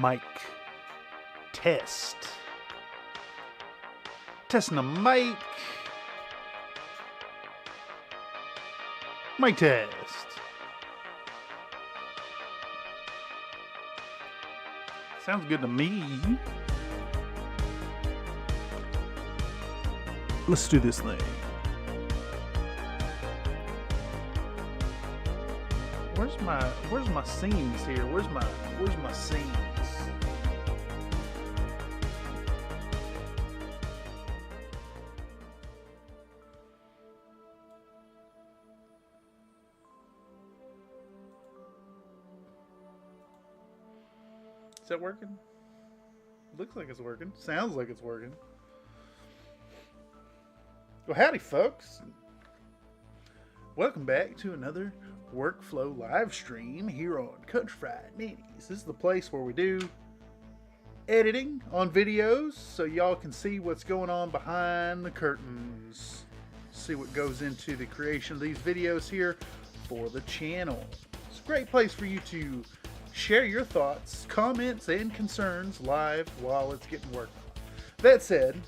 Mic test. Testing the mic. Mic test. Sounds good to me. Let's do this thing. Where's my scenes here? Where's my scenes? Is that working? Looks like it's working. Sounds like it's working. Well, howdy, folks. Welcome back to another workflow live stream here on Country Fried Ninnies. This is the place where we do editing on videos so y'all can see what's going on behind the curtains. See what goes into the creation of these videos here for the channel. It's a great place for you to share your thoughts, comments, and concerns live while it's getting worked on. That said,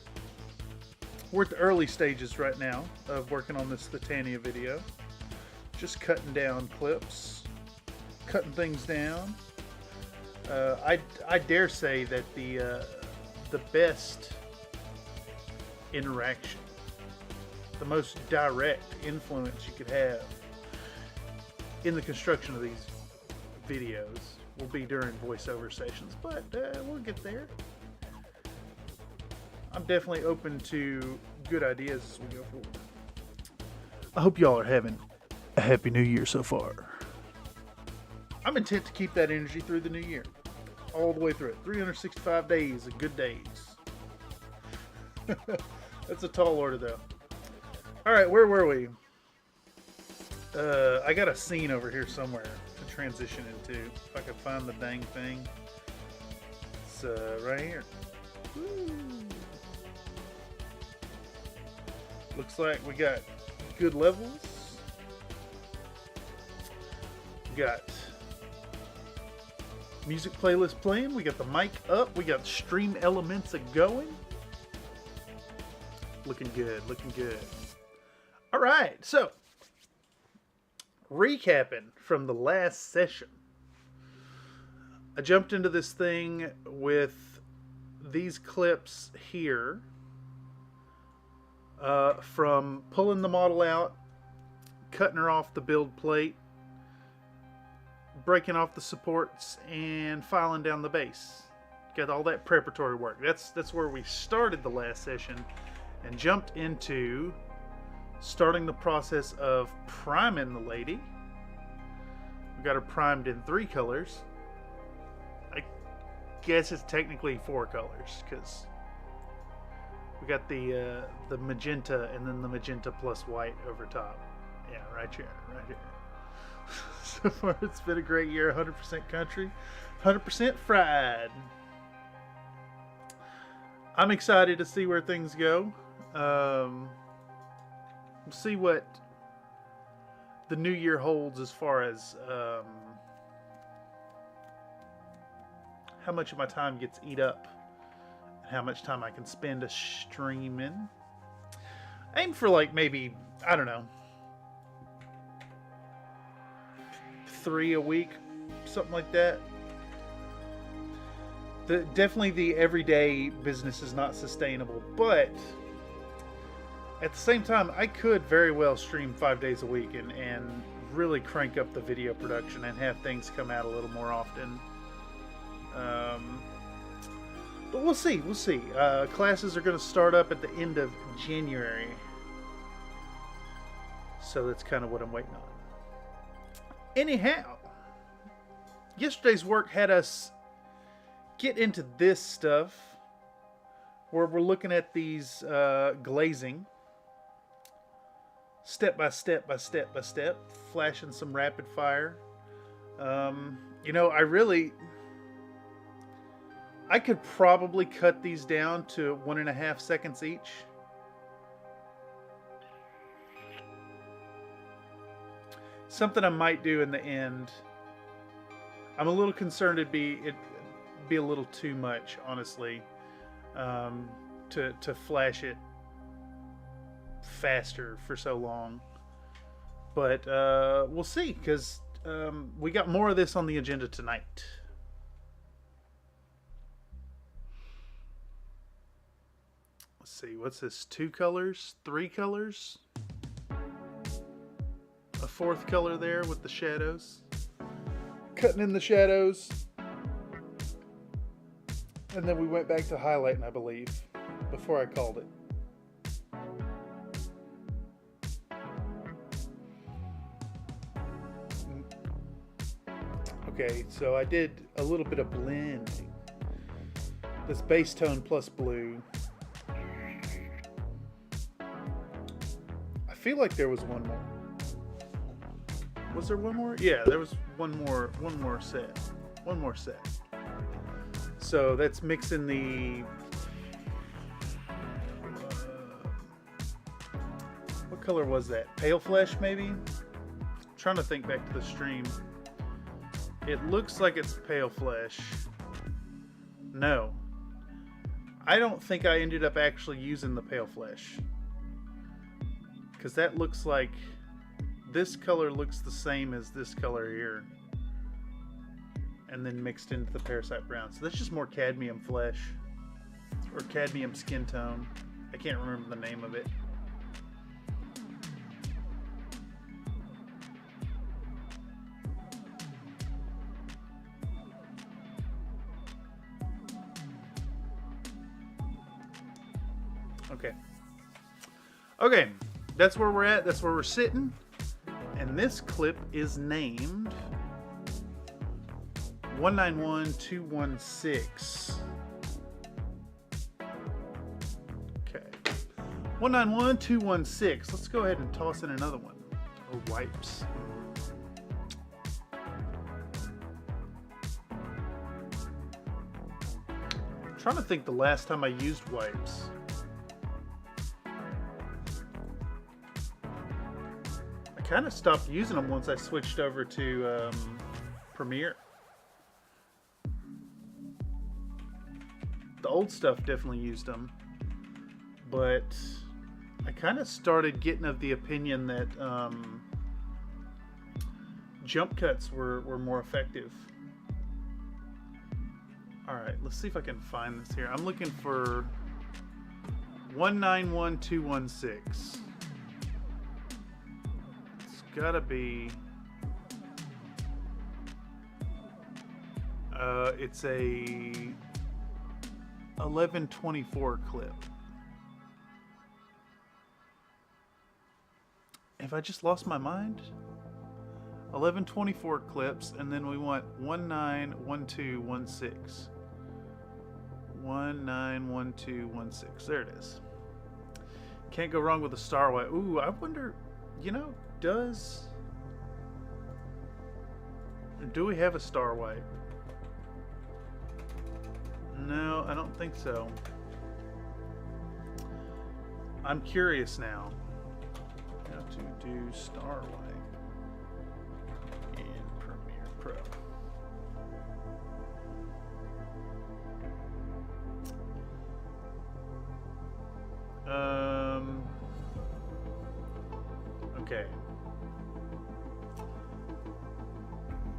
we're at the early stages right now of working on this Thitania video. Just cutting down clips, cutting things down. I dare say that the best interaction, the most direct influence you could have in the construction of these videos will be during voiceover sessions, but we'll get there. I'm definitely open to good ideas as we go forward. I hope y'all are having a happy new year so far. I'm intent to keep that energy through the new year. All the way through it. 365 days of good days. That's a tall order though. Alright, where were we? I got a scene over here somewhere to transition into. If I could find the dang thing. It's right here. Woo. Looks like we got good levels. We got music playlist playing. We got the mic up. We got stream elements going. Looking good, looking good. All right, so recapping from the last session. I jumped into this thing with these clips here. From pulling the model out, cutting her off the build plate, breaking off the supports, and filing down the base. Got all that preparatory work. That's where we started the last session and jumped into starting the process of priming the lady. We got her primed in 3 colors. I guess it's technically 4 colors because we got the magenta and then the magenta plus white over top. Yeah, right here, right here. So far, it's been a great year. 100% country, 100% fried. I'm excited to see where things go. See what the new year holds as far as how much of my time gets eat up. How much time I can spend streaming. Aim for like maybe, I don't know, 3 a week, something like that. Definitely the everyday business is not sustainable, but at the same time, I could very well stream 5 days a week and really crank up the video production and have things come out a little more often. But we'll see, we'll see. Classes are going to start up at the end of January. So that's kind of what I'm waiting on. Anyhow, yesterday's work had us get into this stuff where we're looking at these glazing. Step by step by step by step. Flashing some rapid fire. You know, I could probably cut these down to 1.5 seconds each. Something I might do in the end. I'm a little concerned be a little too much, honestly, to flash it faster for so long. But we'll see, because we got more of this on the agenda tonight. Let's see, what's this? 2 colors? 3 colors? A 4th color there with the shadows. Cutting in the shadows. And then we went back to highlighting, I believe, before I called it. Okay, so I did a little bit of blending. This base tone plus blue. I feel like there was one more. Was there one more? Yeah, there was one more set. One more set. So that's mixing the what color was that? Pale flesh, maybe? I'm trying to think back to the stream. It looks like it's pale flesh. No. I don't think I ended up actually using the pale flesh. Because that looks like... This color looks the same as this color here. And then mixed into the parasite brown. So that's just more cadmium flesh. Or cadmium skin tone. I can't remember the name of it. Okay. Okay, that's where we're at. That's where we're sitting. And this clip is named 191216. Okay. 191216. Let's go ahead and toss in another one. Or wipes. I'm trying to think the last time I used wipes. I kind of stopped using them once I switched over to Premiere. The old stuff definitely used them, but I kind of started getting of the opinion that jump cuts were more effective. Alright, let's see if I can find this here. I'm looking for 191216. It's gotta be... it's a 1124 clip. Have I just lost my mind? 1124 clips, and then we want 191216. 191216. There it is. Can't go wrong with a star wipe. Ooh, I wonder, you know, do we have a star wipe? No, I don't think so. I'm curious now how to do star wipe in Premiere Pro. Okay.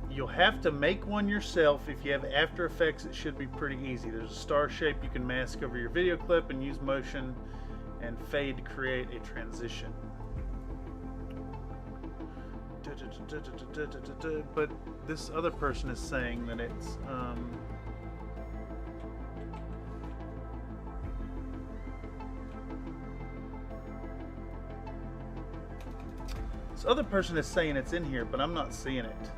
You'll have to make one yourself. If you have After Effects, it should be pretty easy. There's a star shape you can mask over your video clip and use motion and fade to create a transition. But this other person is saying that it's this other person is saying it's in here, but I'm not seeing it.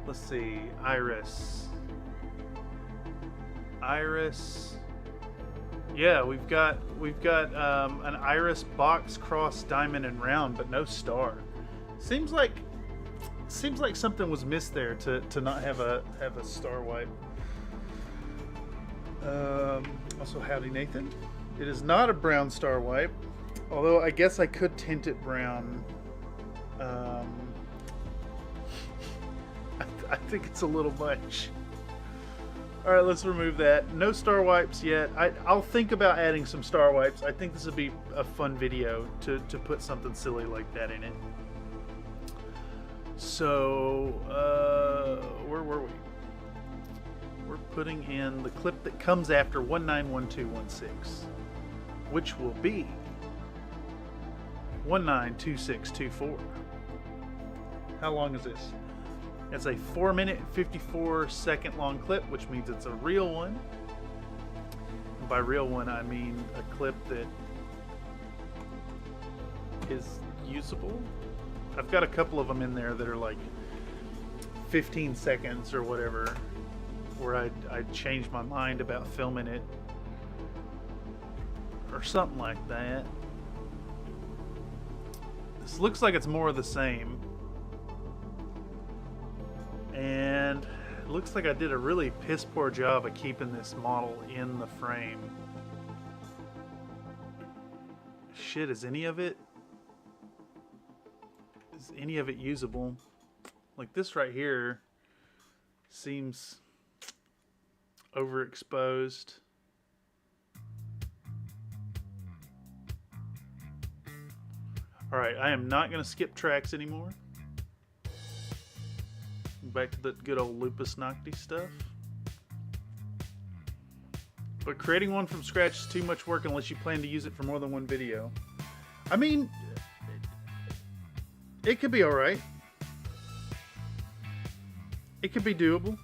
Let's see, iris. Yeah, we've got an iris, box, cross, diamond, and round, but no star. Seems like something was missed there to not have a star wipe. Also, howdy, Nathan. It is not a brown star wipe, although I guess I could tint it brown. I think it's a little much. Alright, let's remove that. No star wipes yet. I'll think about adding some star wipes. I think this would be a fun video to put something silly like that in it. So, where were we? We're putting in the clip that comes after 191216, which will be 192624. How long is this? It's a 4-minute, 54-second long clip, which means it's a real one. And by real one, I mean a clip that is usable. I've got a couple of them in there that are like 15 seconds or whatever, where I changed my mind about filming it or something like that. This looks like it's more of the same. And it looks like I did a really piss poor job of keeping this model in the frame. Shit, is any of it usable? Like this right here seems overexposed. Alright, I am not going to skip tracks anymore. Back to the good old Lupus Nocti stuff. But creating one from scratch is too much work unless you plan to use it for more than one video. I mean, it could be alright. It could be doable.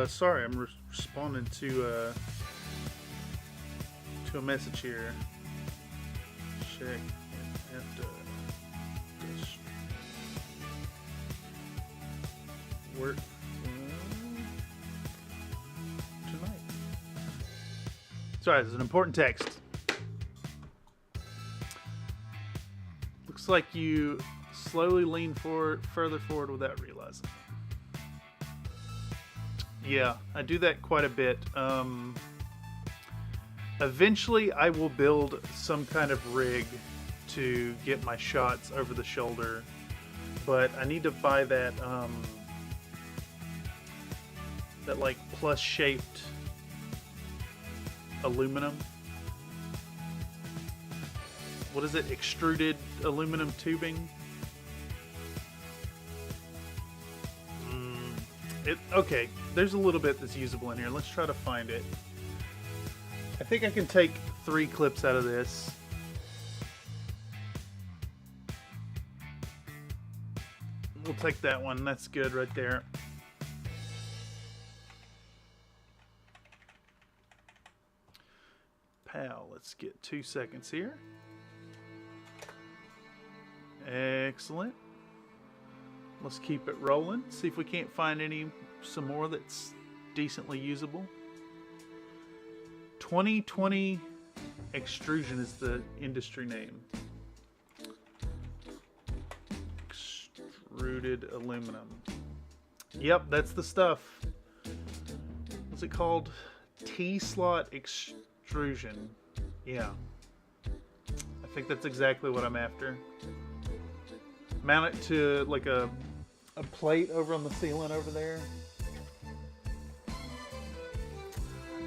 Sorry, I'm responding to a message here. Check after this work tonight. Sorry, there's an important text. Looks like you slowly lean further forward without realizing. Yeah, I do that quite a bit. Eventually, I will build some kind of rig to get my shots over the shoulder, but I need to buy that that like plus shaped aluminum. What is it? Extruded aluminum tubing. Okay, there's a little bit that's usable in here. Let's try to find it. I think I can take 3 clips out of this. We'll take that one. That's good right there. Pal, let's get 2 seconds here. Excellent. Let's keep it rolling. See if we can't find some more that's decently usable. 2020 extrusion is the industry name. Extruded aluminum. Yep, that's the stuff. What's it called? T-slot extrusion. Yeah. I think that's exactly what I'm after. Mount it to like a plate over on the ceiling over there.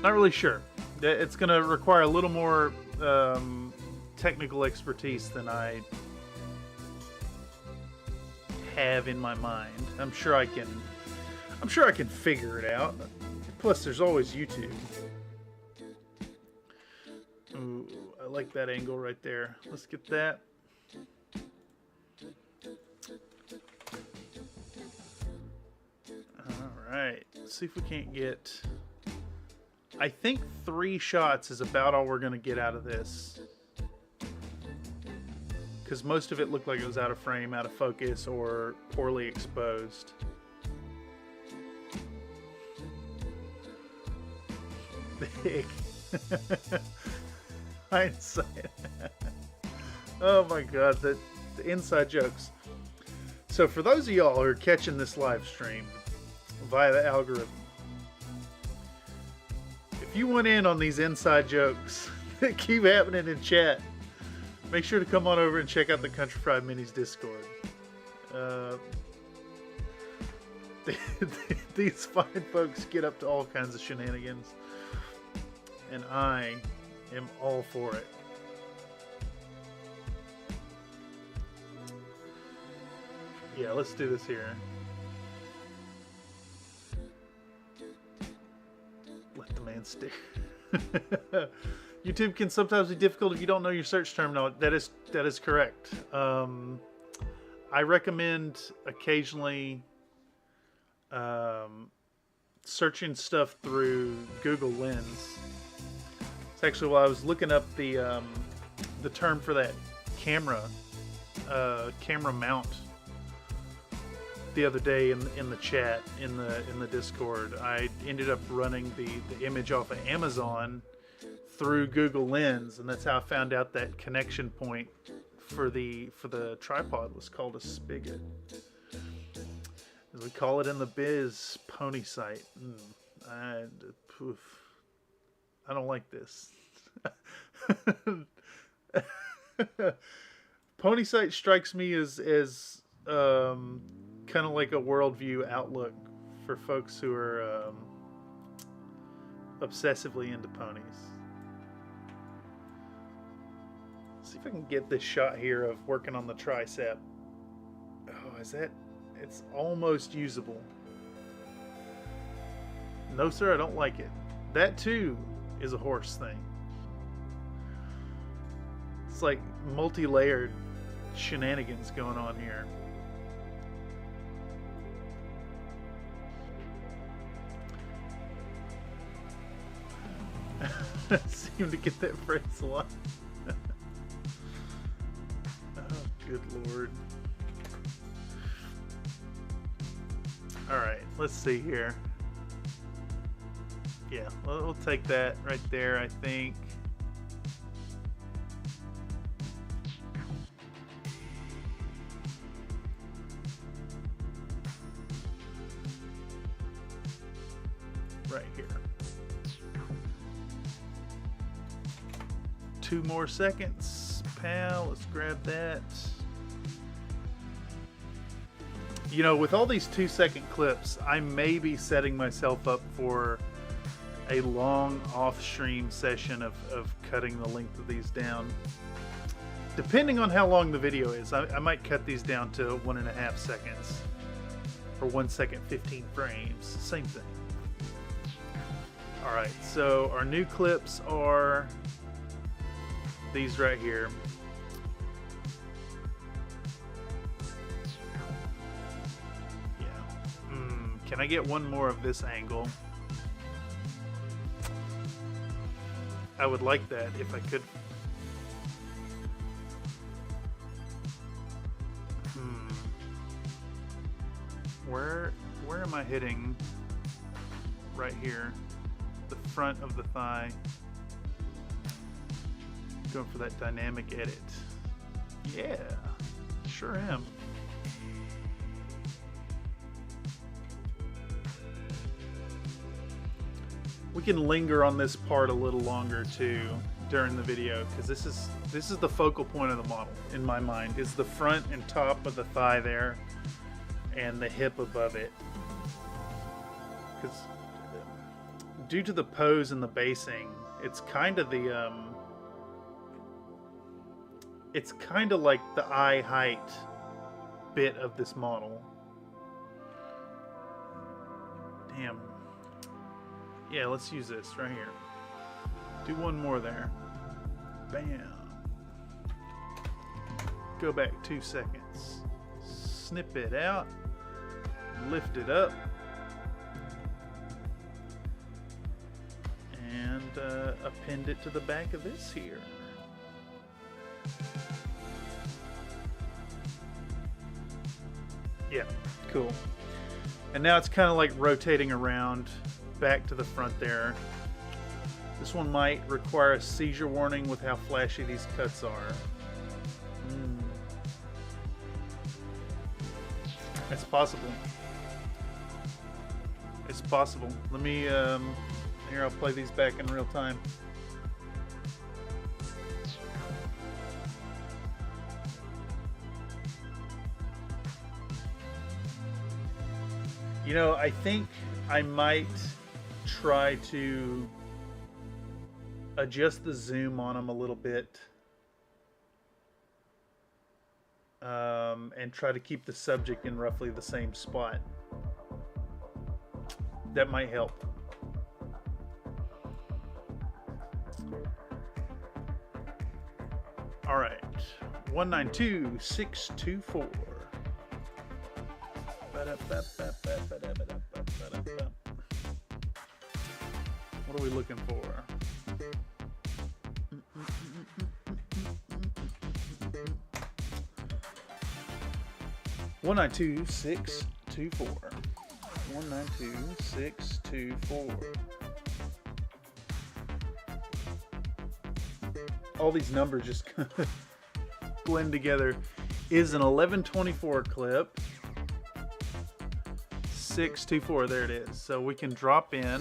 Not really sure. It's going to require a little more technical expertise than I have in my mind. I'm sure I can figure it out. Plus, there's always YouTube. Ooh, I like that angle right there. Let's get that. Alright, let's see if we can't get... I think 3 shots is about all we're going to get out of this. Because most of it looked like it was out of frame, out of focus, or poorly exposed. Big. Hindsight. Oh my god, the inside jokes. So for those of y'all who are catching this live stream via the algorithm, if you want in on these inside jokes that keep happening in chat, make sure to come on over and check out the Country Fried Minis Discord. these fine folks get up to all kinds of shenanigans, and I am all for it. Yeah, let's do this here. Let the man stare. YouTube can sometimes be difficult if you don't know your search terminology. That is correct. I recommend occasionally searching stuff through Google Lens. It's actually while I was looking up the term for that camera mount the other day in the chat in the Discord. I ended up running the image off of Amazon through Google Lens, and that's how I found out that connection point for the tripod was called a spigot. As we call it in the biz, pony sight. I don't like this. Pony sight strikes me as kind of like a worldview outlook for folks who are obsessively into ponies. See if I can get this shot here of working on the tricep. Oh, is that? It's almost usable. No, sir, I don't like it. That too is a horse thing. It's like multi-layered shenanigans going on here. I seem to get that phrase a lot. Oh, good Lord. Alright, let's see here. Yeah, we'll take that right there, I think. Right here. 2 more seconds, pal. Let's grab that. You know, with all these 2-second clips, I may be setting myself up for a long off-stream session of cutting the length of these down. Depending on how long the video is, I might cut these down to 1.5 seconds. Or 1 second, 15 frames. Same thing. Alright, so our new clips are these right here. Yeah. Can I get one more of this angle? I would like that if I could. Where am I hitting? Right here. The front of the thigh. Going for that dynamic edit. Yeah, sure am. We can linger on this part a little longer too during the video, because this is the focal point of the model in my mind, is the front and top of the thigh there and the hip above it. Because due to the pose and the basing, it's kind of the it's kind of like the eye height bit of this model. Damn. Yeah, let's use this right here. Do one more there. Bam. Go back 2 seconds. Snip it out. Lift it up. And append it to the back of this here. Yeah, cool. And now it's kind of like rotating around back to the front there. This one might require a seizure warning with how flashy these cuts are. It's possible. It's possible. Let me, here, I'll play these back in real time. You know, I think I might try to adjust the zoom on them a little bit. And try to keep the subject in roughly the same spot. That might help. All right, 192624. What are we looking for? 192624. 192624. All these numbers just blend together. Is an 1124 clip. 624, there it is. So we can drop in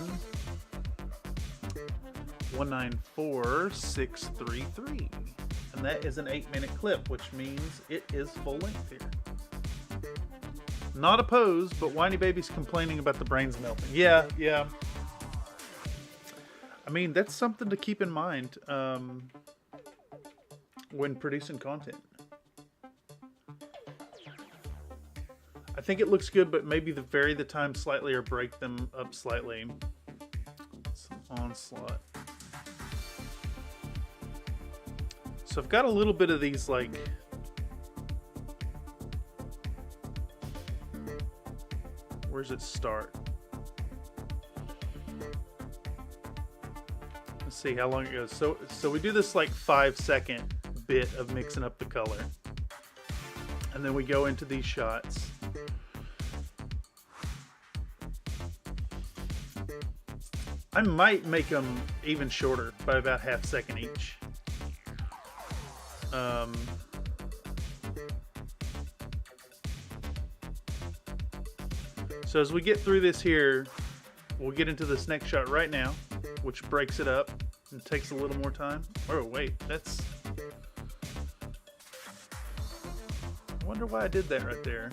194633. And that is an 8-minute clip, which means it is full length here. Not opposed, but whiny baby's complaining about the brains melting. Yeah. I mean, that's something to keep in mind when producing content. I think it looks good, but maybe vary the time slightly or break them up slightly. Some onslaught. So I've got a little bit of these, like, where's it start? Let's see how long it goes. So we do this like 5-second bit of mixing up the color, and then we go into these shots. I might make them even shorter by about half second each. So as we get through this here, we'll get into this next shot right now, which breaks it up and takes a little more time. Oh wait, that's... I wonder why I did that right there.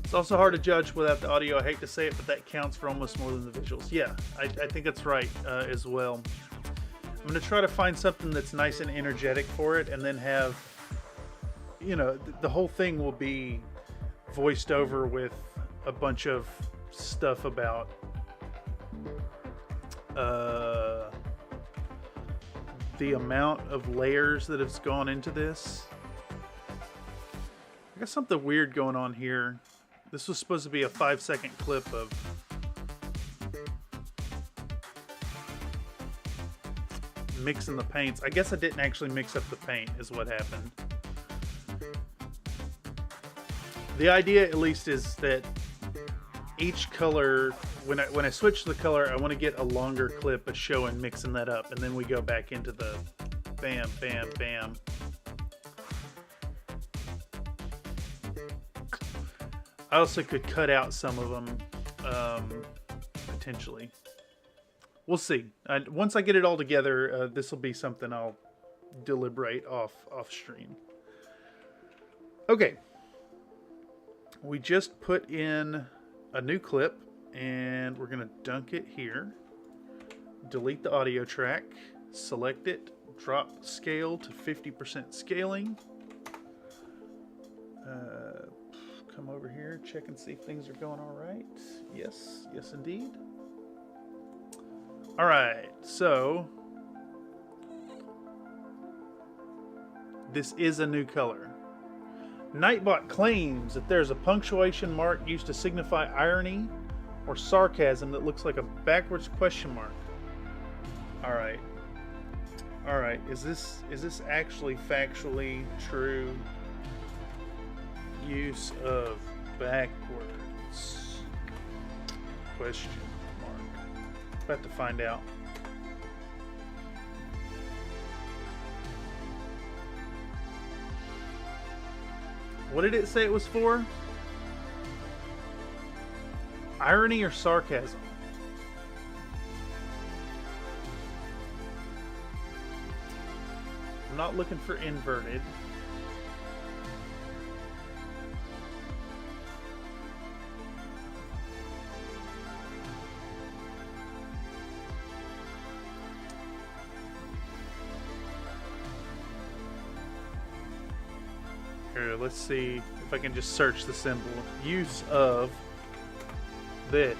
It's also hard to judge without the audio. I hate to say it, but that counts for almost more than the visuals. Yeah, I think that's right as well. I'm going to try to find something that's nice and energetic for it, and then have, you know, the whole thing will be voiced over with a bunch of stuff about the amount of layers that has gone into this. I got something weird going on here. This was supposed to be a 5-second clip of mixing the paints. I guess I didn't actually mix up the paint is what happened. The idea, at least, is that each color, when I switch the color, I want to get a longer clip of showing mixing that up, and then we go back into the bam, bam, bam. I also could cut out some of them, potentially. We'll see. Once I get it all together, this will be something I'll deliberate off stream. Okay. We just put in a new clip, and we're going to dunk it here. Delete the audio track. Select it. Drop scale to 50% scaling. Come over here, check and see if things are going all right. Yes, yes indeed. All right, so this is a new color. Nightbot claims that there's a punctuation mark used to signify irony or sarcasm that looks like a backwards question mark. All right. All right, is this actually factually true? Use of backwards question mark. About to find out. What did it say it was for? Irony or sarcasm? I'm not looking for inverted. Here, let's see if I can just search the symbol. Use of this.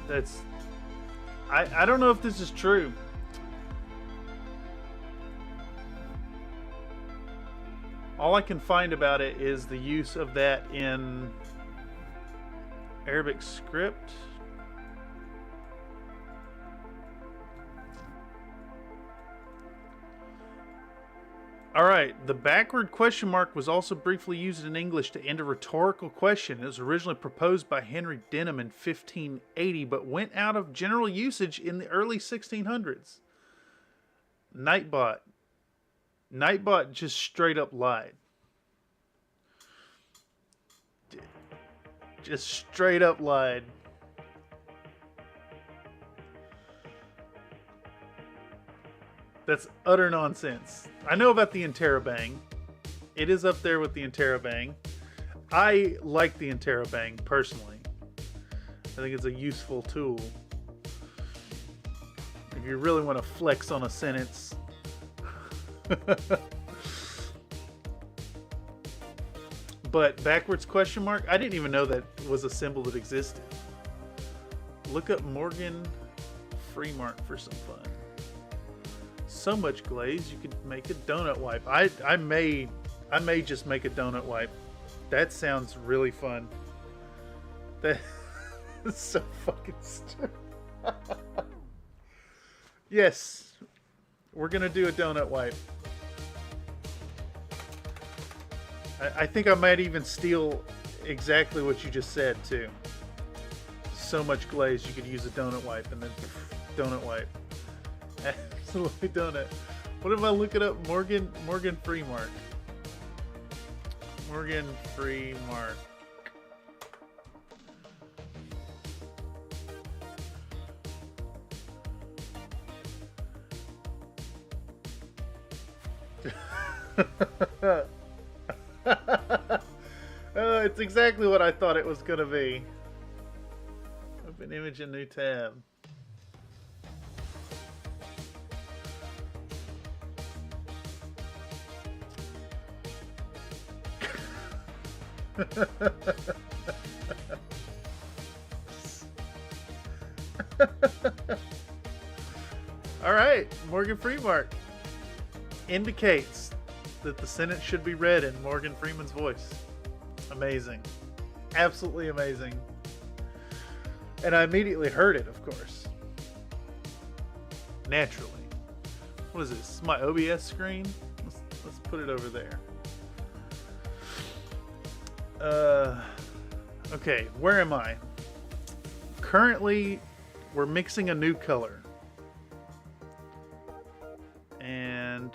That's I don't know if this is true. All I can find about it is the use of that in Arabic script. Alright, the backward question mark was also briefly used in English to end a rhetorical question. It was originally proposed by Henry Denham in 1580, but went out of general usage in the early 1600s. Nightbot. Nightbot just straight up lied. Just straight up lied. That's utter nonsense. I know about the interrobang. It is up there with the interrobang. I like the interrobang personally. I think it's a useful tool. If you really want to flex on a sentence. But backwards question mark? I didn't even know that was a symbol that existed. Look up Morgan Freemark for some fun. So much glaze you could make a donut wipe. I may just make a donut wipe. That sounds really fun. That is so fucking stupid. Yes, we're gonna do a donut wipe. I think I might even steal exactly what you just said too. So much glaze you could use a donut wipe and then donut wipe. Absolutely donut. What if I look it up? Morgan Freemark. Morgan Freemark. It's exactly what I thought it was gonna be. Open image in new tab. All right, Morgan Freemark indicates that the sentence should be read in Morgan Freeman's voice. Amazing. Absolutely amazing. And I immediately heard it, of course. Naturally. What is this? My OBS screen? Let's put it over there. Okay, where am I? Currently, we're mixing a new color. And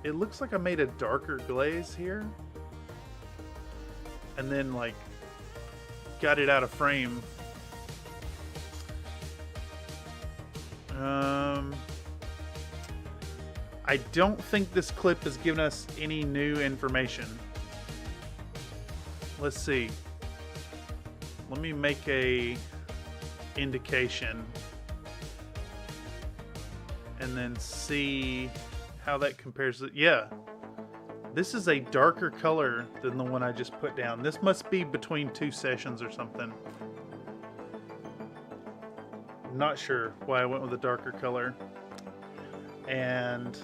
it looks like I made a darker glaze here. And then, like, got it out of frame. I don't think this clip has given us any new information. Let's see. Let me make a indication and then see how that compares. Yeah, this is a darker color than the one I just put down. This must be between two sessions or something. I'm not sure why I went with a darker color. And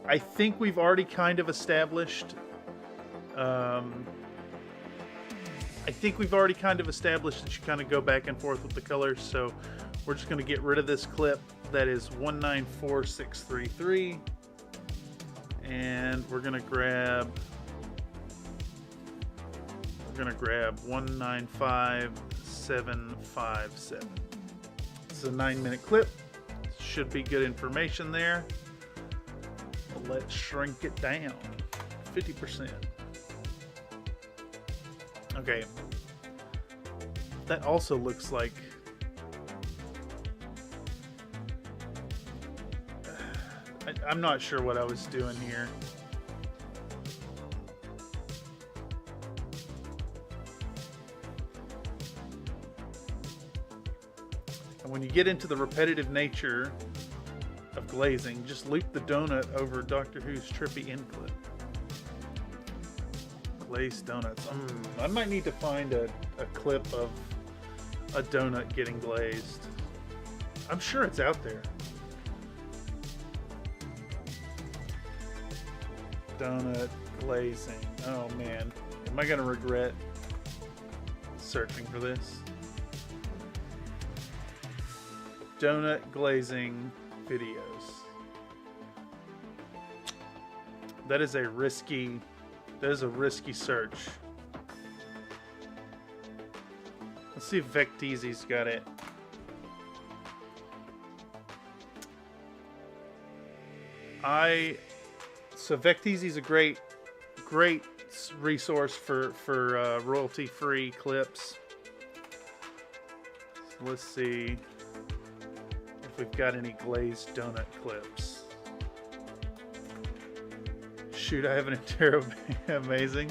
I think we've already kind of established that you kind of go back and forth with the colors, so we're just going to get rid of this clip that is 194633, and we're going to grab 195757. This is a 9-minute clip. Should be good information there. Let's shrink it down 50%. Okay, that also looks like I'm not sure what I was doing here. And when you get into the repetitive nature of glazing, just loop the donut over Doctor Who's trippy end clip. Glazed donuts. I might need to find a clip of a donut getting glazed. I'm sure it's out there. Donut glazing. Oh man. Am I gonna regret searching for this? Donut glazing videos. That is a risky search. Let's see if Vecteezy's got it. So Vecteezy's a great resource for royalty-free clips. So let's see if we've got any glazed donut clips. Shoot, I have an entire amazing.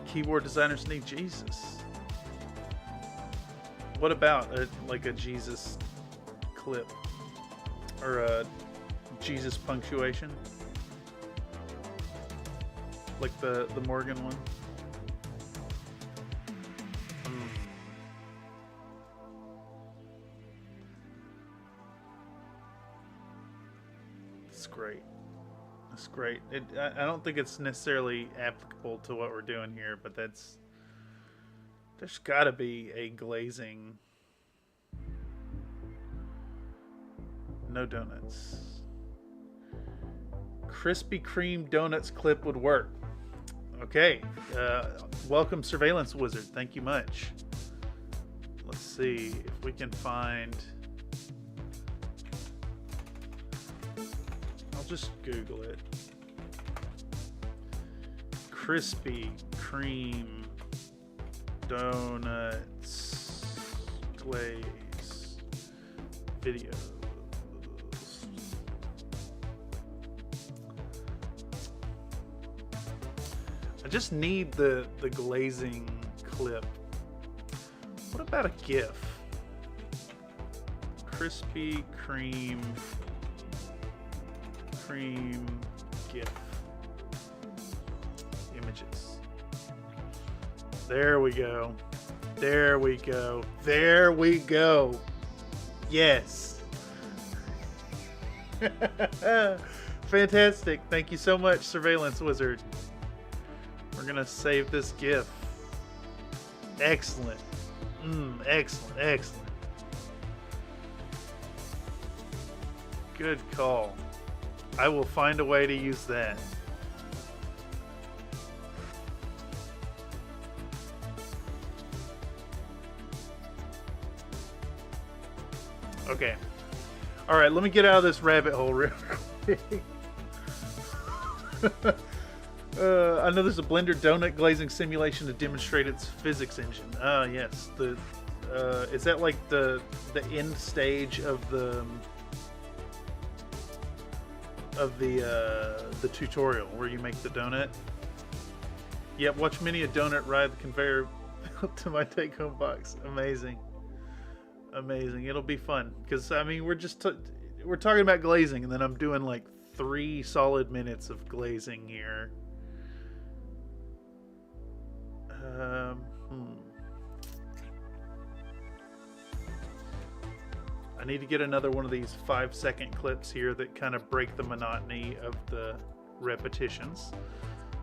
Keyboard designers need Jesus. What about like a Jesus clip or a Jesus punctuation, like the Morgan one? It's great. It's great. I don't think it's necessarily applicable to what we're doing here, but there's got to be a glazing. No donuts. Krispy Kreme donuts clip would work. Okay. Welcome, Surveillance Wizard. Thank you much. Let's see if we can find. I'll just Google it. Krispy Kreme donuts glaze video. I just need the glazing clip. What about a GIF? Krispy Kreme GIF images. There we go. There we go. There we go. Yes. Fantastic. Thank you so much, Surveillance Wizard. We're gonna save this GIF. Excellent. Excellent. Excellent. Good call. I will find a way to use that. Okay. All right, let me get out of this rabbit hole real quick. I know there's a Blender donut glazing simulation to demonstrate its physics engine. Yes. Is that like the end stage of the tutorial where you make the donut? Yep. Watch many a donut ride the conveyor belt to my take-home box. Amazing. Amazing. It'll be fun because I mean we're talking about glazing, and then I'm doing like 3 solid minutes of glazing here. I need to get another one of these 5-second clips here that kind of break the monotony of the repetitions.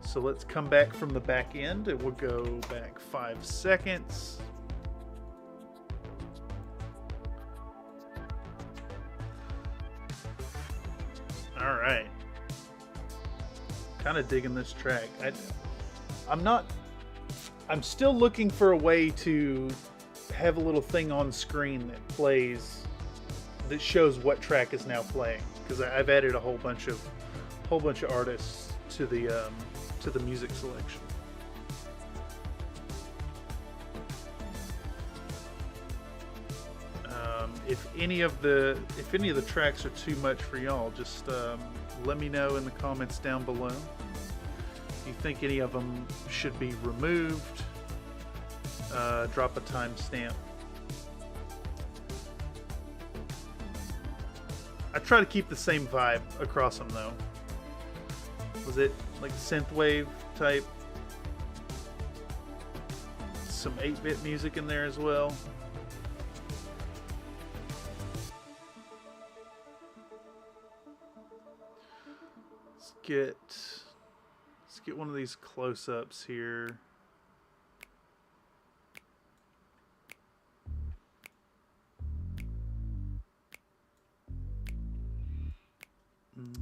So let's come back from the back end and we'll go back 5 seconds. All right. Kind of digging this track. I'm still looking for a way to have a little thing on screen that plays, that shows what track is now playing, because I've added a whole bunch of artists to the music selection. If any of the tracks are too much for y'all, just let me know in the comments down below. If you think any of them should be removed, drop a timestamp. I try to keep the same vibe across them though. Was it like synthwave type? Some 8-bit music in there as well. Let's get one of these close-ups here.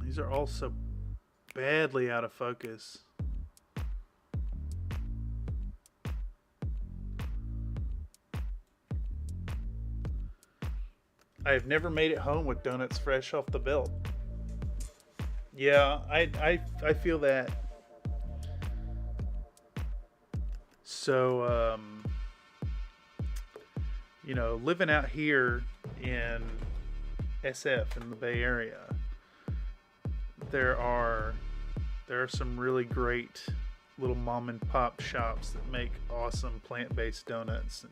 These are all so badly out of focus. I have never made it home with donuts fresh off the belt. Yeah, I feel that. So, you know, living out here in SF in the Bay Area, there are some really great little mom and pop shops that make awesome plant-based donuts,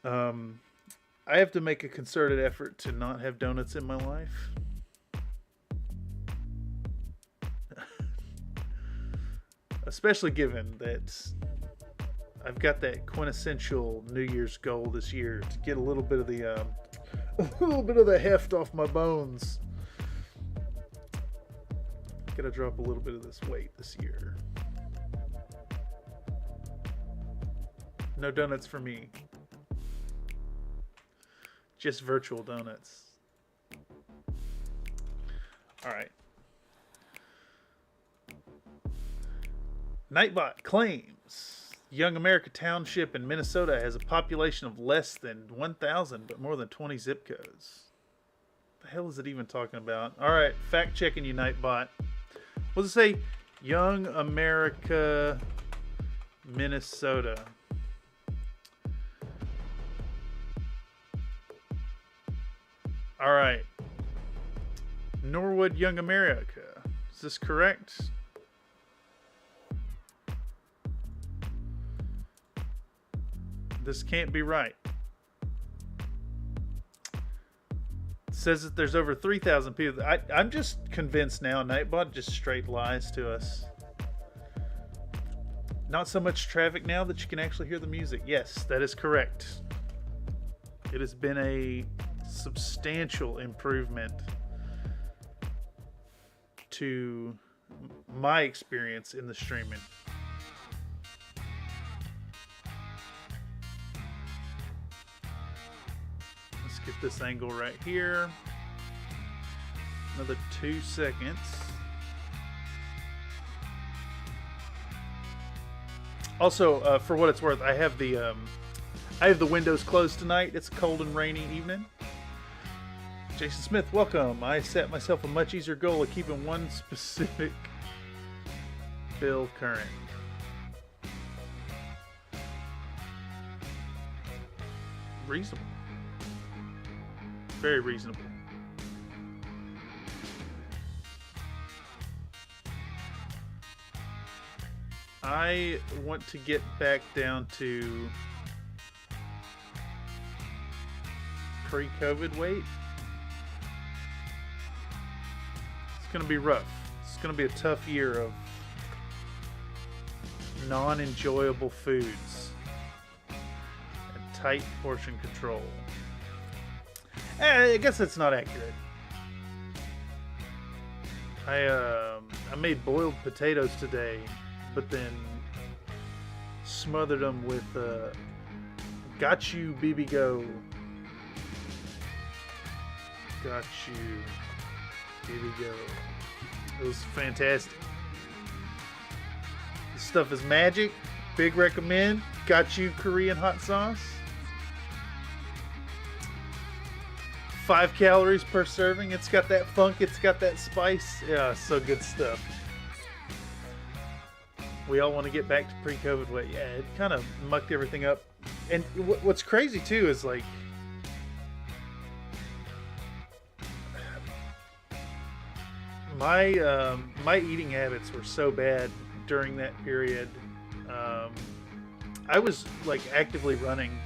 and I have to make a concerted effort to not have donuts in my life. Especially given that I've got that quintessential New Year's goal this year to get a little bit of the heft off my bones. Gotta drop a little bit of this weight this year. No donuts for me. Just virtual donuts. Alright. Nightbot claims Young America Township in Minnesota has a population of less than 1,000 but more than 20 zip codes. What the hell is it even talking about? Alright, fact checking you, Nightbot. What does it say? Young America, Minnesota. Alright. Norwood, Young America. Is this correct? This can't be right. It says that there's over 3,000 people. I'm just convinced now Nightbot just straight lies to us. Not so much traffic now that you can actually hear the music. Yes, that is correct. It has been a substantial improvement to my experience in the streaming. Let's get this angle right here. Another 2 seconds. Also, for what it's worth, I have the windows closed tonight. It's a cold and rainy evening. Jason Smith, welcome. I set myself a much easier goal of keeping one specific bill current. Reasonable. Very reasonable. I want to get back down to pre-COVID weight. It's going to be rough. It's going to be a tough year of non-enjoyable foods and tight portion control. I guess that's not accurate. I made boiled potatoes today, but then smothered them with Got You BB Go. Got You BB Go. It was fantastic. This stuff is magic. Big recommend. Got You Korean hot sauce. 5 calories per serving. It's got that funk. It's got that spice. Yeah, so good stuff. We all want to get back to pre-COVID weight. Yeah, it kind of mucked everything up. And what's crazy too is like my eating habits were so bad during that period. I was like actively running.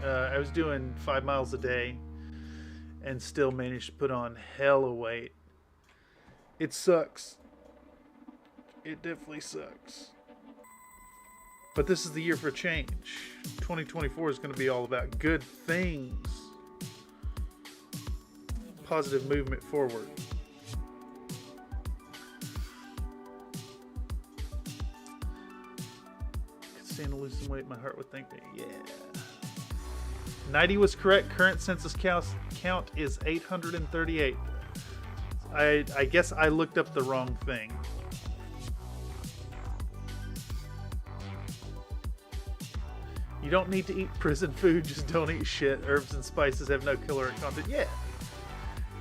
I was doing 5 miles a day and still managed to put on hella weight. It sucks. It definitely sucks. But this is the year for change. 2024 is going to be all about good things. Positive movement forward. Could stand to lose some weight. My heart would thank me. Yeah. 90 was correct. Current census count is 838. I guess I looked up the wrong thing. You don't need to eat prison food, just don't eat shit. Herbs and spices have no caloric content. Yeah.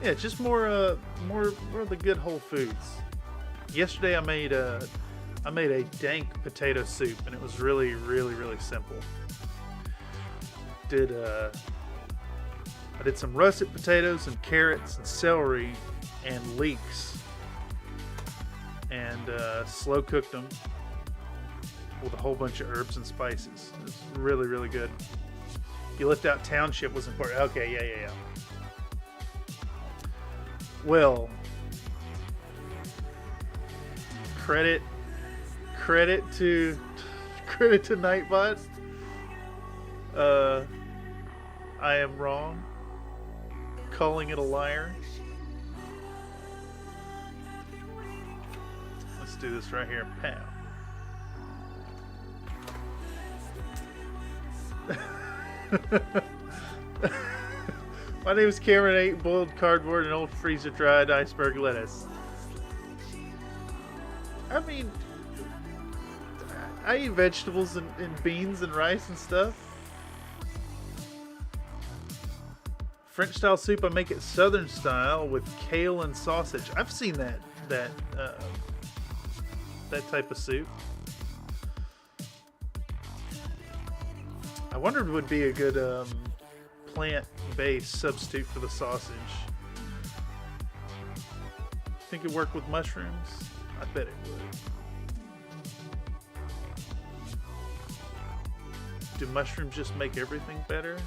Yeah, just more of the good whole foods. Yesterday I made a dank potato soup, and it was really, really, really simple. I did some russet potatoes and carrots and celery and leeks, and slow cooked them with a whole bunch of herbs and spices. It was really, really good. You left out township was important. Okay, yeah. Well, credit to Nightbot. I am wrong. Calling it a liar. Let's do this right here. Pow. My name is Cameron. I ate boiled cardboard and old freezer dried iceberg lettuce. I mean, I eat vegetables and beans and rice and stuff. French style soup, I make it southern style with kale and sausage. I've seen that type of soup. I wondered would be a good plant-based substitute for the sausage. Think it'd work with mushrooms? I bet it would. Do mushrooms just make everything better?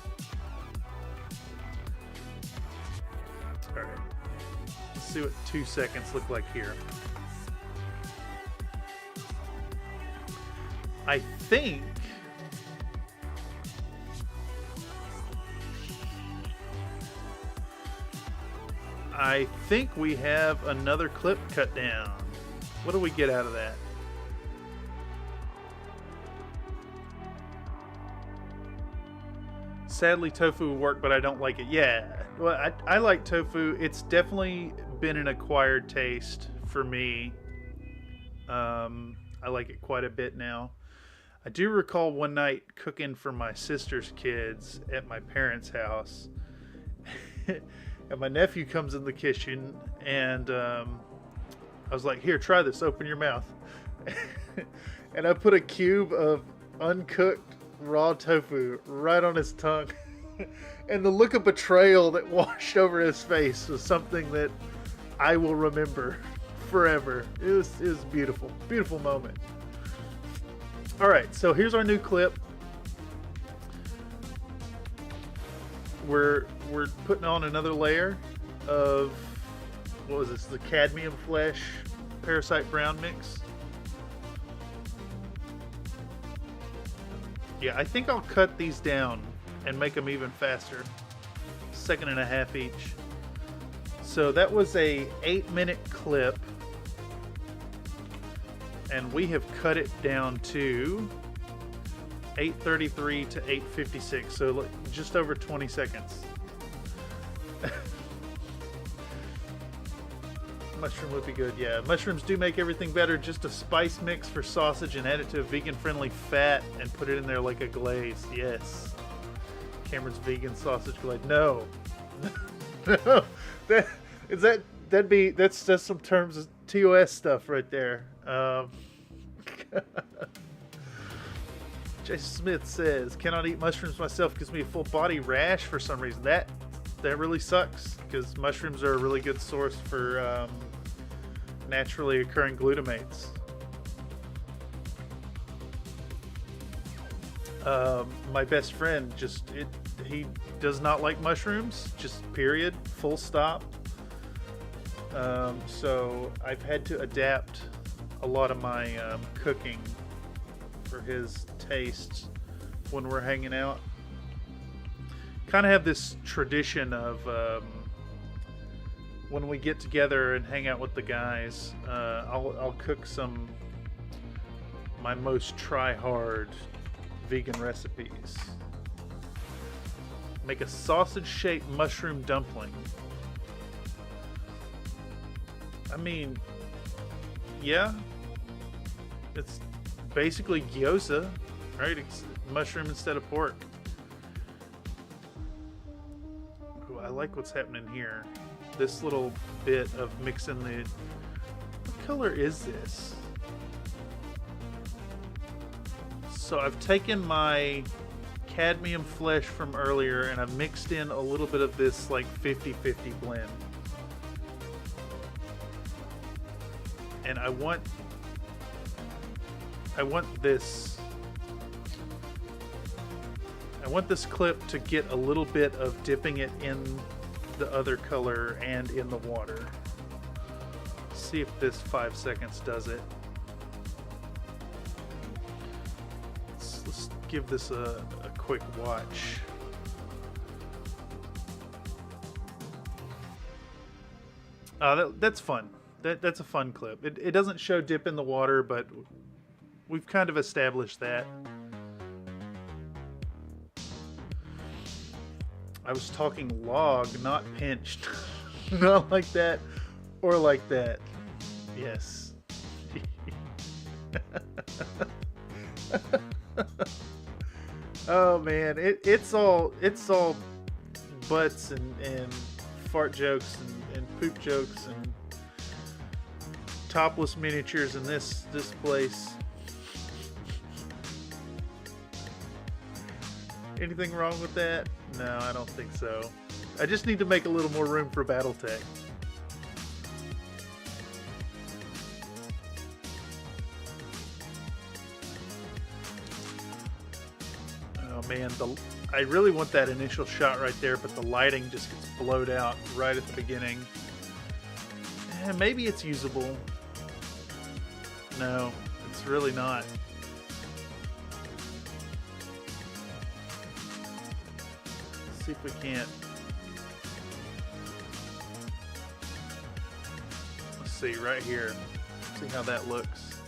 Alright. Let's see what 2 seconds look like here. I think we have another clip cut down. What do we get out of that? Sadly, tofu will work, but I don't like it. Yeah, well, I like tofu. It's definitely been an acquired taste for me. I like it quite a bit now. I do recall one night cooking for my sister's kids at my parents' house. And my nephew comes in the kitchen, and I was like, here, try this, open your mouth. And I put a cube of uncooked raw tofu right on his tongue. And the look of betrayal that washed over his face was something that I will remember forever. It was beautiful. Beautiful moment. Alright, so here's our new clip. We're putting on another layer of, what was this, the cadmium flesh parasite brown mix. Yeah, I think I'll cut these down and make them even faster. 1.5 seconds each. So that was a 8-minute clip, and we have cut it down to 8:33 to 8:56, so just over 20 seconds. Mushroom would be good, yeah. Mushrooms do make everything better. Just a spice mix for sausage and add it to a vegan-friendly fat and put it in there like a glaze. Yes. Cameron's vegan sausage glaze. No. No. That's just some terms of TOS stuff right there. Jason Smith says, cannot eat mushrooms myself, gives me a full body rash for some reason. That really sucks, because mushrooms are a really good source for naturally occurring glutamates. My best friend he does not like mushrooms, just period, full stop. So I've had to adapt a lot of my cooking for his tastes when we're hanging out. Kind of have this tradition of when we get together and hang out with the guys, I'll cook my most try-hard vegan recipes. Make a sausage-shaped mushroom dumpling. I mean, yeah, it's basically gyoza, right? It's mushroom instead of pork. Ooh, I like what's happening here. This little bit of mixing the... What color is this? So I've taken my cadmium flesh from earlier and I've mixed in a little bit of this like 50-50 blend. And I want this clip to get a little bit of dipping it in the other color and in the water. See if this 5 seconds does it. Let's give this a quick watch. That's fun. That's a fun clip. It doesn't show dip in the water, but we've kind of established that. I was talking log, not pinched. Not like that or like that. Yes. Oh man, it's all butts and fart jokes and poop jokes and topless miniatures in this place. Anything wrong with that? No, I don't think so. I just need to make a little more room for Battletech. Oh man, I really want that initial shot right there, but the lighting just gets blowed out right at the beginning. Maybe it's usable. No, it's really not. Let's see if we can't. Let's see right here. See how that looks.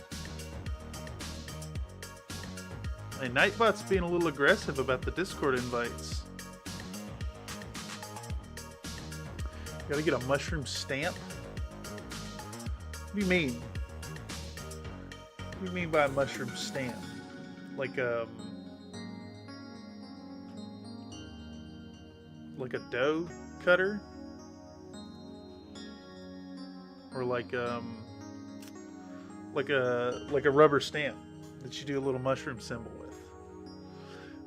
Hey, Nightbot's being a little aggressive about the Discord invites. Gotta get a mushroom stamp? What do you mean? What do you mean by a mushroom stamp? Like a dough cutter? Or like a rubber stamp that you do a little mushroom symbol with.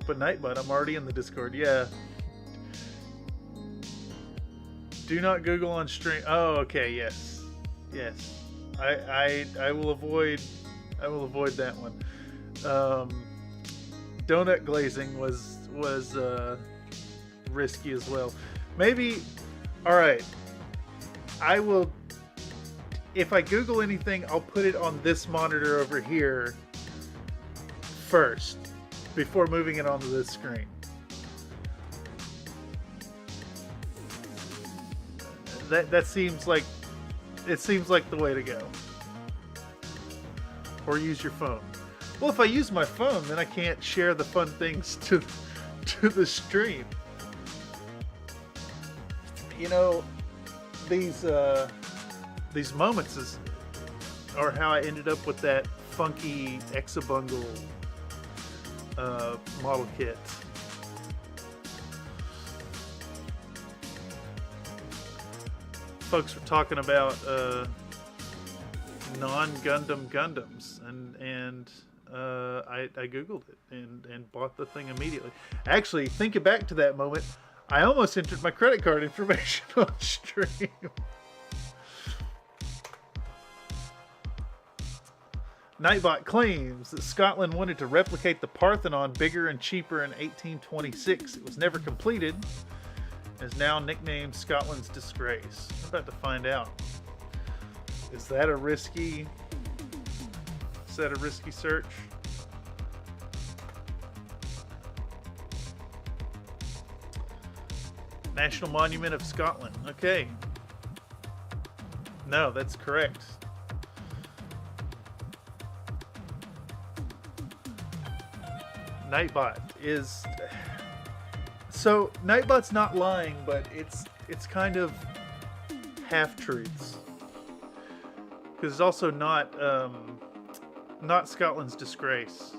But Nightbot, I'm already in the Discord. Yeah. Do not Google on stream. Oh, okay. Yes. Yes. I will avoid that one. Donut glazing was risky as well. Maybe. All right. I will. If I Google anything, I'll put it on this monitor over here first, before moving it onto this screen. That seems like the way to go. Or use your phone. Well, if I use my phone, then I can't share the fun things to the stream. You know, these moments are how I ended up with that funky Exabungle model kit. Folks were talking about non-Gundam Gundams, and I googled it and bought the thing immediately. Actually, thinking back to that moment, I almost entered my credit card information on stream. Nightbot claims that Scotland wanted to replicate the Parthenon bigger and cheaper in 1826. It was never completed. Is now nicknamed Scotland's Disgrace. I'm about to find out. Is that a risky search? National Monument of Scotland. Okay. No, that's correct. Nightbot is... So, Nightbot's not lying, but it's kind of half-truths. Because it's also not Scotland's Disgrace.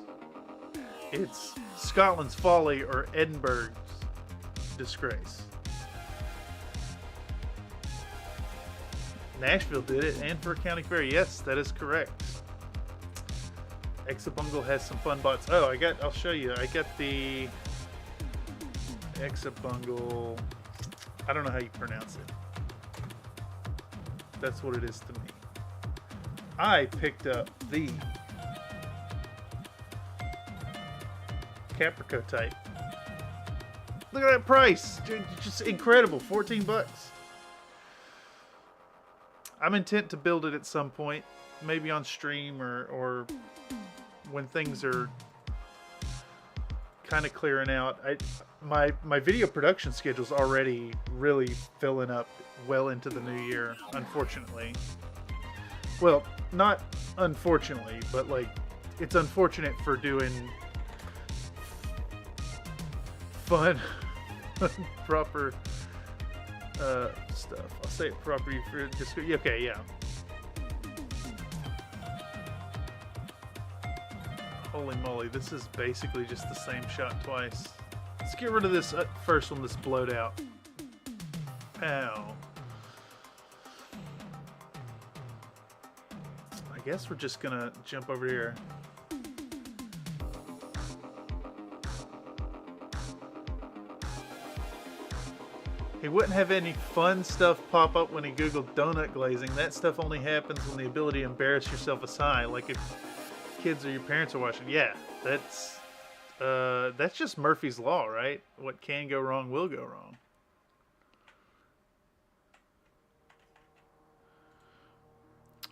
It's Scotland's Folly or Edinburgh's Disgrace. Nashville did it, and for a county fair. Yes, that is correct. Exabungle has some fun bots. Oh, I'll show you. I got the Exabungle. I don't know how you pronounce it. That's what it is to me. I picked up the Caprico type. Look at that price. Just incredible. 14 bucks. I'm intent to build it at some point, maybe on stream or when things are kind of clearing out. My video production schedule's already really filling up well into the new year, unfortunately. Well, not unfortunately, but like it's unfortunate for doing fun, proper stuff. I'll say it properly for just okay, yeah. Holy moly, this is basically just the same shot twice. Let's get rid of this first one that's blowed out. Pow. I guess we're just gonna jump over here. He wouldn't have any fun stuff pop up when he googled donut glazing. That stuff only happens when the ability to embarrass yourself is high. Like if kids or your parents are watching. Yeah, that's just Murphy's Law, right? What can go wrong will go wrong.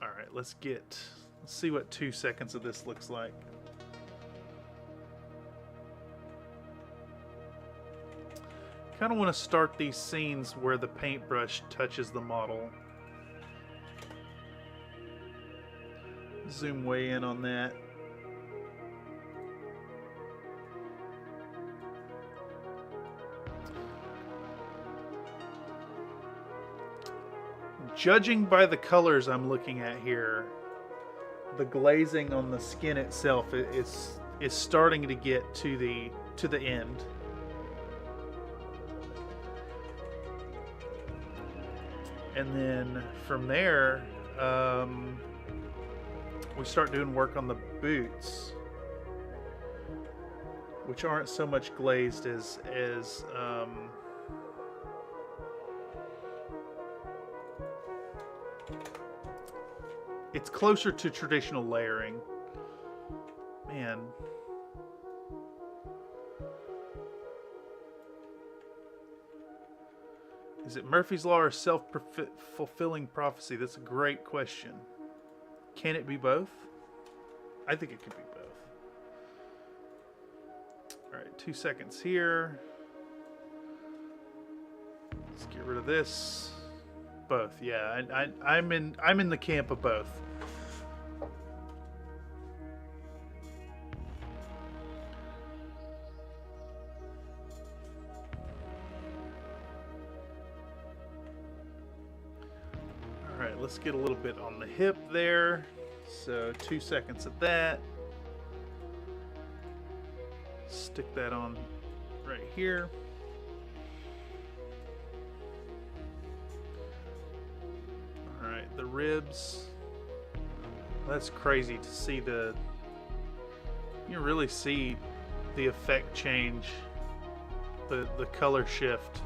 All right, let's see what 2 seconds of this looks like. Kind of want to start these scenes where the paintbrush touches the model. Zoom way in on that. Judging by the colors I'm looking at here, the glazing on the skin itself is starting to get to the end. And then from there, we start doing work on the boots, which aren't so much glazed as it's closer to traditional layering. Man. Is it Murphy's Law or self-fulfilling prophecy? That's a great question. Can it be both? I think it could be both. All right, 2 seconds here. Let's get rid of this. Both, yeah. I'm in the camp of both. Let's get a little bit on the hip there. So 2 seconds of that. Stick that on right here. All right, the ribs. That's crazy to see you really see the effect change, the color shift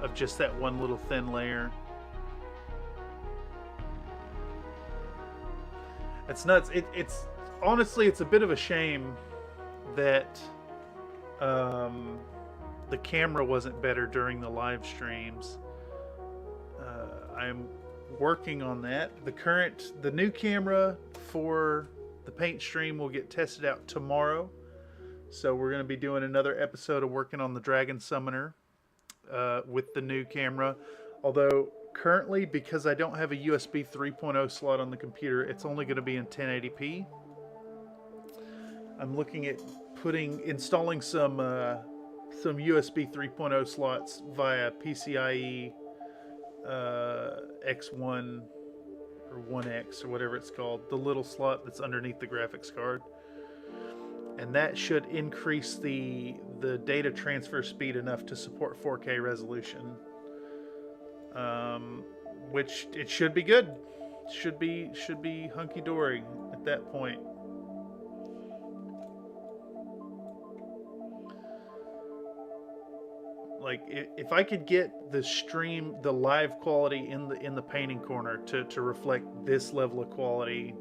of just that one little thin layer. It's nuts. honestly, it's a bit of a shame that the camera wasn't better during the live streams. I'm working on that. The new camera for the paint stream will get tested out tomorrow. So we're going to be doing another episode of working on the Dragon Summoner with the new camera. Although currently, because I don't have a USB 3.0 slot on the computer, it's only going to be in 1080p. I'm looking at installing some USB 3.0 slots via PCIe X1 or 1X or whatever it's called, the little slot that's underneath the graphics card, and that should increase the data transfer speed enough to support 4K resolution, which it should be good. Should be hunky dory at that point. Like if I could get the live quality in the painting corner to reflect this level of quality,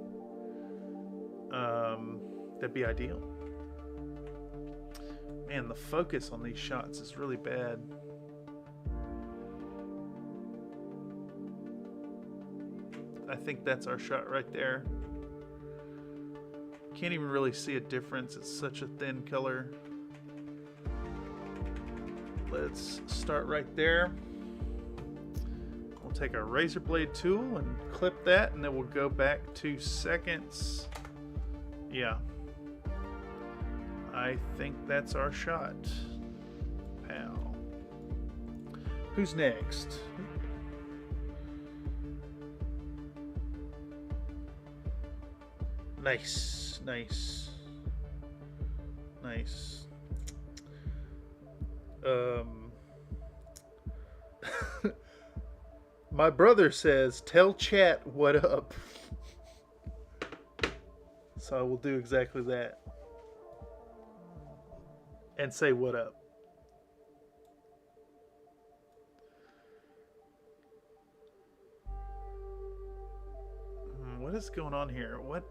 that'd be ideal. Man, the focus on these shots is really bad. I think that's our shot right there. Can't even really see a difference. It's such a thin color. Let's start right there. We'll take our razor blade tool and clip that, and then we'll go back 2 seconds. Yeah. I think that's our shot. Pow. Who's next? Nice, nice, nice. My brother says, tell chat what up. So I will do exactly that. And say what up. What is going on here? What?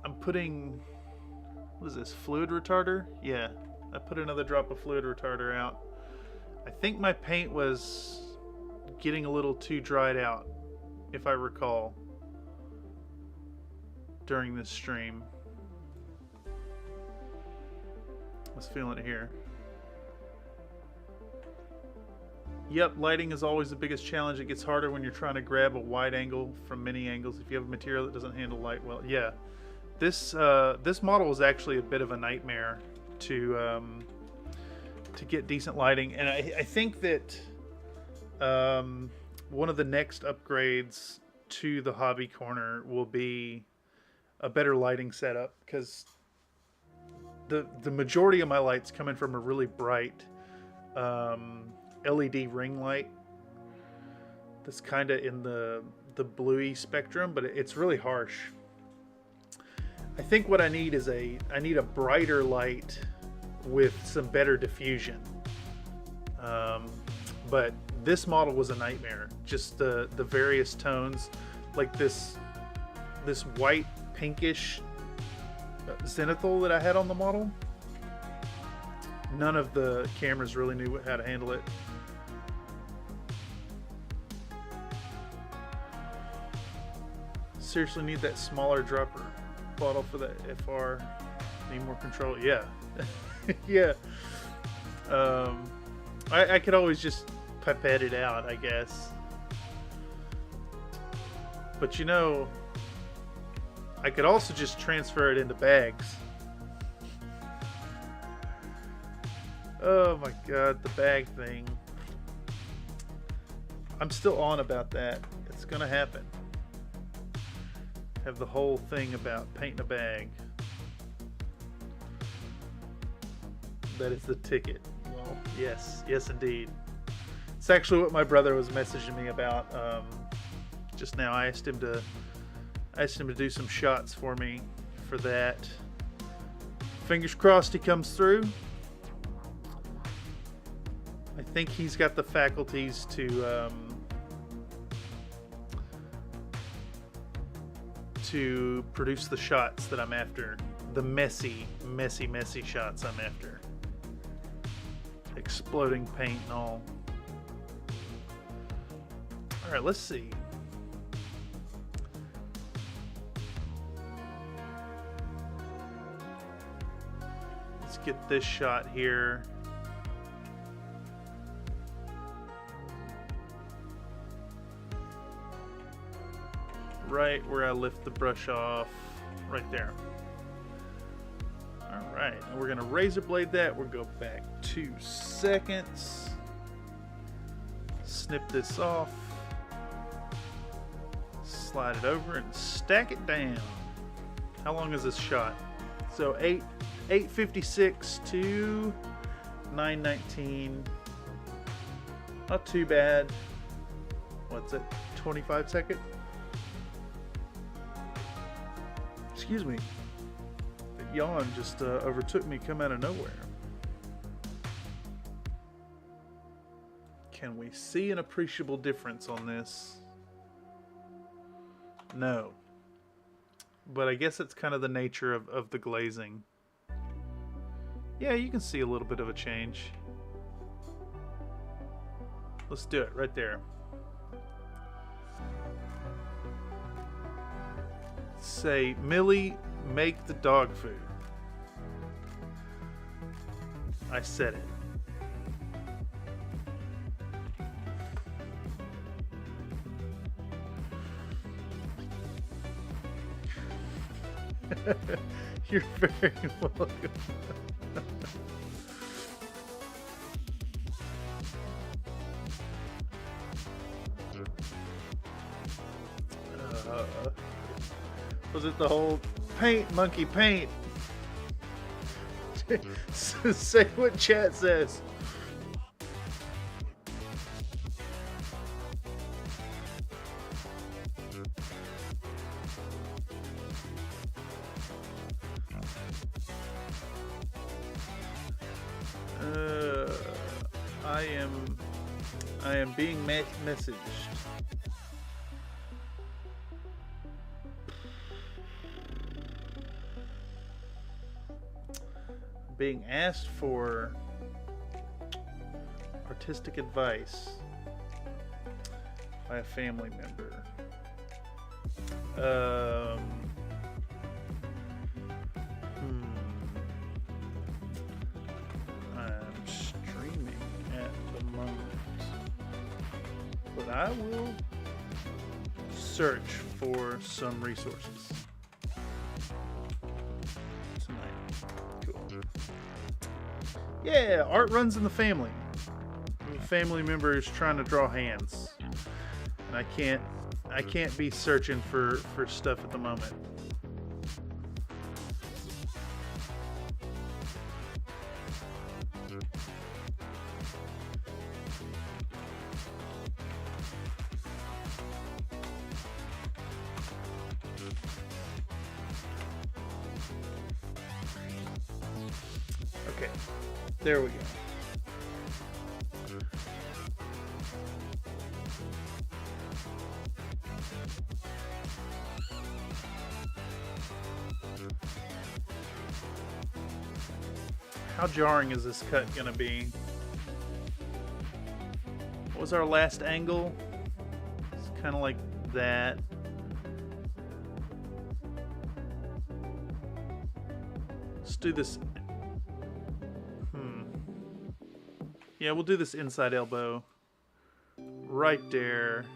I'm putting... What is this? Fluid retarder? Yeah. I put another drop of fluid retarder out. I think my paint was getting a little too dried out, if I recall, during this stream. I was feeling it here. Yep, lighting is always the biggest challenge. It gets harder when you're trying to grab a wide angle from many angles if you have a material that doesn't handle light well. Yeah, this model was actually a bit of a nightmare to get decent lighting, and I think that one of the next upgrades to the hobby corner will be a better lighting setup, because the majority of my lights come in from a really bright LED ring light that's kind of in the bluey spectrum, but it's really harsh. I think what I need is a brighter light with some better diffusion. But this model was a nightmare. Just the various tones, like this white pinkish zenithal that I had on the model. None of the cameras really knew how to handle it. Seriously need that smaller dropper bottle for the FR. Need more control. Yeah. Yeah. I could always just pipette it out, I guess. But you know, I could also just transfer it into bags. Oh my god, the bag thing. I'm still on about that. It's gonna happen. Have the whole thing about painting a bag. That is the ticket. Well, yes, yes indeed. It's actually what my brother was messaging me about just now. I asked him to do some shots for me for that. Fingers crossed he comes through. I think he's got the faculties to to produce the shots that I'm after. The messy shots I'm after. Exploding paint and all. Alright, let's see. Let's get this shot here. Right where I lift the brush off. Right there. Alright, and we're going to razor blade that. We'll go back 2 seconds. Snip this off. Slide it over and stack it down. How long is this shot? So 8:56 to 9:19. Not too bad. What's it? 25 second? Excuse me. The yawn just overtook me, come out of nowhere. Can we see an appreciable difference on this? No. But I guess it's kind of the nature of the glazing. Yeah, you can see a little bit of a change. Let's do it right there. Say, Millie, make the dog food. I said it. You're very welcome. Was it the whole paint, monkey paint? Say what chat says. I am being messaged. Being asked for artistic advice by a family member. I'm streaming at the moment, but I will search for some resources tonight. Cool. Yeah, art runs in the family. A family member is trying to draw hands, and I can't be searching for stuff at the moment. Okay, there we go. How jarring is this cut gonna be? What was our last angle? It's kind of like that. Let's do this. Yeah, we'll do this inside elbow. Right there.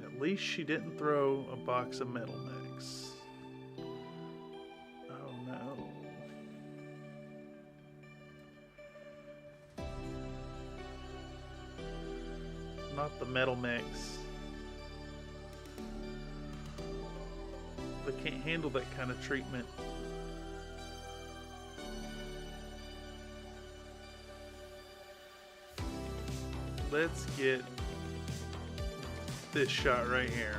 At least she didn't throw a box of metal mix. Oh no. Not the metal mix. They can't handle that kind of treatment. Let's get this shot right here.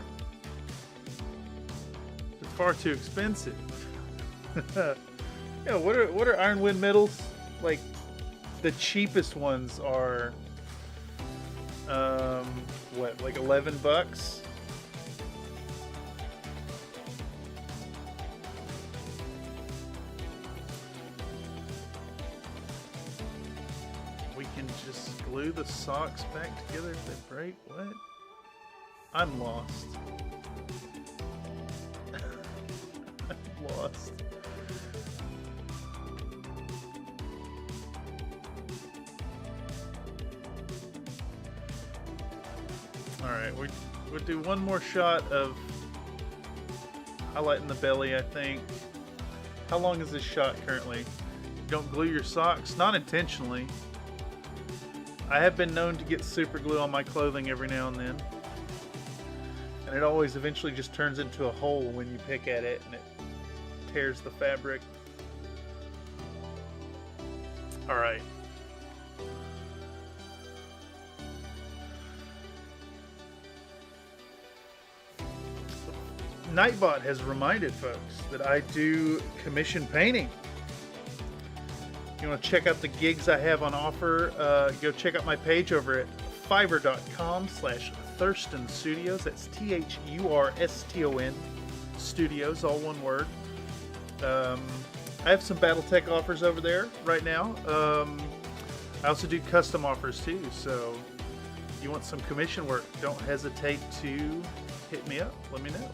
It's far too expensive. Yeah, what are iron wind metals? Like the cheapest ones are What, like 11 bucks? We can just glue the socks back together if they break. What? I'm lost. I'm lost. Alright, we'll do one more shot of highlighting the belly, I think. How long is this shot currently? Don't glue your socks? Not intentionally. I have been known to get super glue on my clothing every now and then. And it always eventually just turns into a hole when you pick at it and it tears the fabric. Alright. Nightbot has reminded folks that I do commission painting. If you want to check out the gigs I have on offer, go check out my page over at fiverr.com/Thurston Studios. That's THURSTON Studios, all one word. I have some BattleTech offers over there right now. I also do custom offers too, so if you want some commission work, don't hesitate to hit me up. Let me know.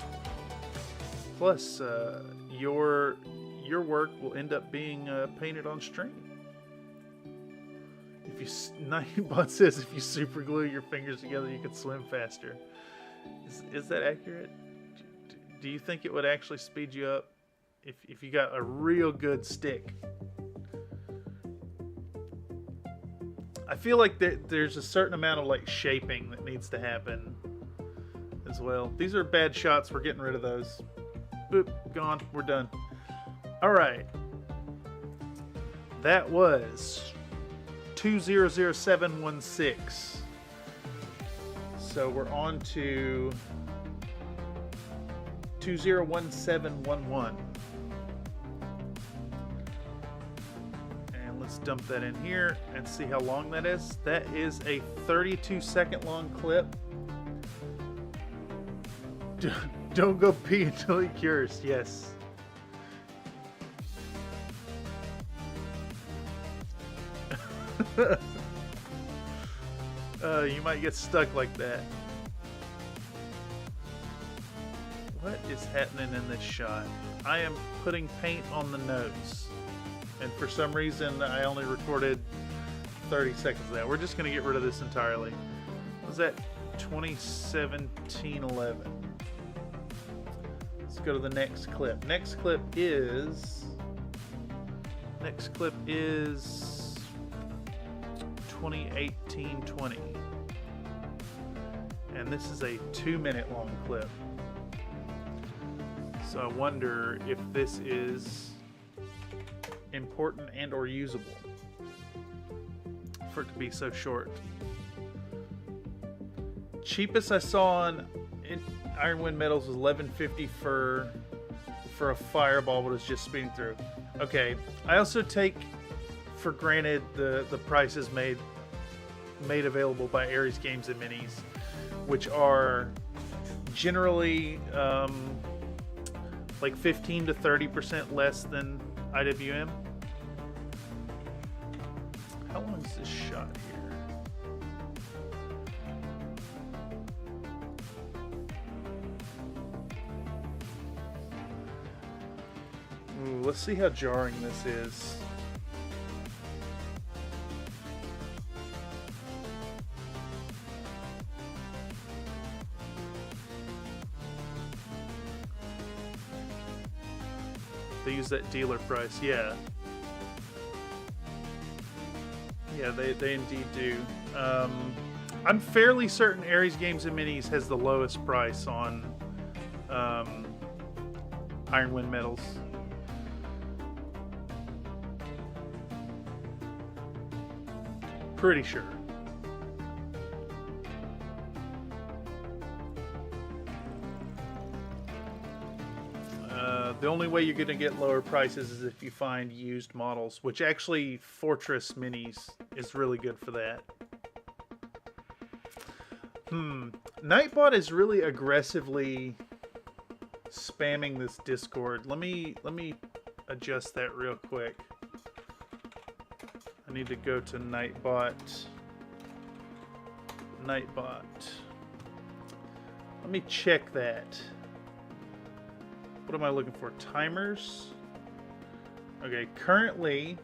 Plus, your work will end up being painted on stream. If you, Nightbot says, if you super glue your fingers together, you can swim faster. Is that accurate? Do you think it would actually speed you up if you got a real good stick? I feel like there's a certain amount of like shaping that needs to happen as well. These are bad shots. We're getting rid of those. Boop, gone. We're done. All right. That was 200716. So we're on to 201711. And let's dump that in here and see how long that is. That is a 32-second long clip. Don't go pee until he cures. Yes. You might get stuck like that. What is happening in this shot? I am putting paint on the nose. And for some reason, I only recorded 30 seconds of that. We're just going to get rid of this entirely. Was that 2017-11? Let's go to the next clip. Next clip is 2018-20. And this is a 2-minute long clip. So I wonder if this is important and or usable for it to be so short. Cheapest I saw on Ironwind Metals was $11.50 for a fireball, but it's just speeding through. Okay, I also take for granted the prices made available by Ares Games and Minis, which are generally like 15 to 30% less than IWM. How long is this shot here? Ooh, let's see how jarring this is. They use that dealer price, yeah. Yeah, they indeed do. I'm fairly certain Ares Games and Minis has the lowest price on Ironwind Metals. Pretty sure. The only way you're going to get lower prices is if you find used models, which actually Fortress Minis is really good for that. Nightbot is really aggressively spamming this Discord. Let me adjust that real quick. I need to go to Nightbot. Nightbot. Let me check that. What am I looking for? Timers? Okay, currently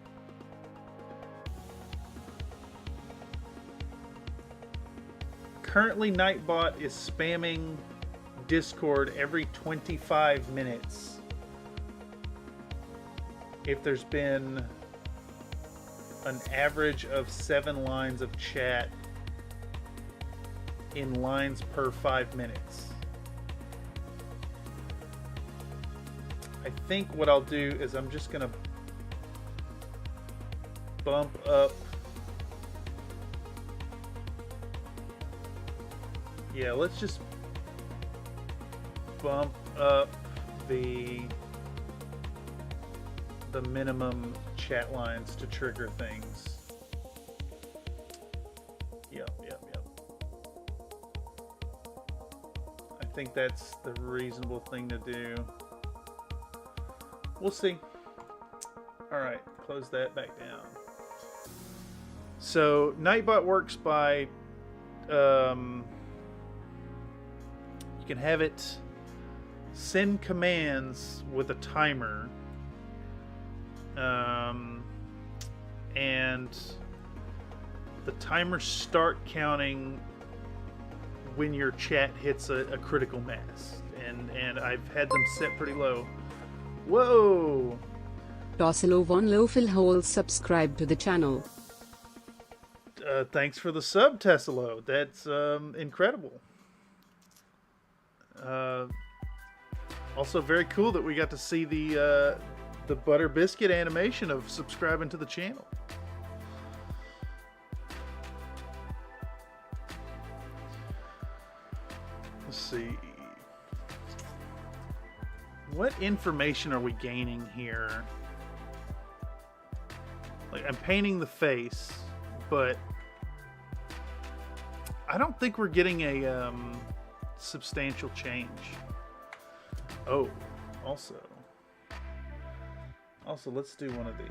Nightbot is spamming Discord every 25 minutes. If there's been an average of 7 lines of chat in lines per 5 minutes. I think what I'll do is I'm just gonna bump up. Yeah, let's just bump up the minimum chat lines to trigger things. Yep. I think that's the reasonable thing to do. We'll see. Alright, close that back down. So, Nightbot works by... you can have it send commands with a timer. And the timers start counting when your chat hits a critical mass. And I've had them set pretty low. Whoa! Tossilo Von Lofil subscribe to the channel. Thanks for the sub, Tessilo. That's incredible. Also very cool that we got to see the Butter Biscuit animation of subscribing to the channel. Let's see. What information are we gaining here? Like, I'm painting the face, but I don't think we're getting a substantial change. Oh, also, let's do one of these.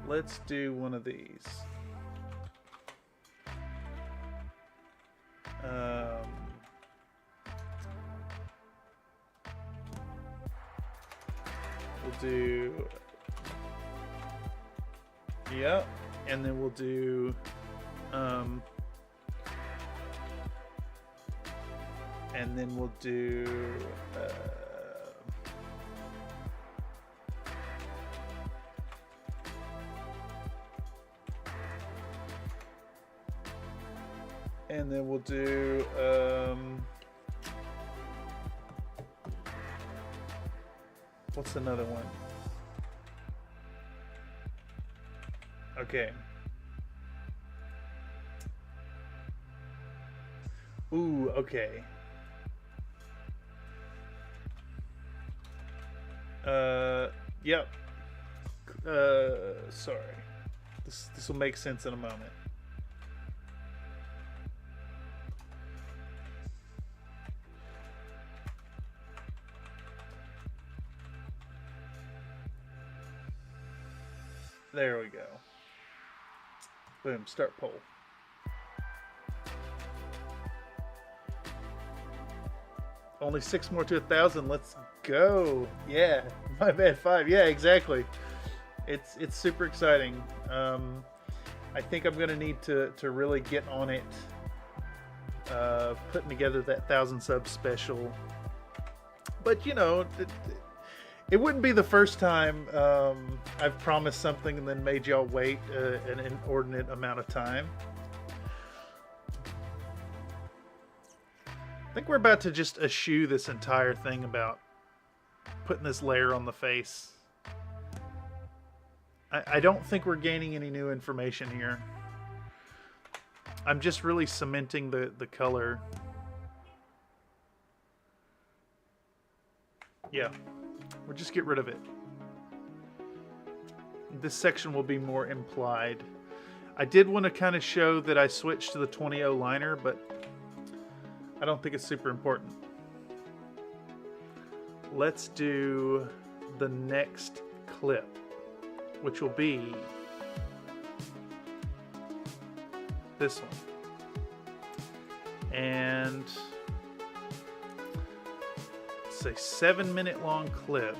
Let's do one of these. We'll do, yep, and then we'll do, and then we'll do, and then we'll do, what's another one? Okay. Ooh, okay. Yep. Sorry. This will make sense in a moment. There we go. Boom, start poll. Only 6 more to 1,000. Let's go. Yeah, my bad, 5. Yeah, exactly. It's super exciting. I think I'm gonna need to really get on it. Putting together that 1,000 sub special. But you know, it wouldn't be the first time I've promised something and then made y'all wait an inordinate amount of time. I think we're about to just eschew this entire thing about putting this layer on the face. I don't think we're gaining any new information here. I'm just really cementing the color. Yeah, we'll just get rid of it. This section will be more implied. I did want to kind of show that I switched to the 20.0 liner, but I don't think it's super important. Let's do the next clip, which will be this one. And it's a 7-minute long clip.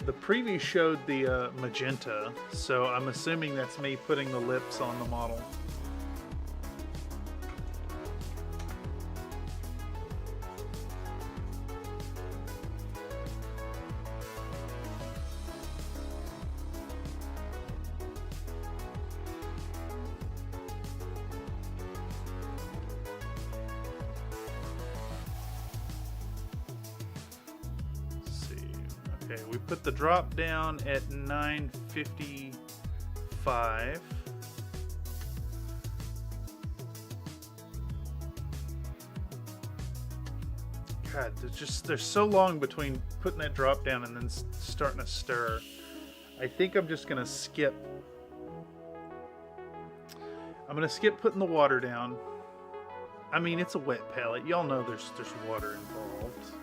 The preview showed the magenta, so I'm assuming that's me putting the lips on the model. Okay, we put the drop down at 9:55. God, there's so long between putting that drop down and then starting to stir. I think I'm just gonna skip. I'm gonna skip putting the water down. I mean, it's a wet palette. Y'all know there's water involved.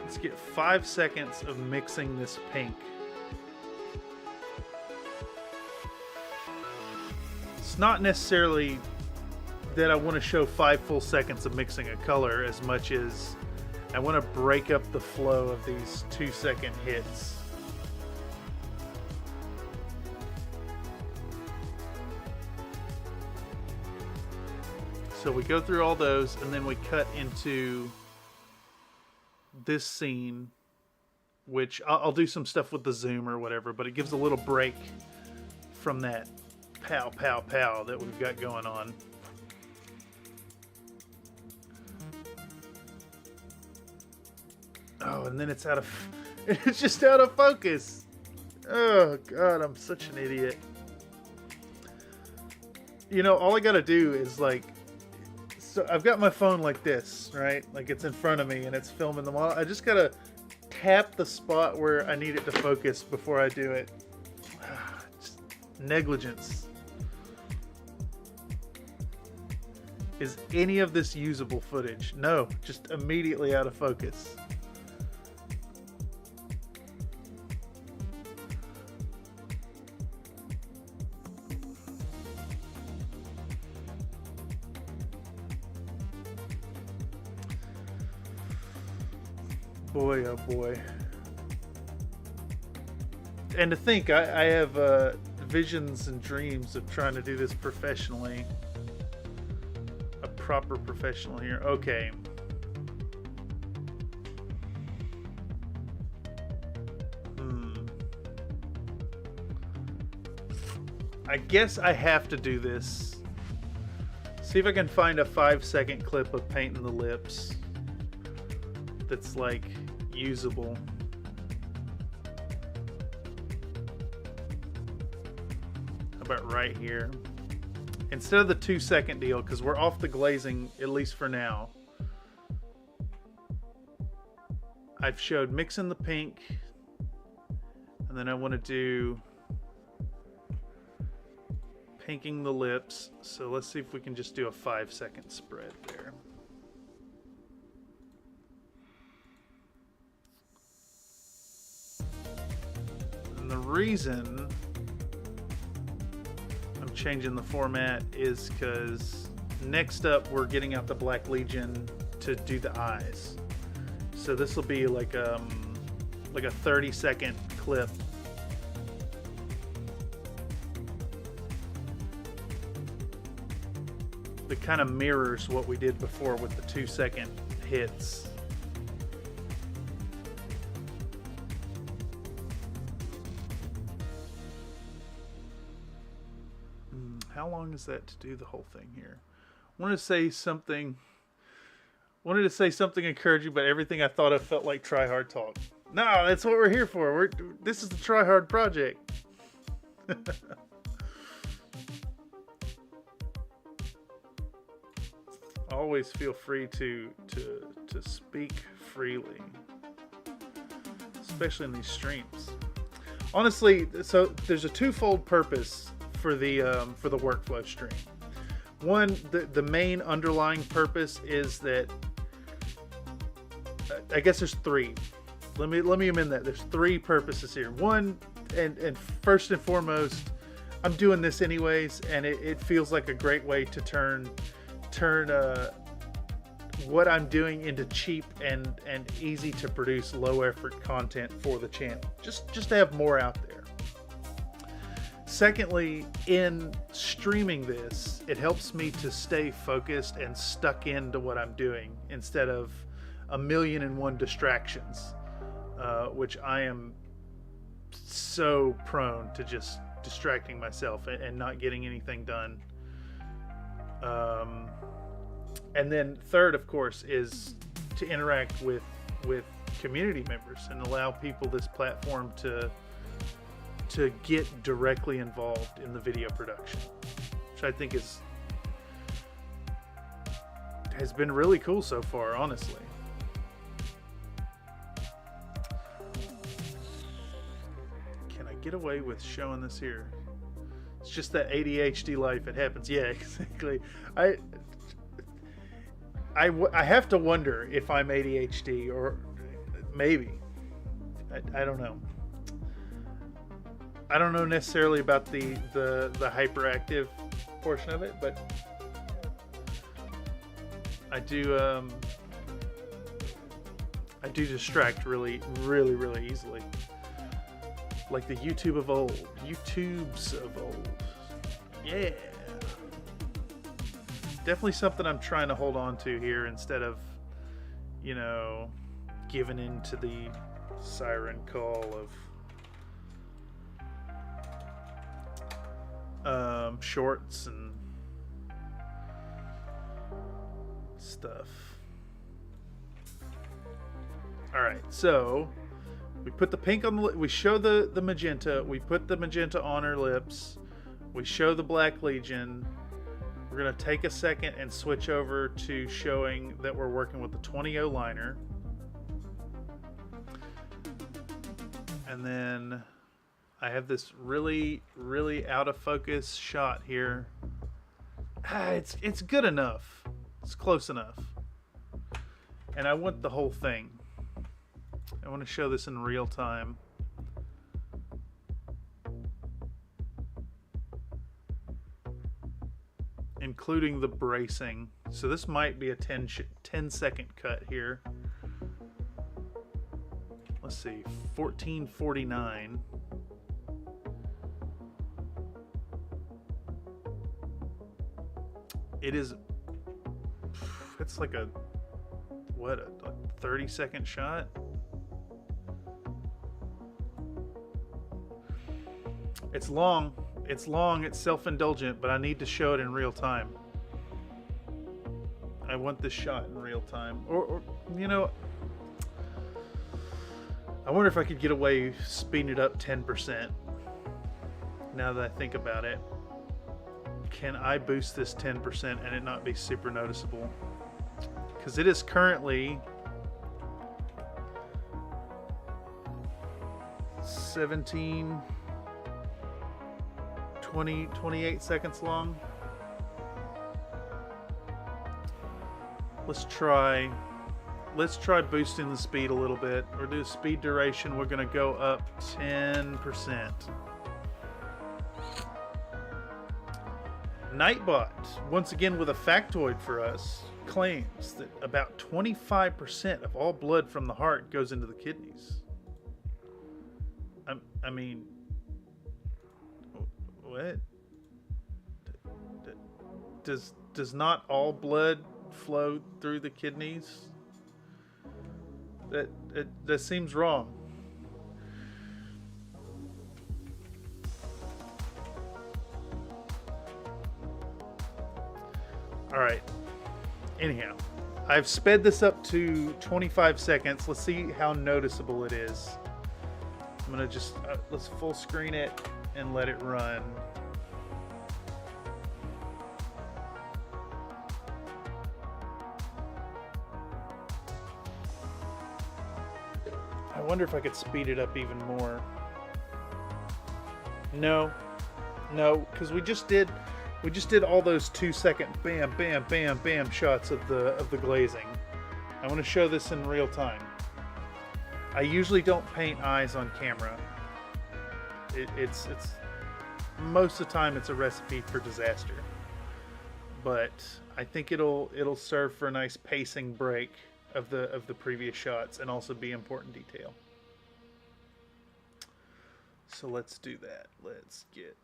Let's get 5 seconds of mixing this pink. It's not necessarily that I want to show 5 full seconds of mixing a color as much as I want to break up the flow of these 2-second hits. So we go through all those and then we cut into this scene, which I'll do some stuff with the zoom or whatever, but it gives a little break from that pow pow pow that we've got going on. Oh, and then it's just out of focus. Oh God, I'm such an idiot. You know, all I gotta do is like, so I've got my phone like this, right? Like it's in front of me and it's filming the model. I just gotta tap the spot where I need it to focus before I do it. Just negligence. Is any of this usable footage? No, just immediately out of focus. Boy, oh boy. And to think, I have visions and dreams of trying to do this professionally. A proper professional here. Okay. I guess I have to do this. See if I can find a 5-second clip of painting the lips that's like usable. How about right here? Instead of the 2-second deal, because we're off the glazing, at least for now. I've showed mixing the pink, and then I want to do pinking the lips. So let's see if we can just do a 5-second spread there. And the reason I'm changing the format is because next up we're getting out the Black Legion to do the eyes. So this will be like a 30-second clip. That kind of mirrors what we did before with the 2-second hits. How long is that to do the whole thing here? Wanted to say something encouraging, but everything I thought of felt like try hard talk. No, that's what we're here for. This is the try hard project. Always feel free to speak freely. especially in these streams. Honestly, so there's a twofold purpose for the workflow stream. One, the main underlying purpose is that I guess there's three. Let me amend that. There's three purposes here. One, and first and foremost, I'm doing this anyways, and it feels like a great way to turn what I'm doing into cheap and easy to produce low effort content for the channel. Just to have more out there. Secondly, in streaming this, it helps me to stay focused and stuck into what I'm doing instead of a million and one distractions, which I am so prone to just distracting myself and not getting anything done. And then third, of course, is to interact with community members and allow people this platform to get directly involved in the video production, which I think has been really cool so far, honestly. Can I get away with showing this here? It's just that ADHD life. It happens. Yeah, exactly. I have to wonder if I'm ADHD or maybe. I don't know. I don't know necessarily about the hyperactive portion of it, but I do distract really easily. Like the YouTubes of old. Yeah. Definitely something I'm trying to hold on to here instead of, giving in to the siren call of shorts and stuff. All right, so we put the pink on we show the magenta. We put the magenta on her lips. We show the Black Legion. We're going to take a second and switch over to showing that we're working with the 20-0 liner. And then I have this really out of focus shot here. It's good enough. It's close enough. And I want the whole thing. I want to show this in real time. Including the bracing. So this might be a 10-second cut here. Let's see, 14:49. It's like a 30-second shot? It's long, it's self-indulgent, but I need to show it in real time. I want this shot in real time. Or I wonder if I could get away speeding it up 10%. Now that I think about it. Can I boost this 10% and it not be super noticeable? Because it is currently 17, 20, 28 seconds long. Let's try boosting the speed a little bit. Or do speed duration, we're going to go up 10%. Nightbot, once again with a factoid for us, claims that about 25% of all blood from the heart goes into the kidneys. I mean, what? Does not all blood flow through the kidneys? That seems wrong. All right. Anyhow, I've sped this up to 25 seconds. Let's see how noticeable it is. I'm gonna just let's full screen it and let it run. I wonder if I could speed it up even more. No, because we just did all those 2-second bam, bam, bam, bam shots of the glazing. I want to show this in real time. I usually don't paint eyes on camera. It's most of the time it's a recipe for disaster. But I think it'll serve for a nice pacing break of the previous shots and also be important detail. So let's do that. Let's get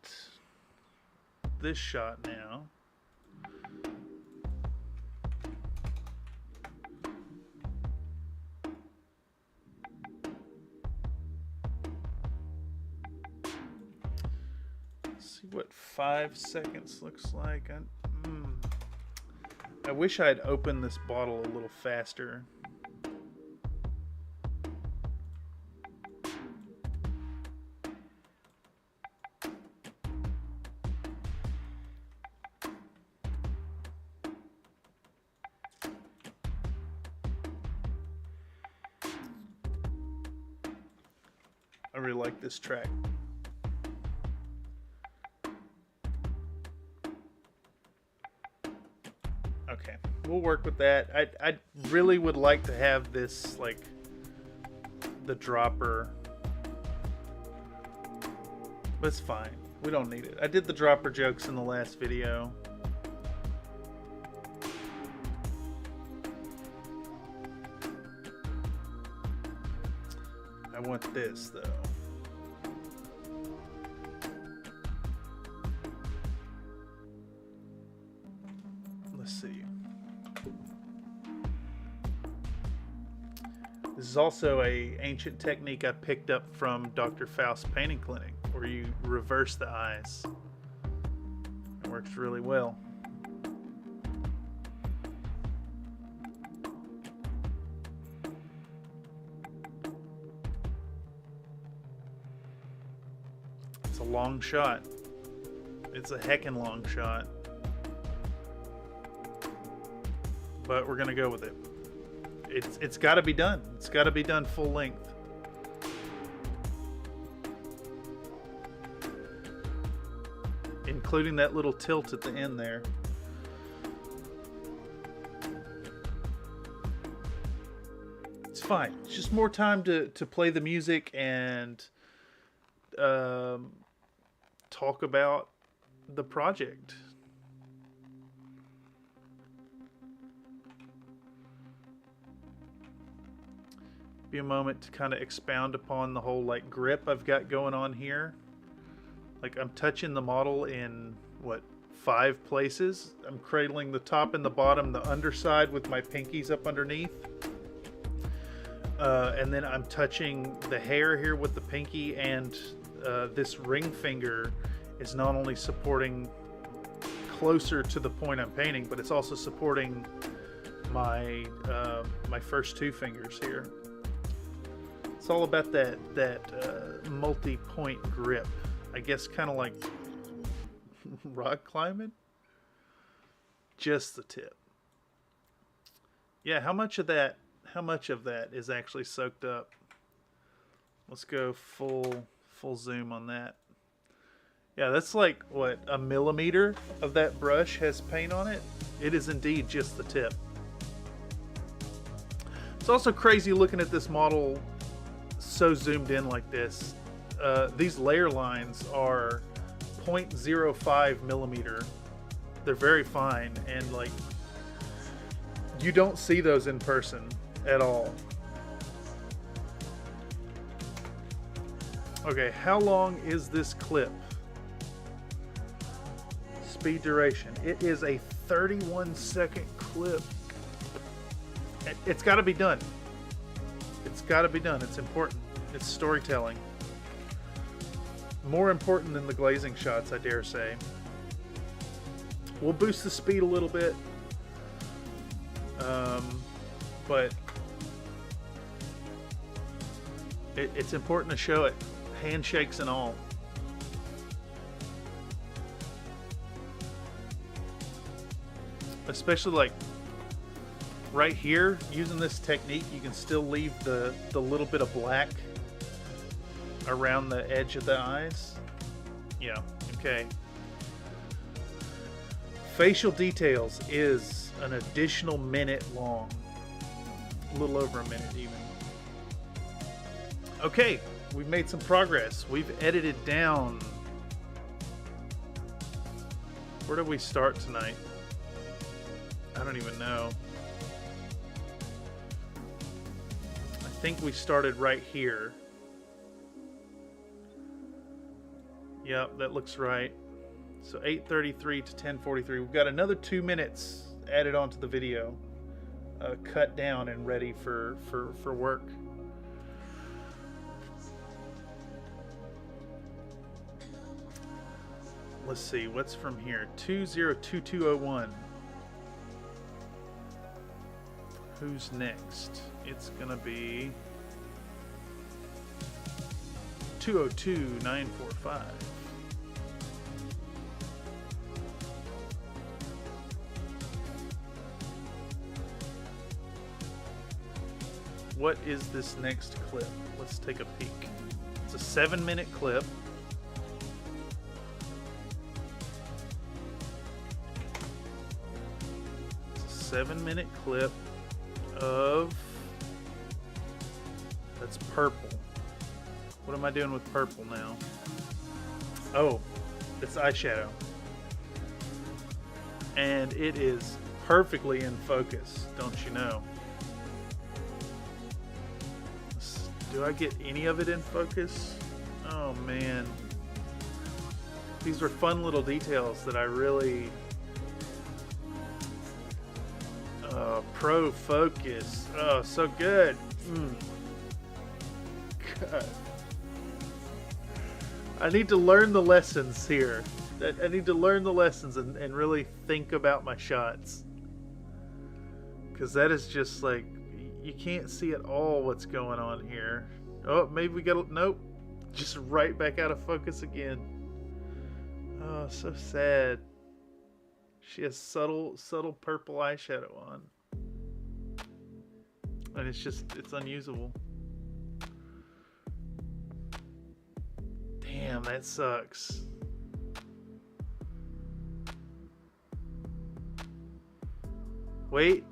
this shot now. Let's see what 5 seconds looks like. I wish I'd opened this bottle a little faster. I really like this track. Okay, we'll work with that. I really would like to have this, like, the dropper. But it's fine. We don't need it. I did the dropper jokes in the last video. I want this, though. Let's see. This is also a ancient technique I picked up from Dr. Faust's painting clinic, where you reverse the eyes. It works really well. It's a long shot. It's a heckin' long shot. But we're gonna go with it. It's got to be done. It's got to be done full length. Including that little tilt at the end there. It's fine. It's just more time to play the music and talk about the project. Be a moment to kind of expound upon the whole like grip I've got going on here. Like I'm touching the model in what, 5 places. I'm cradling the top and the bottom, the underside with my pinkies up underneath. And then I'm touching the hair here with the pinky, and this ring finger is not only supporting closer to the point I'm painting, but it's also supporting my my first 2 fingers here. It's all about that multi-point grip. I guess kind of like rock climbing. Just the tip. Yeah, how much of that is actually soaked up? Let's go full zoom on that. Yeah, that's like what, 1 millimeter of that brush has paint on it. It is indeed just the tip. It's also crazy looking at this model so zoomed in like this. These layer lines are 0.05 millimeter. They're very fine, and like you don't see those in person at all. Okay, how long is this clip? Speed duration. It is a 31-second clip. It's got to be done. It's got to be done. It's important. It's storytelling. More important than the glazing shots, I dare say. We'll boost the speed a little bit. But it's important to show it. Handshakes and all. Especially like right here, using this technique, you can still leave the little bit of black around the edge of the eyes. Yeah, okay. Facial details is an additional minute long. A little over a minute even. Okay, we've made some progress. We've edited down. Where did we start tonight? I don't even know. I think we started right here. Yep, that looks right. So 8:33 to 10:43. We've got another 2 minutes added onto the video, cut down and ready for work. Let's see, what's from here? 202201. Who's next? It's gonna be 202945. What is this next clip? Let's take a peek. It's a 7-minute clip. It's a 7-minute clip of... That's purple. What am I doing with purple now? Oh, it's eyeshadow. And it is perfectly in focus, don't you know? Do I get any of it in focus? Oh man. These were fun little details that I really... Pro focus. Oh, so good. God. I need to learn the lessons here. I need to learn the lessons and really think about my shots. Because that is just like... You can't see at all what's going on here. Oh, maybe we got... Nope. Just right back out of focus again. Oh, so sad. She has subtle purple eyeshadow on. And it's unusable. Damn, that sucks. Wait.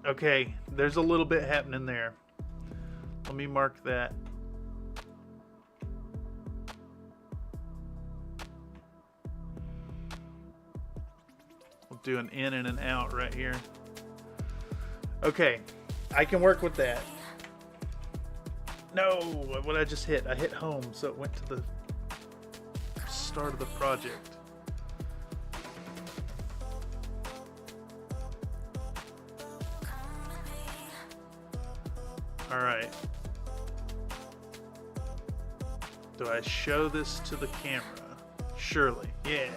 Okay, there's a little bit happening there. Let me mark that. We'll do an in and an out right here. Okay, I can work with that. No, what I just hit? I hit home, so it went to the start of the project. All right. Do I show this to the camera? Surely. Yeah.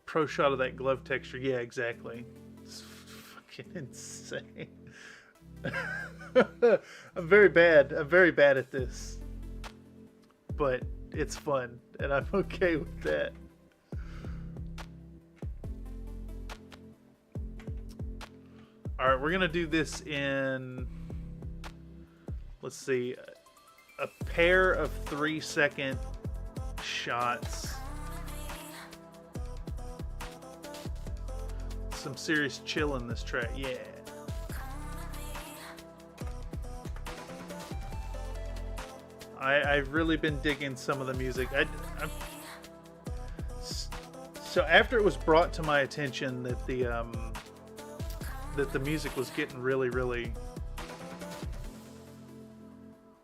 Pro shot of that glove texture. Yeah, exactly. It's fucking insane. I'm very bad. I'm very bad at this. But it's fun, and I'm okay with that. Alright, we're going to do this in, let's see, a pair of 3-second shots. Some serious chill in this track, yeah. I've really been digging some of the music. So after it was brought to my attention that the music was getting really...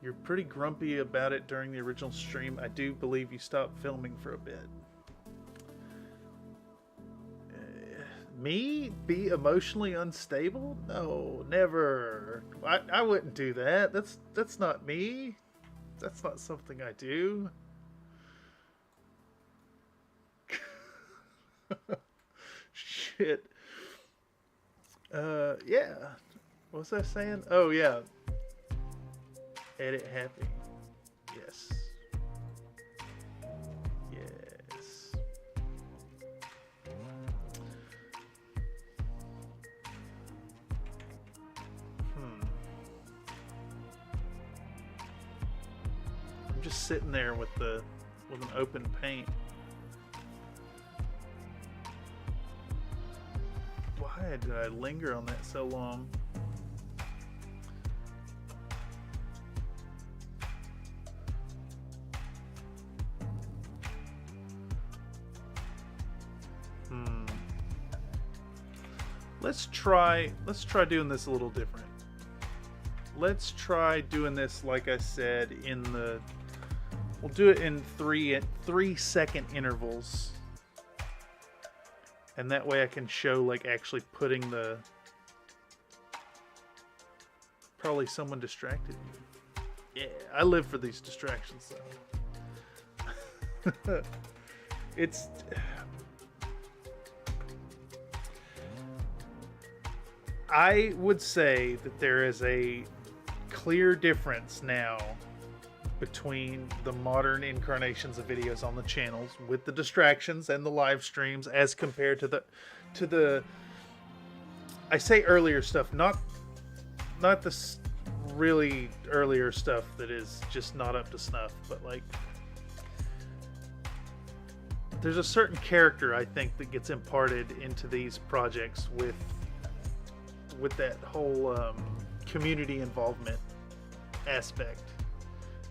You're pretty grumpy about it during the original stream. I do believe you stopped filming for a bit. Me? Be emotionally unstable? No, never. I wouldn't do that. That's not me. That's not something I do. Shit. Yeah. What was I saying? Oh, yeah. Edit happy. Yes. Yes. just sitting there with an open paint. Why did I linger on that so long? Let's try doing this a little different. Let's try doing this, like I said, we'll do it in 3-second intervals. And that way I can show, like, actually putting probably someone distracted me. Yeah, I live for these distractions, though. I would say that there is a clear difference now between the modern incarnations of videos on the channels with the distractions and the live streams as compared to the I say earlier stuff, not the really earlier stuff that is just not up to snuff, but like there's a certain character I think that gets imparted into these projects with that whole community involvement aspect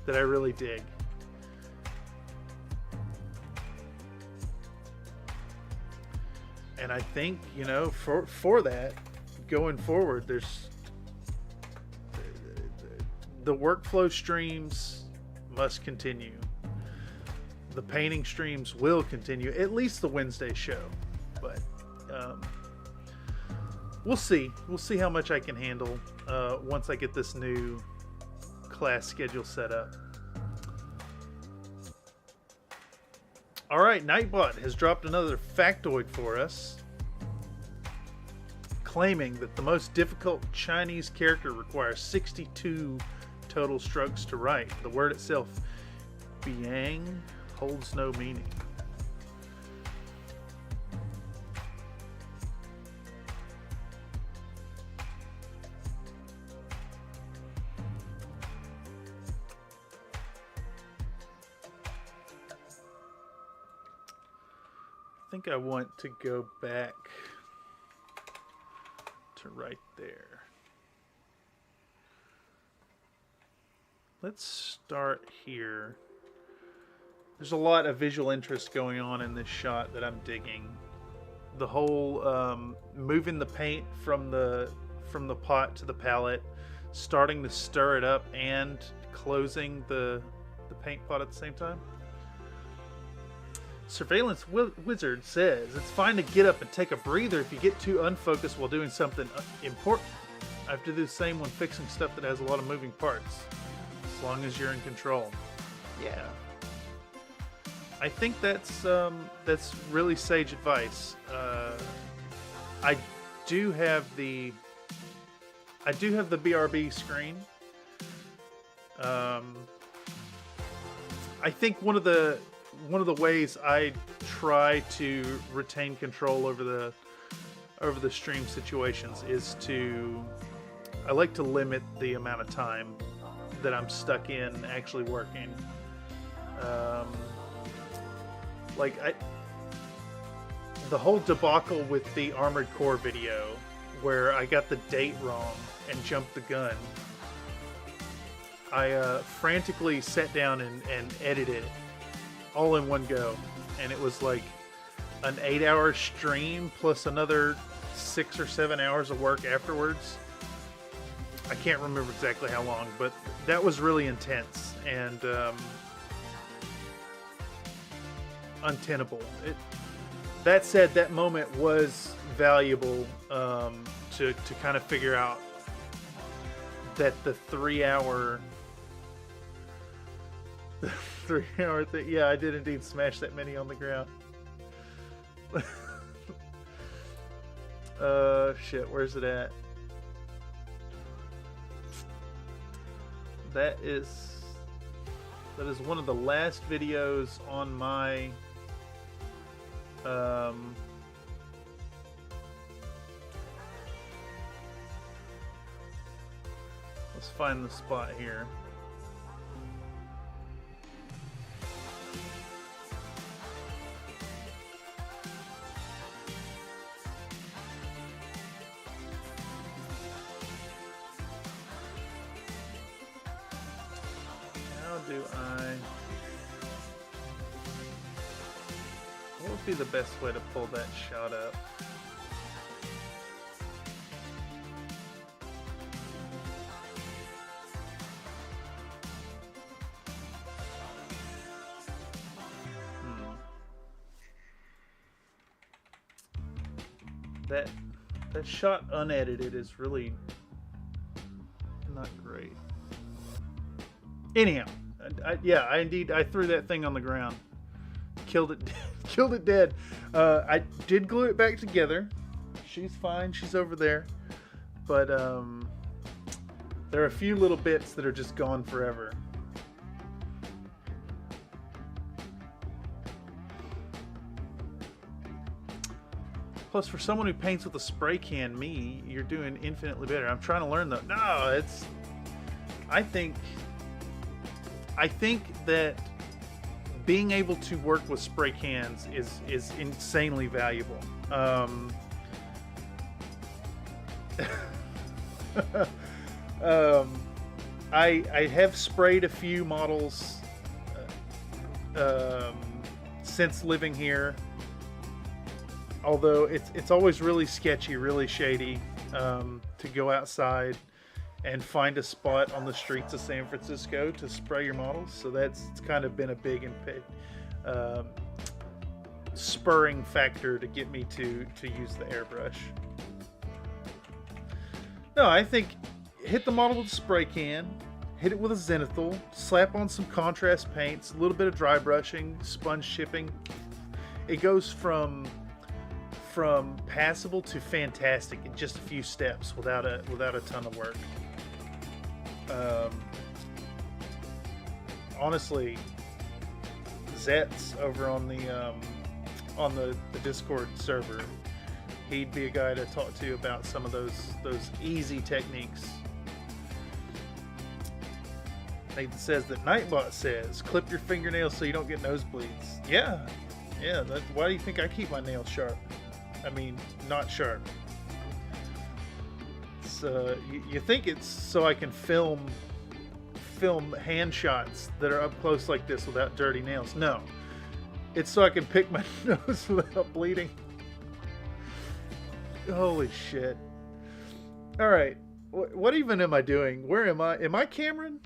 that I really dig. And I think, you know, for that, going forward, there's the workflow streams must continue. The painting streams will continue, at least the Wednesday show. But we'll see. We'll see how much I can handle once I get this new class schedule set up. All right, Nightbot has dropped another factoid for us, claiming that the most difficult Chinese character requires 62 total strokes to write. The word itself, biang, holds no meaning. I think I want to go back to right there. Let's start here. There's a lot of visual interest going on in this shot that I'm digging. The whole moving the paint from the pot to the palette, starting to stir it up and closing the paint pot at the same time. Surveillance Wizard says, it's fine to get up and take a breather if you get too unfocused while doing something important. I have to do the same when fixing stuff that has a lot of moving parts, as long as you're in control. Yeah. I think that's really sage advice. I do have the BRB screen. I think one of the ways I try to retain control over the stream situations is I like to limit the amount of time that I'm stuck in actually working. The whole debacle with the Armored Core video where I got the date wrong and jumped the gun. I frantically sat down and edited it all in one go, and it was like an 8-hour stream plus another 6 or 7 hours of work afterwards. I can't remember exactly how long, but that was really intense and untenable. That said, that moment was valuable to kind of figure out that the 3-hour thing. Yeah, I did indeed smash that mini on the ground. Shit, where's it at? That is one of the last videos on my let's find the spot here. do I... What would be the best way to pull that shot up? That shot unedited is really not great. Anyhow, I threw that thing on the ground, killed it dead. I did glue it back together. She's fine. She's over there, but there are a few little bits that are just gone forever. Plus, for someone who paints with a spray can, you're doing infinitely better. I'm trying to learn though. No, it's. I think that being able to work with spray cans is insanely valuable. I have sprayed a few models since living here. Although it's always really sketchy, really shady to go outside and find a spot on the streets of San Francisco to spray your models. So it's kind of been a big and spurring factor to get me to use the airbrush. No, I think hit the model with a spray can, hit it with a zenithal, slap on some contrast paints, a little bit of dry brushing, sponge chipping. It goes from passable to fantastic in just a few steps without a ton of work. Honestly, Zet's over on the Discord server, he'd be a guy to talk to about some of those easy techniques. Nathan says that Nightbot says clip your fingernails so you don't get nosebleeds. Yeah. Why do you think I keep my nails sharp? I mean, not sharp. So you think it's so I can film hand shots that are up close like this without dirty nails? No, it's so I can pick my nose without bleeding. Holy shit! All right, what even am I doing? Where am I? Am I Cameron?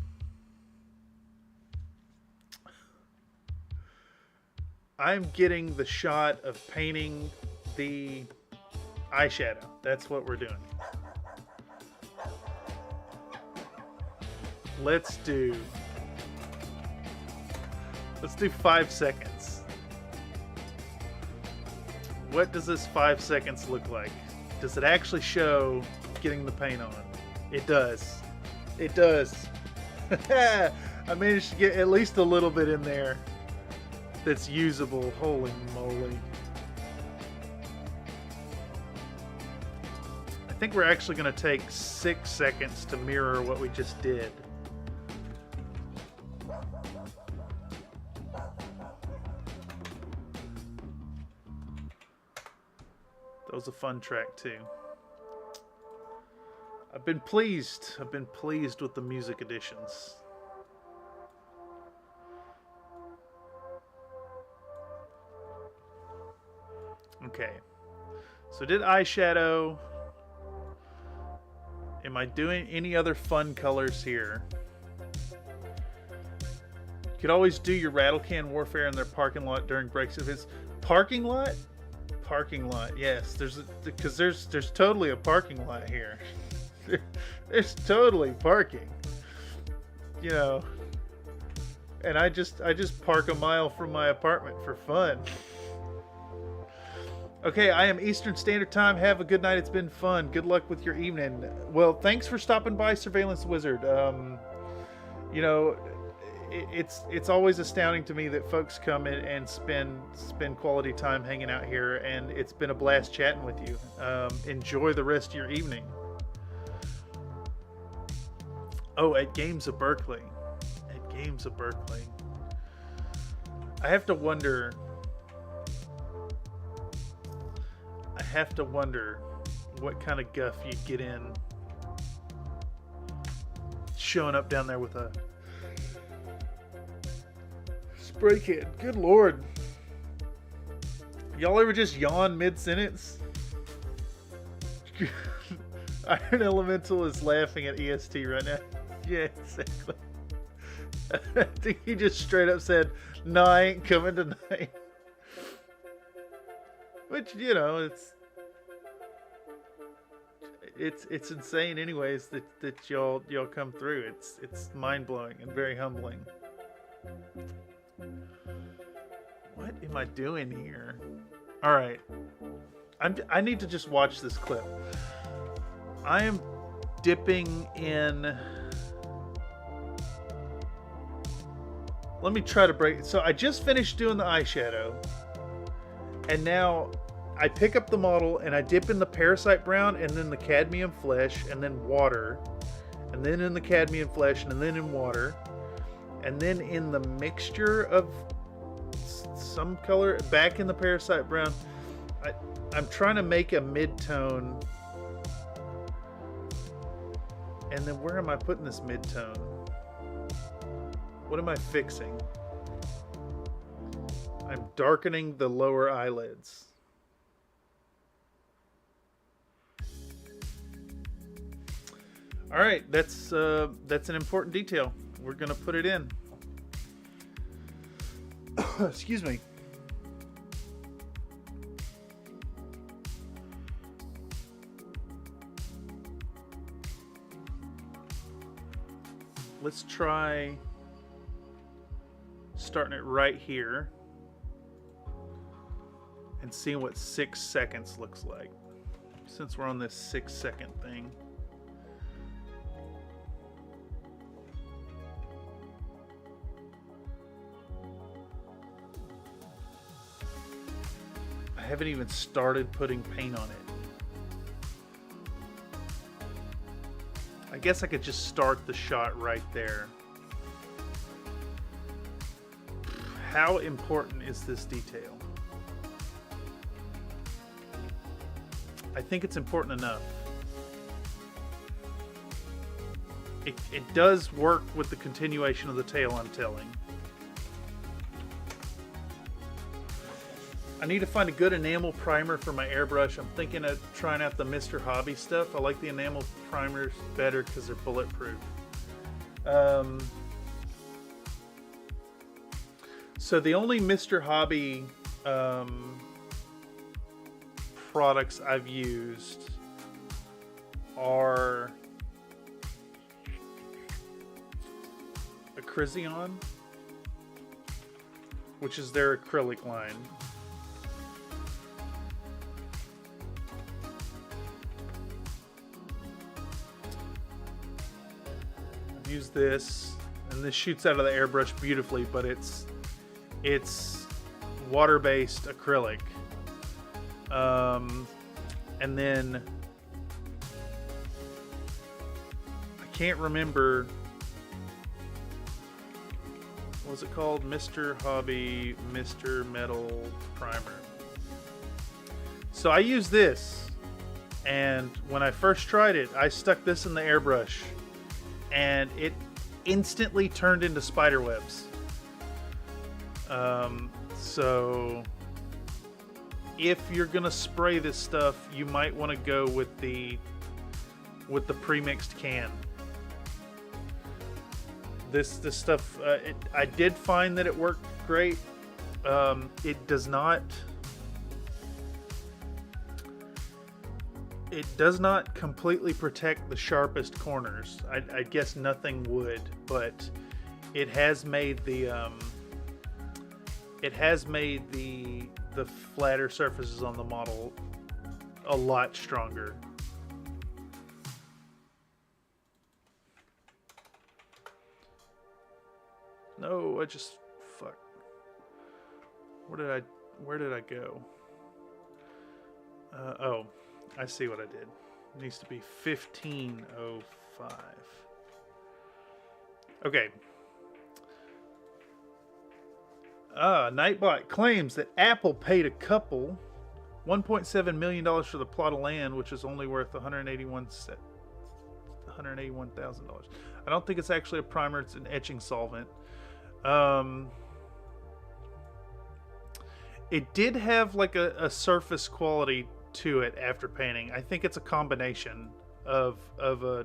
I'm getting the shot of painting the eyeshadow. That's what we're doing. Let's do 5 seconds. What does this 5 seconds look like? Does it actually show getting the paint on? It does. It does. I managed to get at least a little bit in there that's usable. Holy moly. I think we're actually going to take 6 seconds to mirror what we just did. That was a fun track too. I've been pleased with the music additions. Okay, so did eyeshadow. Am I doing any other fun colors here? You could always do your rattle can warfare in their parking lot during breaks. If it's parking lot, yes. There's totally a parking lot here. There's totally parking. You know, and I just park a mile from my apartment for fun. Okay, I am Eastern Standard Time. Have a good night. It's been fun. Good luck with your evening. Well, thanks for stopping by, Surveillance Wizard. You know, it's always astounding to me that folks come in and spend quality time hanging out here, and it's been a blast chatting with you. Enjoy the rest of your evening. Oh, at Games of Berkeley. I have to wonder what kind of guff you'd get in showing up down there with spray can. Good lord. Y'all ever just yawn mid-sentence? Iron Elemental is laughing at EST right now. Yeah, exactly. I think he just straight up said, "No, I ain't coming tonight." Which, you know, it's insane anyways that y'all come through. It's mind-blowing and very humbling. What am I doing here? All right. I need to just watch this clip. I am dipping in. Let me try to break. So I just finished doing the eyeshadow. And now I pick up the model and I dip in the parasite brown and then the cadmium flesh and then water. And then in the cadmium flesh and then in water. And then in the mixture of some color back in the parasite brown. I'm trying to make a mid-tone. And then where am I putting this mid-tone? What am I fixing? I'm darkening the lower eyelids. All right, that's an important detail. We're gonna put it in. Excuse me. Let's try starting it right here and seeing what 6 seconds looks like, since we're on this 6-second thing. I haven't even started putting paint on it. I guess I could just start the shot right there. How important is this detail? I think it's important enough. It does work with the continuation of the tale I'm telling. I need to find a good enamel primer for my airbrush. I'm thinking of trying out the Mr. Hobby stuff. I like the enamel primers better because they're bulletproof. So the only Mr. Hobby products I've used are Acrision, which is their acrylic line. Use this, and this shoots out of the airbrush beautifully, but it's water-based acrylic. And then I can't remember, what was it called? Mr. Hobby Mr. Metal Primer. So I use this, and when I first tried it, I stuck this in the airbrush and it instantly turned into spider webs. So if you're gonna spray this stuff, you might want to go with the pre-mixed can. This stuff, I did find that it worked great. It does not completely protect the sharpest corners. I guess nothing would, but it has made the flatter surfaces on the model a lot stronger. No, fuck. Where did I go? Oh, I see what I did. It needs to be 1505. Okay. Nightbot claims that Apple paid a couple $1.7 million for the plot of land, which is only worth $181,000. I don't think it's actually a primer, it's an etching solvent. It did have like a surface quality to it after painting. I think it's a combination of a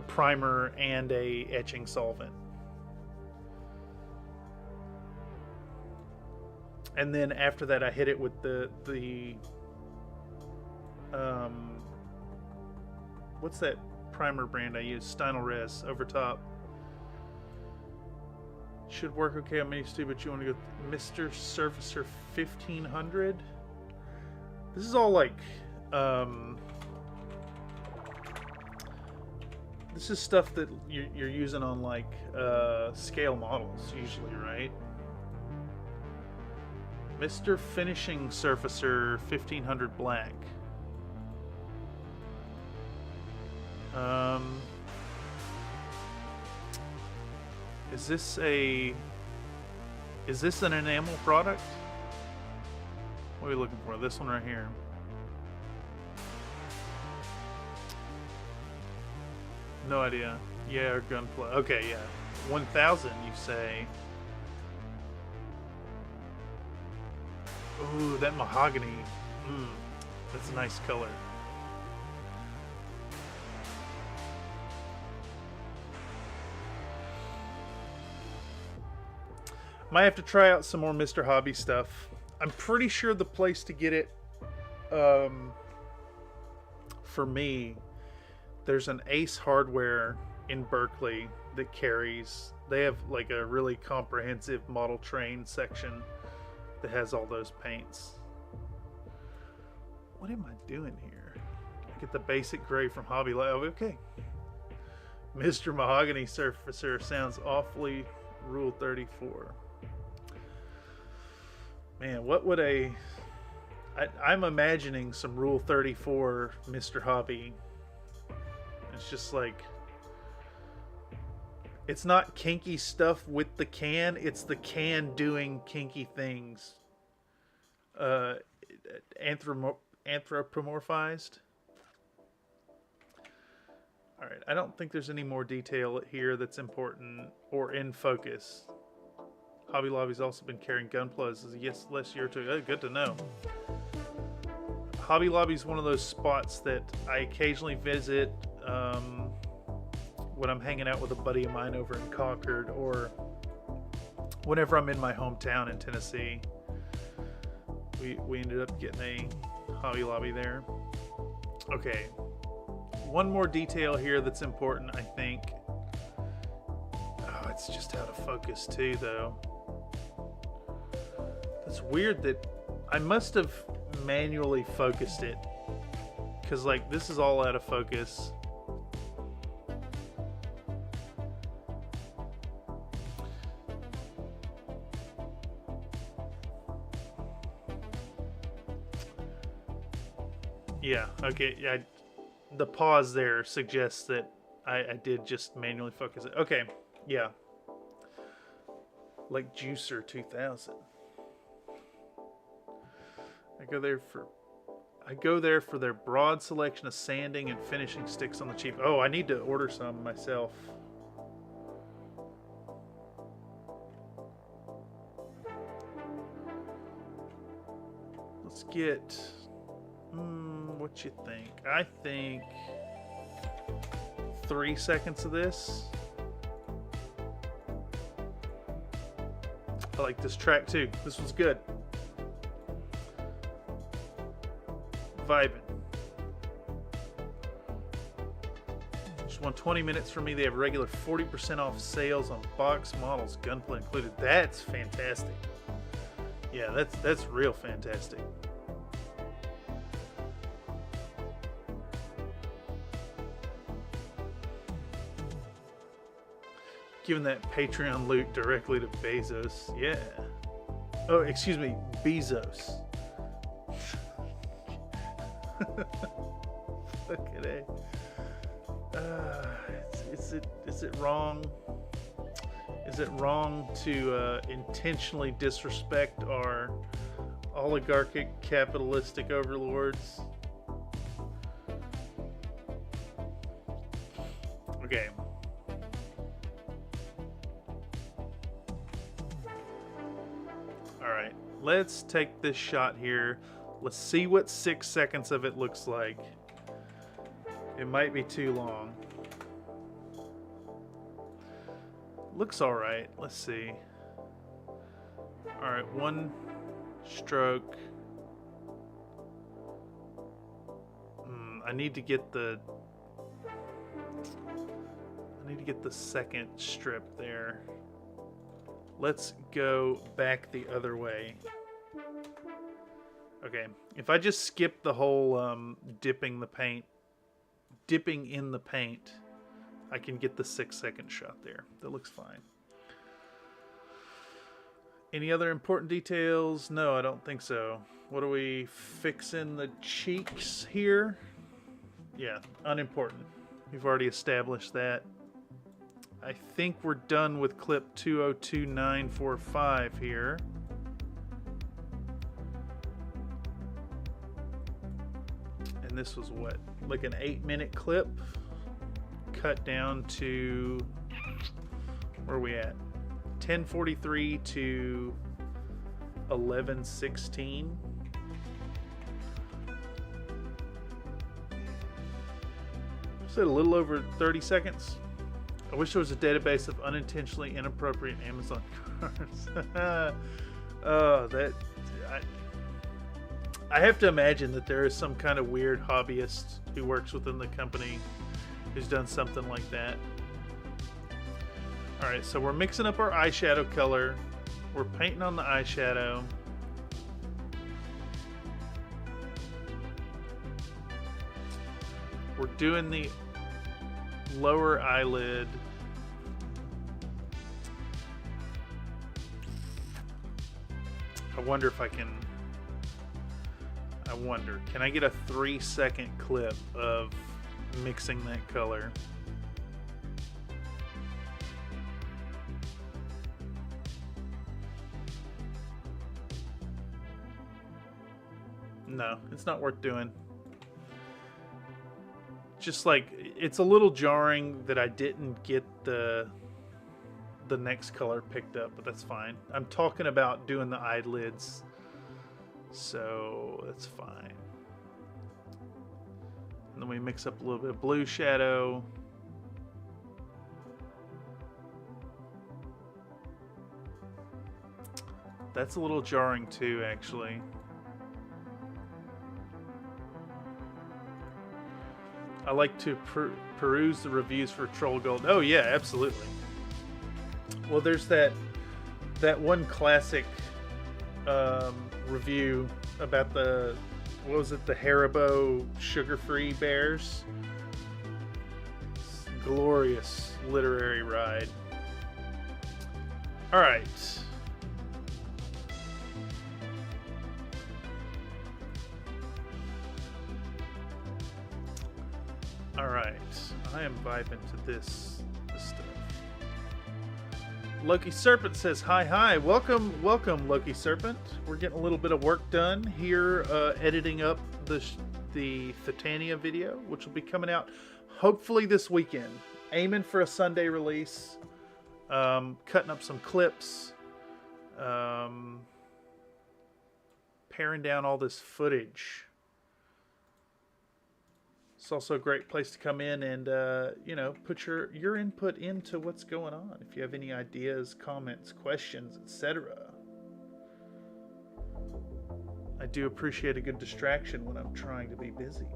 primer and a etching solvent. And then after that, I hit it with the what's that primer brand I use? Stynylrez over top. Should work okay on Mini-Stu, but you want to go Mr. Surfacer 1500. This is all like this is stuff that you're using on like scale models usually, right? Mr. Finishing Surfacer 1500 black. Is this an enamel product? What are we looking for? This one right here. No idea. Yeah, or gunpla. Okay, yeah. 1000, you say. Ooh, that mahogany. That's a nice color. Might have to try out some more Mr. Hobby stuff. I'm pretty sure the place to get it, for me, there's an Ace Hardware in Berkeley that carries. They have like a really comprehensive model train section that has all those paints. What am I doing here? I get the basic gray from Hobby Lobby. Okay. Mr. Mahogany Surfacer sounds awfully Rule 34. Man, what would I'm imagining some Rule 34 Mr. Hobby. It's just like, it's not kinky stuff with the can, it's the can doing kinky things. Anthropomorphized. Alright, I don't think there's any more detail here that's important or in focus. Hobby Lobby's also been carrying Gunplas last year or two. Oh, good to know. Hobby Lobby's one of those spots that I occasionally visit when I'm hanging out with a buddy of mine over in Concord, or whenever I'm in my hometown in Tennessee. We ended up getting a Hobby Lobby there. Okay. One more detail here that's important, I think. Oh, it's just out of focus too, though. It's weird that I must have manually focused it, because like this is all out of focus. Yeah, okay, yeah, the pause there suggests that I did just manually focus it. Okay, yeah. Like Juicer 2000. I go there for their broad selection of sanding and finishing sticks on the cheap. Oh, I need to order some myself. Let's get... what you think? I think 3 seconds of this. I like this track too. This one's good. Vibing. Just want 20 minutes from me. They have regular 40% off sales on box models, gunplay included. That's fantastic. Yeah, that's real fantastic. Giving that Patreon loot directly to Bezos. Yeah. Oh, excuse me, Bezos. Look at it. Is it wrong? Is it wrong to intentionally disrespect our oligarchic capitalistic overlords? Okay. All right. let's take this shot here. Let's see what 6 seconds of it looks like. It might be too long. Looks alright. Let's see. Alright, 1 stroke. I need to get the second strip there. Let's go back the other way. Okay, if I just skip the whole dipping in the paint, I can get the 6-second shot there. That looks fine. Any other important details? No, I don't think so. What are we fixing the cheeks here? Yeah, unimportant. We've already established that. I think we're done with clip 202945 here. And this was what? Like an 8-minute clip? Cut down to... where are we at? 10:43 to 11:16. Said a little over 30 seconds. I wish there was a database of unintentionally inappropriate Amazon cards. I have to imagine that there is some kind of weird hobbyist who works within the company who's done something like that. Alright, so we're mixing up our eyeshadow color. We're painting on the eyeshadow. We're doing the lower eyelid. I wonder if I can... can I get a 3-second clip of mixing that color? No, it's not worth doing. Just like, it's a little jarring that I didn't get the next color picked up, but that's fine. I'm talking about doing the eyelids, so that's fine. And then we mix up a little bit of blue shadow. That's a little jarring too, actually. I like to peruse the reviews for Troll Gold. Oh yeah, absolutely. Well, there's that one classic review about the, what was it, the Haribo sugar-free bears. Glorious literary ride. All right. Alright, I am vibing to this stuff. Loki Serpent says, hi, welcome, Loki Serpent. We're getting a little bit of work done here, editing up the Thitania video, which will be coming out hopefully this weekend. Aiming for a Sunday release, cutting up some clips, paring down all this footage. It's also a great place to come in and, put your input into what's going on. If you have any ideas, comments, questions, etc. I do appreciate a good distraction when I'm trying to be busy.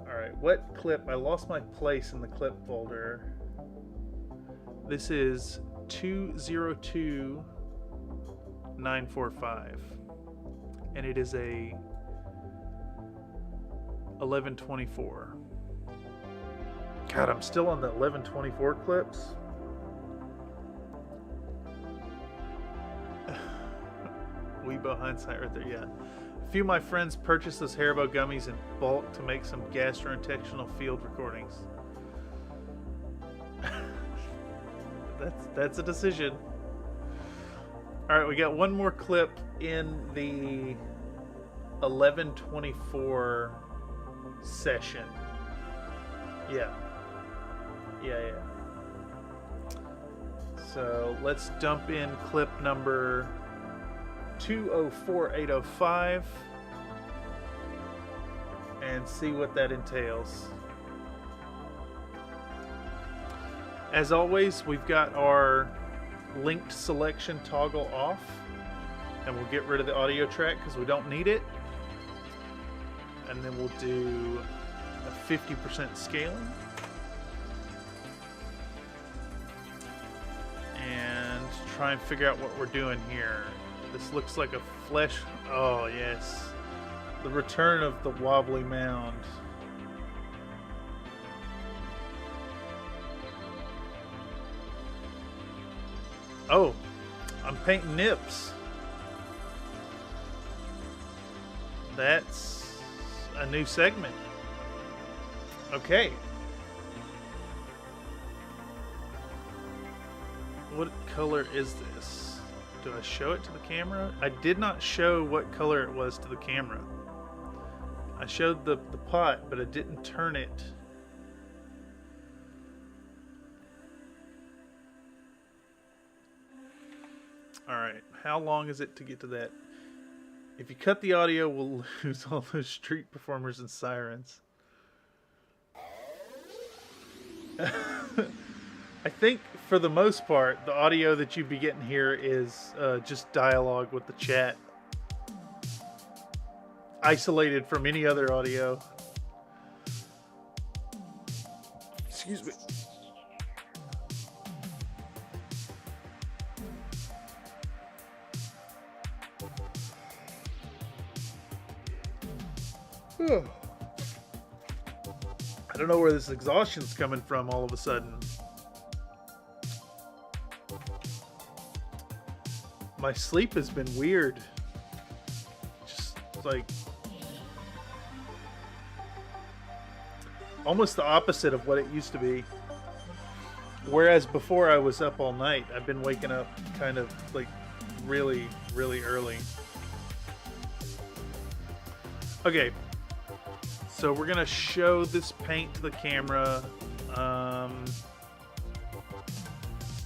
Alright, what clip? I lost my place in the clip folder. This is 202945. And it is a 11:24. God, I'm still on the 11:24 clips. Weebo hindsight right there, yeah. A few of my friends purchased those Haribo gummies in bulk to make some gastrointestinal field recordings. That's a decision. All right, we got one more clip in the 11:24 session. Yeah. So let's dump in clip number 204805 and see what that entails. As always, we've got our linked selection toggle off, and we'll get rid of the audio track because we don't need it. And then we'll do a 50% scaling. And try and figure out what we're doing here. This looks like a flesh. Oh, yes. The return of the wobbly mound. Oh, I'm painting nips. That's a new segment. Okay. What color is this? Do I show it to the camera? I did not show what color it was to the camera. I showed the pot, but I didn't turn it. Alright, how long is it to get to that? If you cut the audio, we'll lose all those street performers and sirens. I think, for the most part, the audio that you'd be getting here is just dialogue with the chat. Isolated from any other audio. Excuse me. I don't know where this exhaustion's coming from all of a sudden. My sleep has been weird. Just like almost the opposite of what it used to be. Whereas before I was up all night, I've been waking up kind of like really, really early. Okay. So we're gonna show this paint to the camera.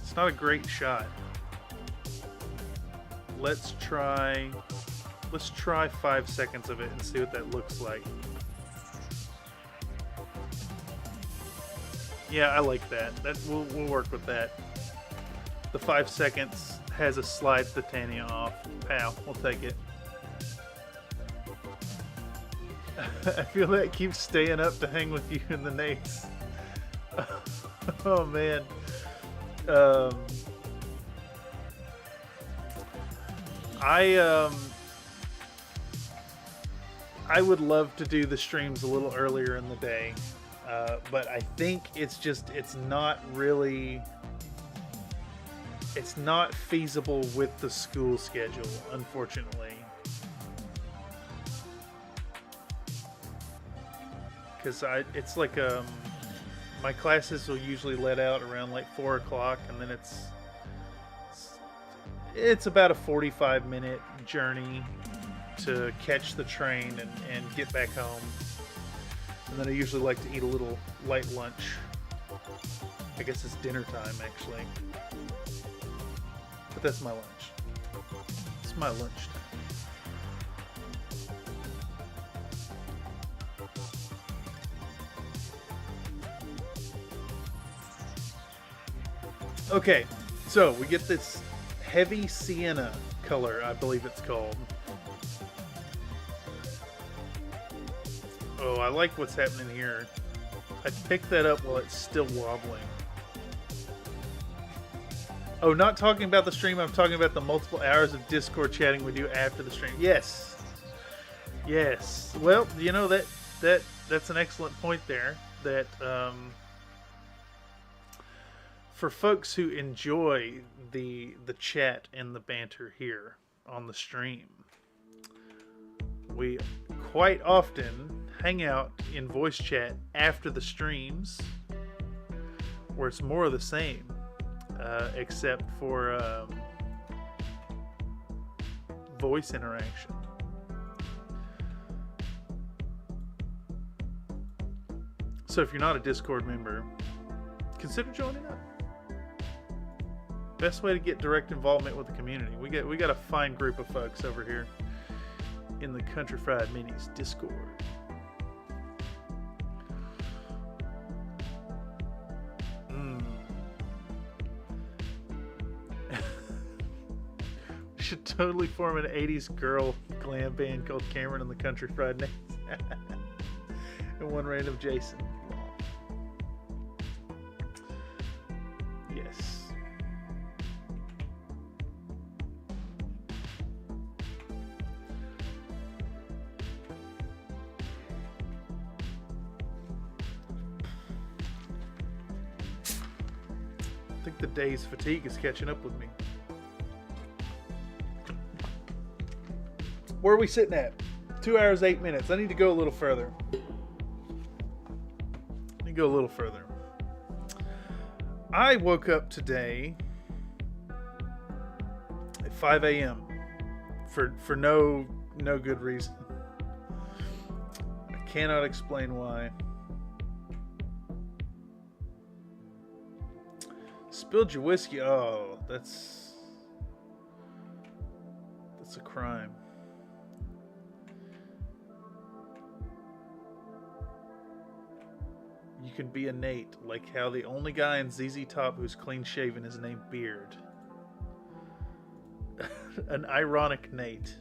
It's not a great shot. Let's try 5 seconds of it and see what that looks like. Yeah, I like that. We'll work with that. The 5 seconds has a slide Thitania off. Pow, we'll take it. I feel that keeps staying up to hang with you in the nates. Oh man. I would love to do the streams a little earlier in the day, but I think it's not feasible with the school schedule, unfortunately. Because it's like my classes will usually let out around like 4 o'clock, and then it's about a 45-minute journey to catch the train and get back home. And then I usually like to eat a little light lunch. I guess it's dinner time actually, but that's my lunch. It's my lunch time. Okay, so we get this heavy sienna color, I believe it's called. Oh, I like what's happening here. I picked that up while it's still wobbling. Oh, not talking about the stream, I'm talking about the multiple hours of Discord chatting we do after the stream. Yes. Yes. Well, you know, that's an excellent point there. That for folks who enjoy the chat and the banter here on the stream, we quite often hang out in voice chat after the streams, where it's more of the same, except for voice interaction. So if you're not a Discord member, consider joining up. Best way to get direct involvement with the community. We got a fine group of folks over here in the Country Fried Minis Discord. We should totally form an 80s girl glam band called Cameron and the Country Fried Minis. And one random Jason. Yes. I think the day's fatigue is catching up with me. Where are we sitting at? 2 hours, 8 minutes. I need to go a little further. I woke up today at 5 a.m. for no good reason. I cannot explain why. Spilled your whiskey. Oh, that's a crime. You can be a Nate, like how the only guy in ZZ Top who's clean shaven is named Beard. An ironic Nate.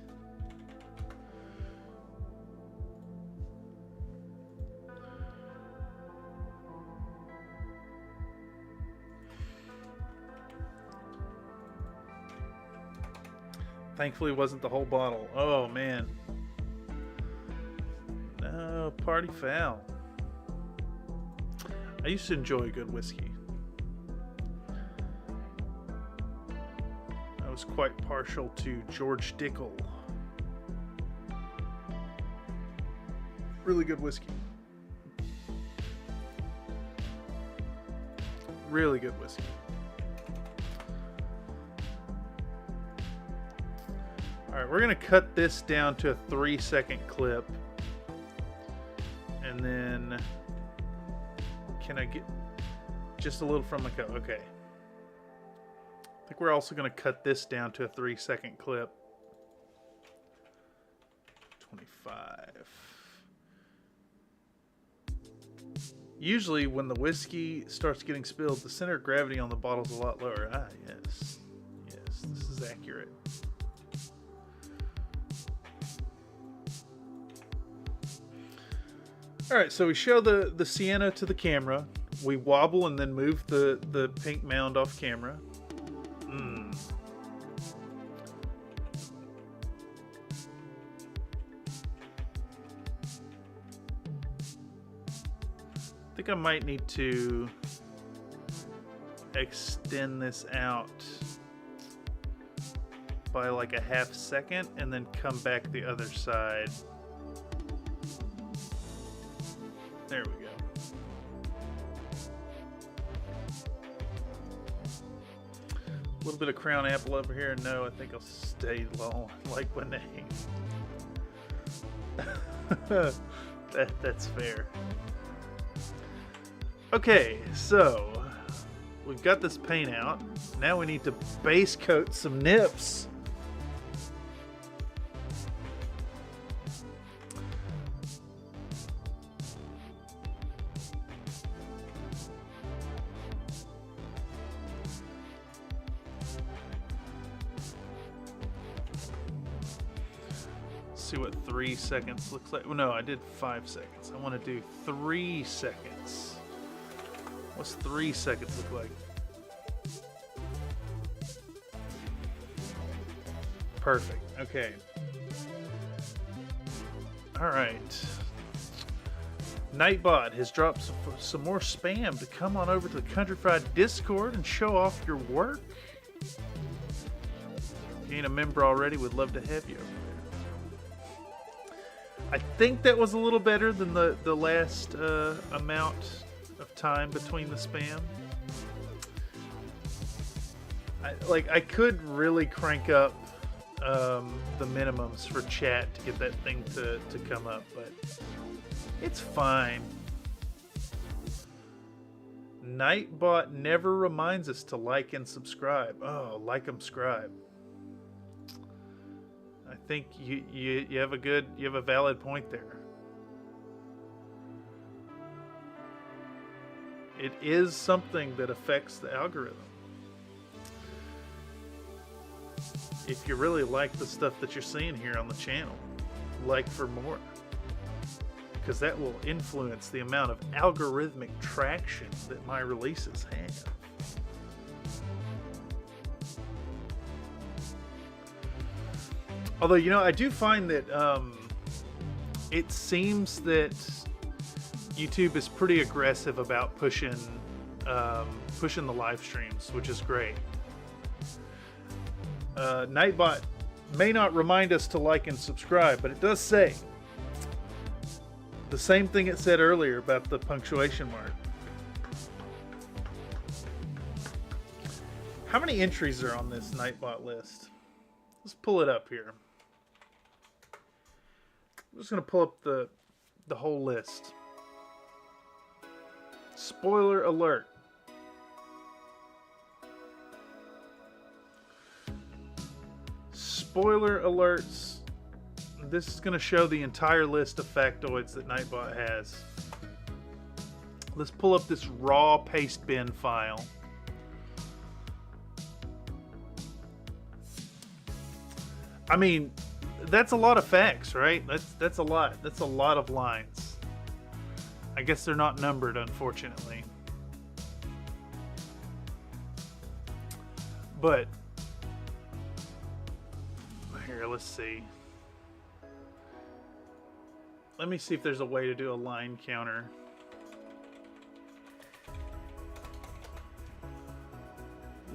Thankfully, it wasn't the whole bottle. Oh man. No, party foul. I used to enjoy good whiskey. I was quite partial to George Dickel. Really good whiskey. Really good whiskey. Alright, we're going to cut this down to a 3-second clip. And then... Can I get just a little from the cup? Okay. I think we're also going to cut this down to a 3-second clip. 25. Usually when the whiskey starts getting spilled, the center of gravity on the bottle is a lot lower. Ah, yes. Yes, this is accurate. Alright, so we show the sienna to the camera. We wobble and then move the pink mound off camera. I think I might need to extend this out by like a half second and then come back the other side. There we go. A little bit of crown apple over here. No, I think I'll stay low like my name. That's fair. Okay, so we've got this paint out. Now we need to base coat some nips. See what 3 seconds looks like. Well, no, I did 5 seconds. I want to do 3 seconds. What's 3 seconds look like? Perfect. Okay. All right. Nightbot has dropped some more spam to come on over to the Country Fried Discord and show off your work. If you ain't a member already, we'd love to have you over there. I think that was a little better than the last amount of time between the spam. I could really crank up the minimums for chat to get that thing to come up, but it's fine. Nightbot never reminds us to like and subscribe. Oh, like and subscribe. I think you have a valid point there. It is something that affects the algorithm. If you really like the stuff that you're seeing here on the channel, like for more. Because that will influence the amount of algorithmic traction that my releases have. Although, you know, I do find that it seems that YouTube is pretty aggressive about pushing the live streams, which is great. Nightbot may not remind us to like and subscribe, but it does say the same thing it said earlier about the punctuation mark. How many entries are on this Nightbot list? Let's pull it up here. I'm just going to pull up the whole list. Spoiler alert. Spoiler alerts. This is going to show the entire list of factoids that Nightbot has. Let's pull up this raw paste bin file. I mean, that's a lot of facts, right? That's a lot. That's a lot of lines. I guess they're not numbered, unfortunately. But here, let's see. Let me see if there's a way to do a line counter.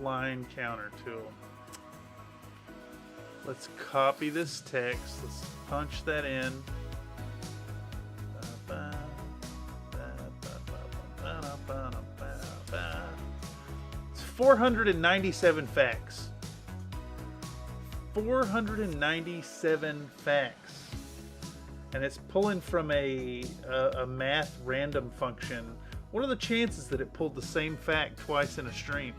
Line counter tool. Let's copy this text. Let's punch that in. It's 497 facts. 497 facts. And it's pulling from a math random function. What are the chances that it pulled the same fact twice in a stream?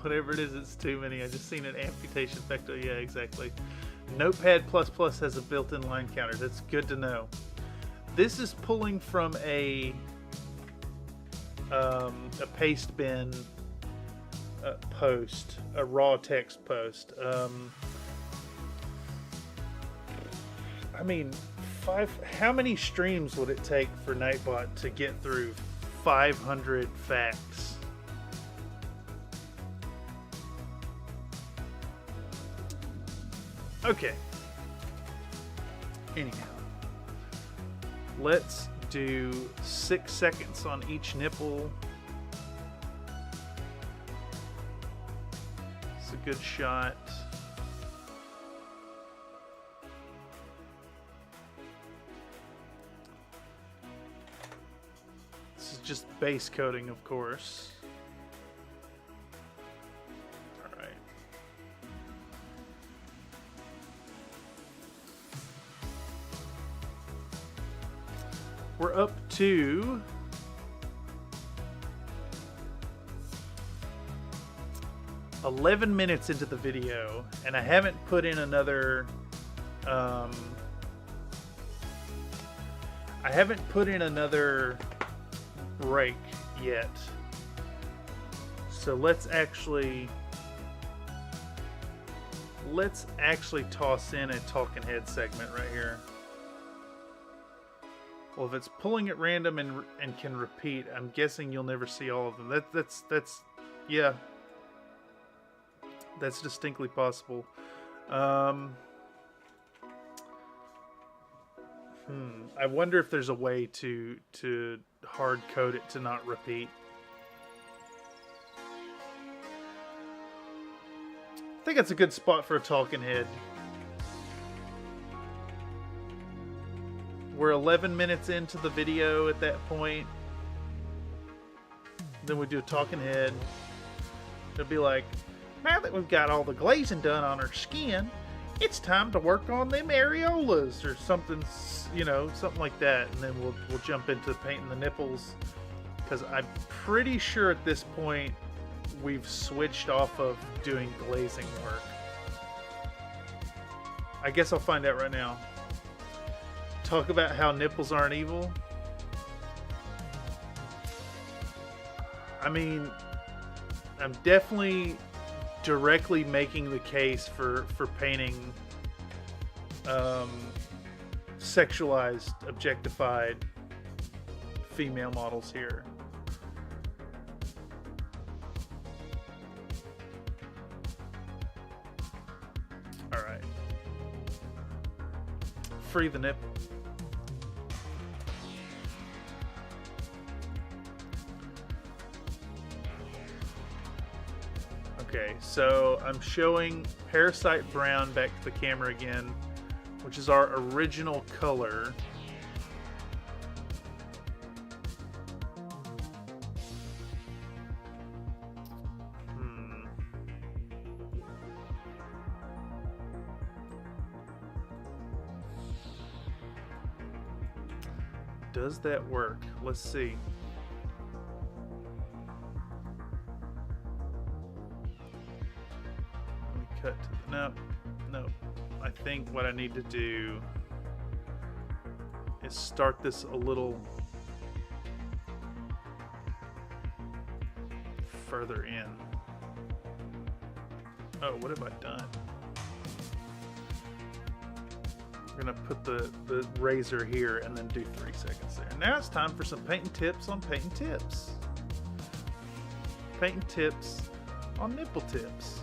Whatever it is, it's too many. I just seen an amputation factor. Yeah, exactly. Notepad++ has a built-in line counter. That's good to know. This is pulling from a paste bin post, a raw text post. I mean, how many streams would it take for Nightbot to get through 500 facts? Okay. Anyhow, let's do 6 seconds on each nipple. It's a good shot. This is just base coating, of course. We're up to $11 minutes into the video, and I haven't put in another break yet. So let's actually toss in a talking head segment right here. Well, if it's pulling at random and can repeat, I'm guessing you'll never see all of them. Yeah. That's distinctly possible. I wonder if there's a way to hard code it to not repeat. I think that's a good spot for a talking head. We're 11 minutes into the video at that point. Then we do a talking head. It'll be like, now that we've got all the glazing done on our skin, it's time to work on them areolas or something, you know, something like that. And then we'll jump into painting the nipples, because I'm pretty sure at this point we've switched off of doing glazing work. I guess I'll find out right now. Talk about how nipples aren't evil. I mean, I'm definitely directly making the case for painting sexualized, objectified female models here. All right. Free the nipple. Okay, so I'm showing Parasite Brown back to the camera again, which is our original color. Does that work? Let's see. Cut to the, no. I think what I need to do is start this a little further in. Oh, what have I done? I'm gonna put the razor here and then do 3 seconds there. Now it's time for some painting tips on painting tips. Painting tips on nipple tips.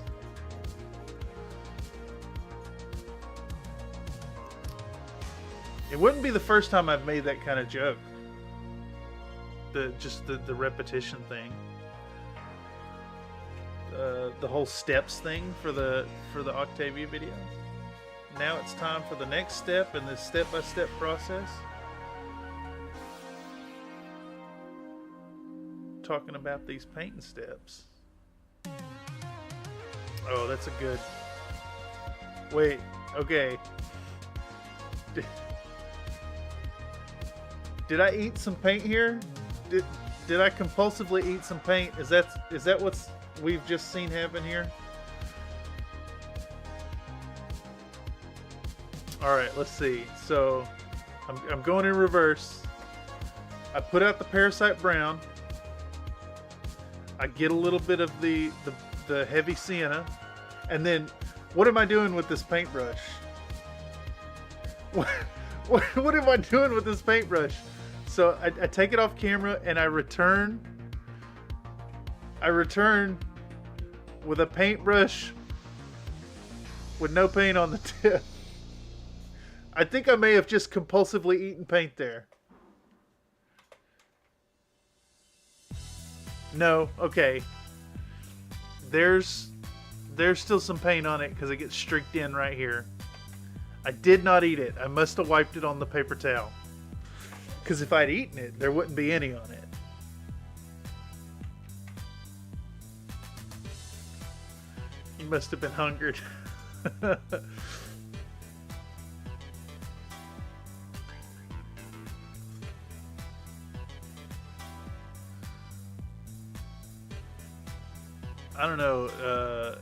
It wouldn't be the first time I've made that kind of joke. The repetition thing. The whole steps thing for the Octavia video. Now it's time for the next step in this step-by-step process. Talking about these painting steps. Oh, that's a good... Wait, okay. Did I eat some paint here? Did I compulsively eat some paint? Is that what's we've just seen happen here? All right, let's see. So I'm going in reverse. I put out the Parasite Brown. I get a little bit of the heavy sienna, and then what am I doing with this paintbrush? What am I doing with this paintbrush? So I take it off camera and I return with a paintbrush with no paint on the tip. I think I may have just compulsively eaten paint there. No, okay. There's still some paint on it because it gets streaked in right here. I did not eat it. I must have wiped it on the paper towel. Because if I'd eaten it, there wouldn't be any on it. You must have been hungered. I don't know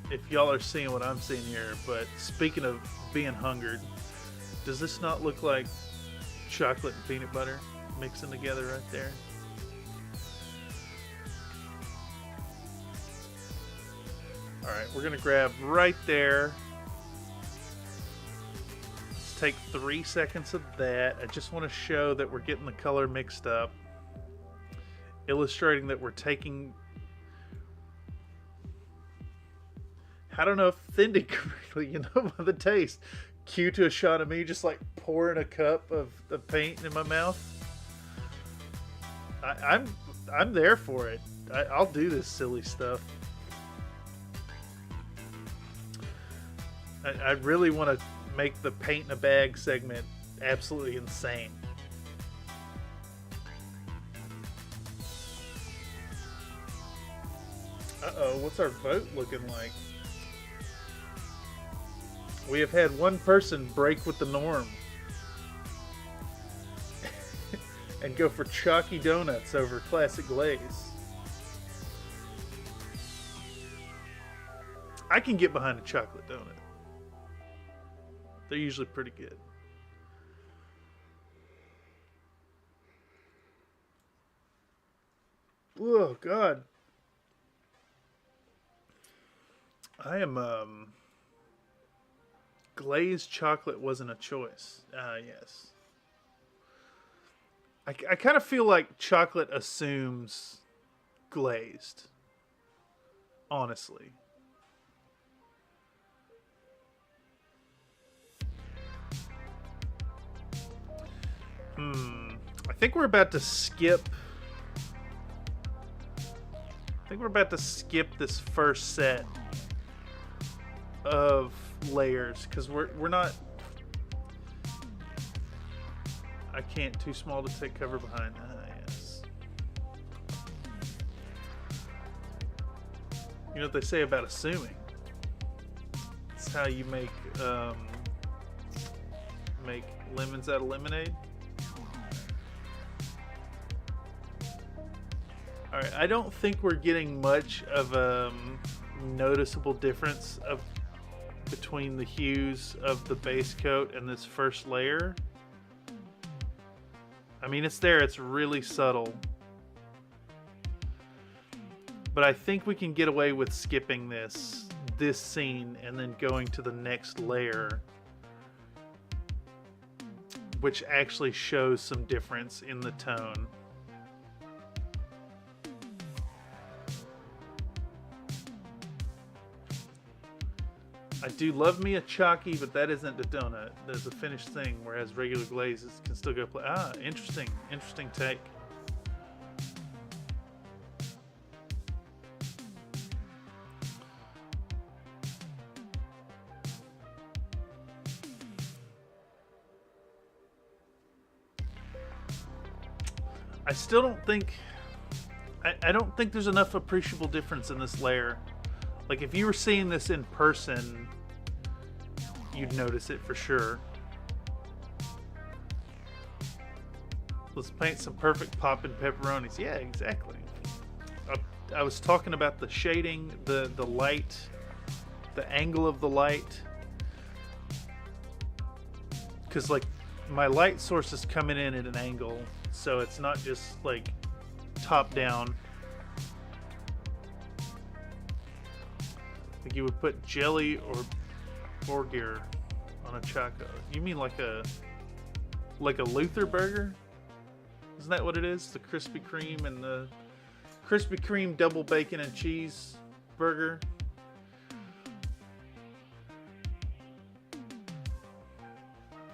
if y'all are seeing what I'm seeing here, but speaking of being hungered, does this not look like chocolate and peanut butter mixing together right there? Alright, we're going to grab right there. Let's take 3 seconds of that. I just want to show that we're getting the color mixed up. Illustrating that we're taking... I don't know if thinned it correctly, you know, by the taste. Cue to a shot of me just like pouring a cup of paint in my mouth. I'm there for it. I'll do this silly stuff. I really want to make the paint in a bag segment absolutely insane. Uh-oh, what's our vote looking like? We have had one person break with the norm and go for chalky donuts over classic glaze. I can get behind a chocolate donut. They're usually pretty good. Oh, God. I am, glazed chocolate wasn't a choice. Yes. I kind of feel like chocolate assumes glazed. Honestly. I think we're about to skip. I think we're about to skip this first set of layers because we're not. I can't. Too small to take cover behind. Yes. You know what they say about assuming? It's how you make lemons out of lemonade. All right, I don't think we're getting much of a noticeable difference between the hues of the base coat and this first layer. I mean, it's there. It's really subtle. But I think we can get away with skipping this scene and then going to the next layer, which actually shows some difference in the tone. I do love me a chalky, but that isn't the donut. There's a finished thing, whereas regular glazes can still go play. Interesting take. I still don't think. I don't think there's enough appreciable difference in this layer. Like, if you were seeing this in person, you'd notice it for sure. Let's paint some perfect poppin' pepperonis. Yeah, exactly. I was talking about the shading, the light, the angle of the light. Because, like, my light source is coming in at an angle, so it's not just, like, top down. Like you would put jelly or Borgir on a Choco. You mean like a Luther burger? Isn't that what it is? The Krispy Kreme and the Krispy Kreme double bacon and cheese burger.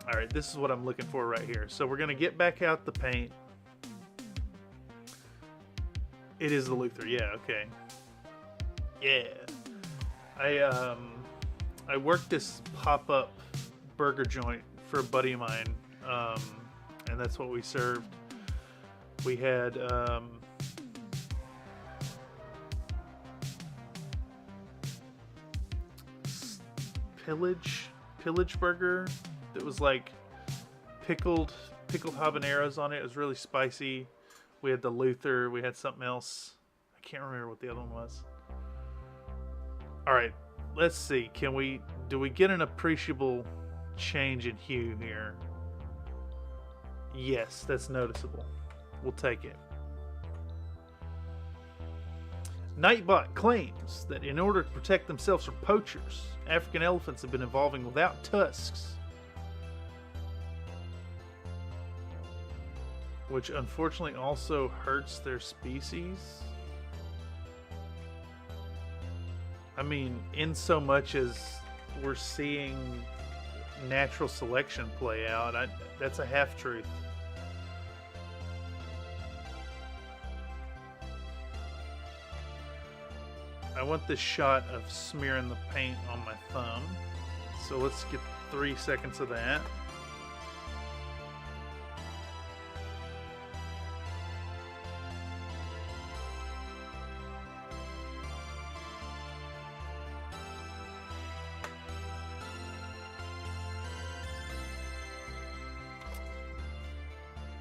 All right, this is what I'm looking for right here. So we're gonna get back out the paint. It is the Luther. Yeah. Okay. Yeah. I worked this pop-up burger joint for a buddy of mine, and that's what we served. We had pillage burger that was like pickled habaneros on it. It was really spicy. We had the Luther. We had something else. I can't remember what the other one was. All right, let's see. Do we get an appreciable change in hue here? Yes, that's noticeable. We'll take it. Nightbot claims that in order to protect themselves from poachers, African elephants have been evolving without tusks, which unfortunately also hurts their species. I mean, in so much as we're seeing natural selection play out, that's a half-truth. I want this shot of smearing the paint on my thumb. So let's get 3 seconds of that.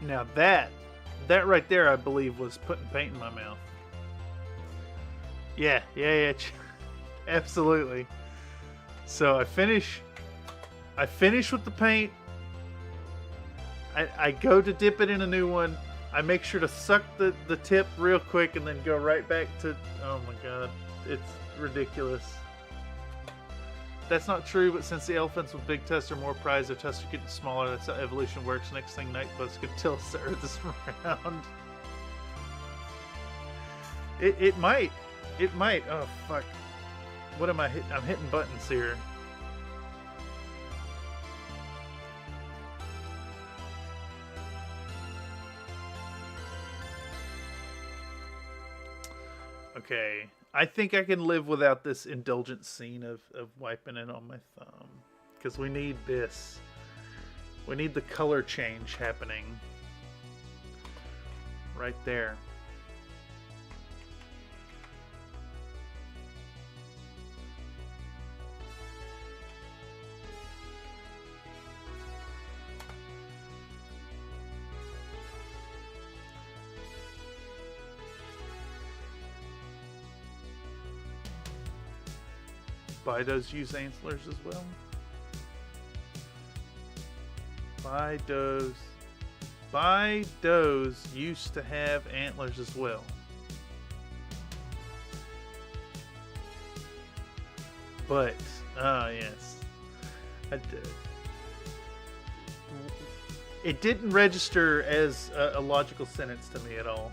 Now that right there, I believe, was putting paint in my mouth. Yeah. Absolutely. So I finish with the paint. I go to dip it in a new one. I make sure to suck the tip real quick and then go right back to... Oh my god. It's ridiculous. That's not true, but since the elephants with big tusks are more prized, their tusks are getting smaller. That's how evolution works. Next thing Nightbugs could tell us the Earth is round. It might. It might. Oh, fuck. What am I hitting? I'm hitting buttons here. Okay. I think I can live without this indulgent scene of wiping it on my thumb. Because we need this. We need the color change happening. Right there. Bidos use antlers as well. Bidos used to have antlers as well. But, yes. It didn't register as a logical sentence to me at all.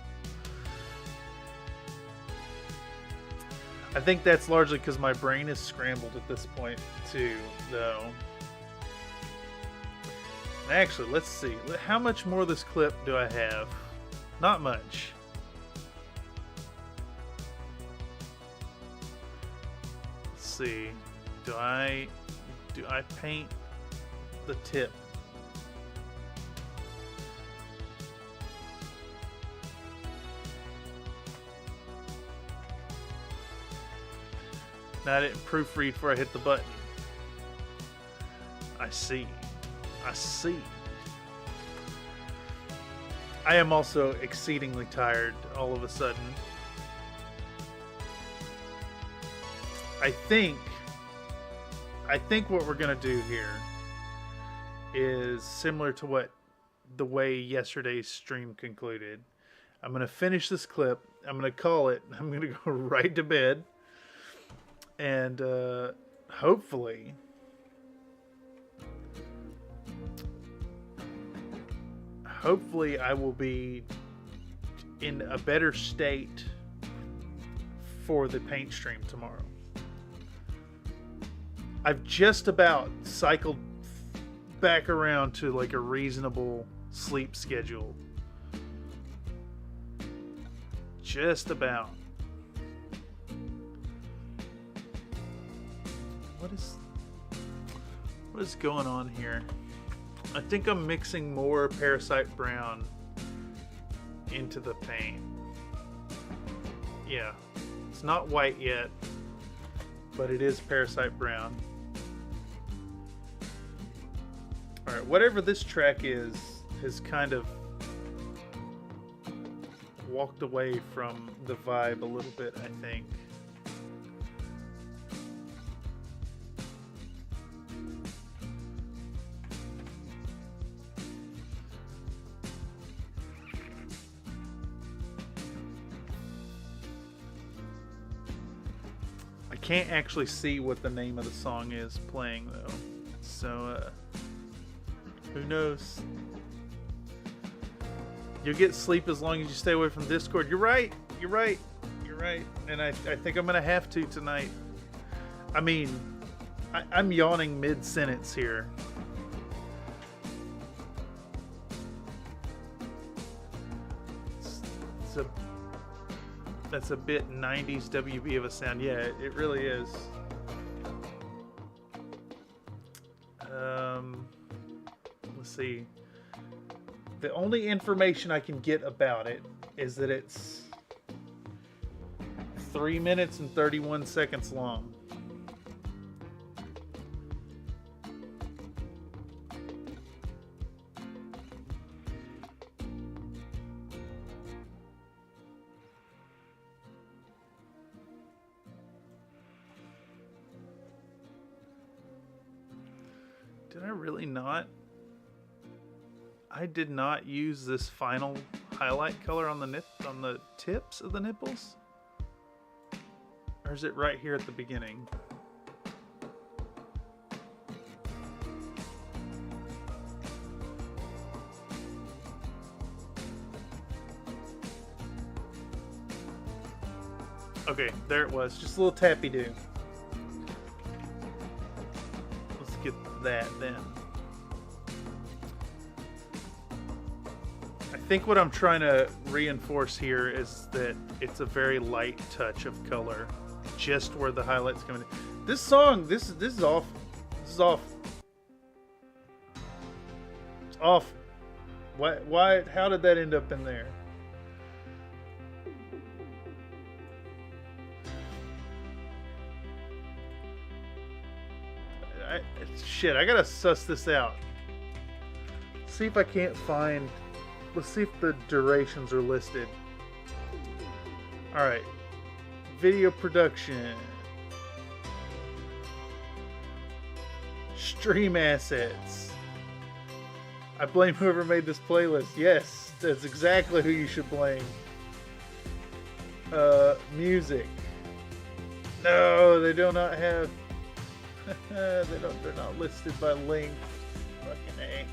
I think that's largely because my brain is scrambled at this point, too, though. Actually, let's see. How much more of this clip do I have? Not much. Let's see. Do I paint the tip? Now I didn't proofread before I hit the button. I see. I am also exceedingly tired all of a sudden. I think what we're gonna do here is similar to the way yesterday's stream concluded. I'm gonna finish this clip. I'm gonna call it. I'm gonna go right to bed. And hopefully I will be in a better state for the paint stream tomorrow. I've just about cycled back around to like a reasonable sleep schedule. Just about. What is going on here? I think I'm mixing more Parasite Brown into the paint. Yeah, it's not white yet, but it is Parasite Brown. Alright, whatever this track is, has kind of walked away from the vibe a little bit, I think. Can't actually see what the name of the song is playing though, so who knows. You'll get sleep as long as you stay away from Discord. You're right, and I think I'm gonna have to tonight. I mean, I'm yawning mid-sentence here. That's a bit 90s WB of a sound. Yeah, it really is. Let's see. The only information I can get about it is that it's 3 minutes and 31 seconds long. Did I really not? I did not use this final highlight color on the tips of the nipples? Or is it right here at the beginning? Okay, there it was. Just a little tappy-do. Let's get that then. I think what I'm trying to reinforce here is that it's a very light touch of color. Just where the highlights come in. This song, this is off. This is off. It's off. Why, how did that end up in there? Shit, I gotta suss this out. See if I can't find... Let's see if the durations are listed. Alright. Video production. Stream assets. I blame whoever made this playlist. Yes, that's exactly who you should blame. Music. No, they do not have... they're not listed by length. Fucking A.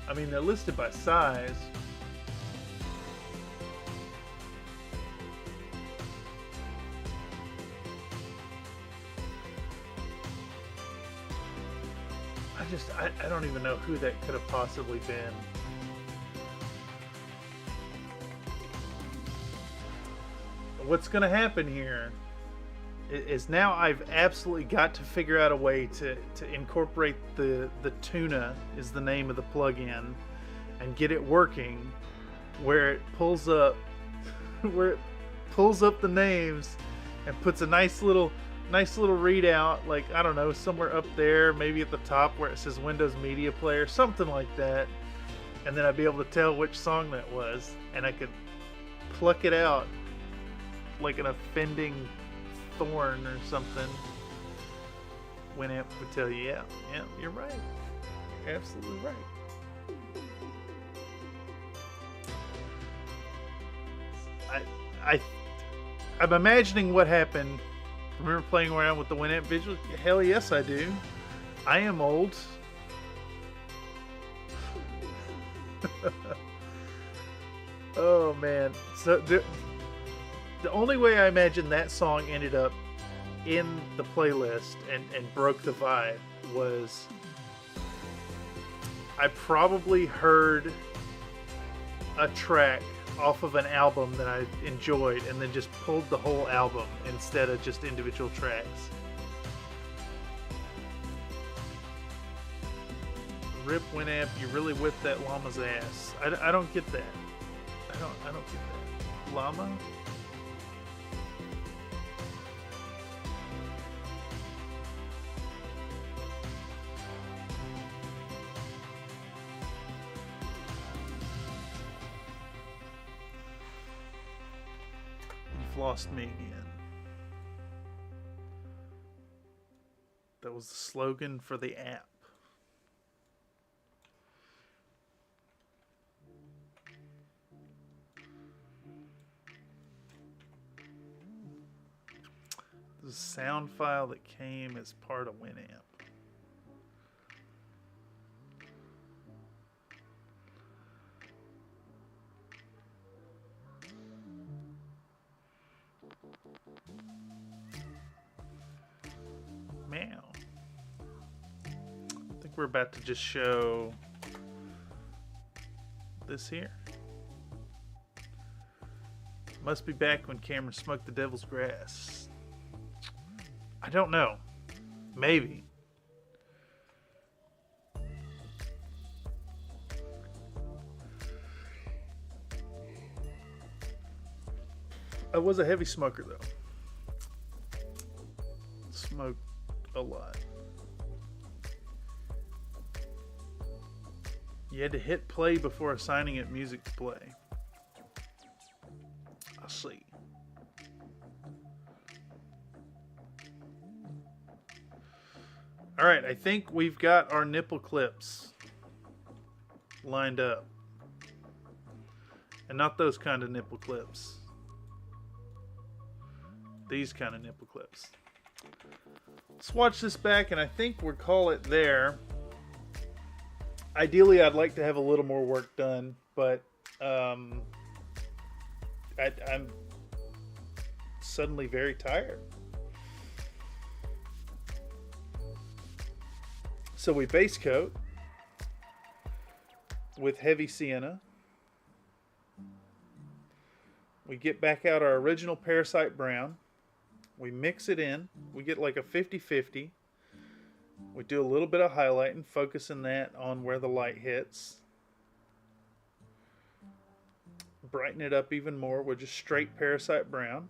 I mean, they're listed by size. I don't even know who that could have possibly been. What's gonna happen here is now I've absolutely got to figure out a way to incorporate the tuna is the name of the plugin and get it working where it pulls up the names and puts a nice little readout, like, I don't know, somewhere up there, maybe at the top where it says Windows Media Player, something like that. And then I'd be able to tell which song that was, and I could pluck it out like an offending thorn or something. Winamp would tell you, yeah, you're right. You're absolutely right. I'm imagining what happened. Remember playing around with the Winamp visual? Hell yes, I do. I am old. Oh man. So the only way I imagine that song ended up in the playlist and broke the vibe was I probably heard a track off of an album that I enjoyed and then just pulled the whole album instead of just individual tracks. Rip Winamp, you really whipped that llama's ass. I don't get that. I don't get that. Llama? Lost me again. That was the slogan for the app. The sound file that came as part of Winamp. Meow. I think we're about to just show this here. Must be back when cameras smoked the devil's grass. I don't know. Maybe. I was a heavy smoker though. Smoked a lot. You had to hit play before assigning it music to play. I see. All right, I think we've got our nipple clips lined up. And not those kind of nipple clips. These kind of nipple clips. Let's watch this back, and I think we'll call it there. Ideally, I'd like to have a little more work done, but I'm suddenly very tired. So we base coat with heavy sienna. We get back out our original Parasite Brown. We mix it in. We get like a 50-50. We do a little bit of highlighting, focusing that on where the light hits. Brighten it up even more with just straight Parasite Brown.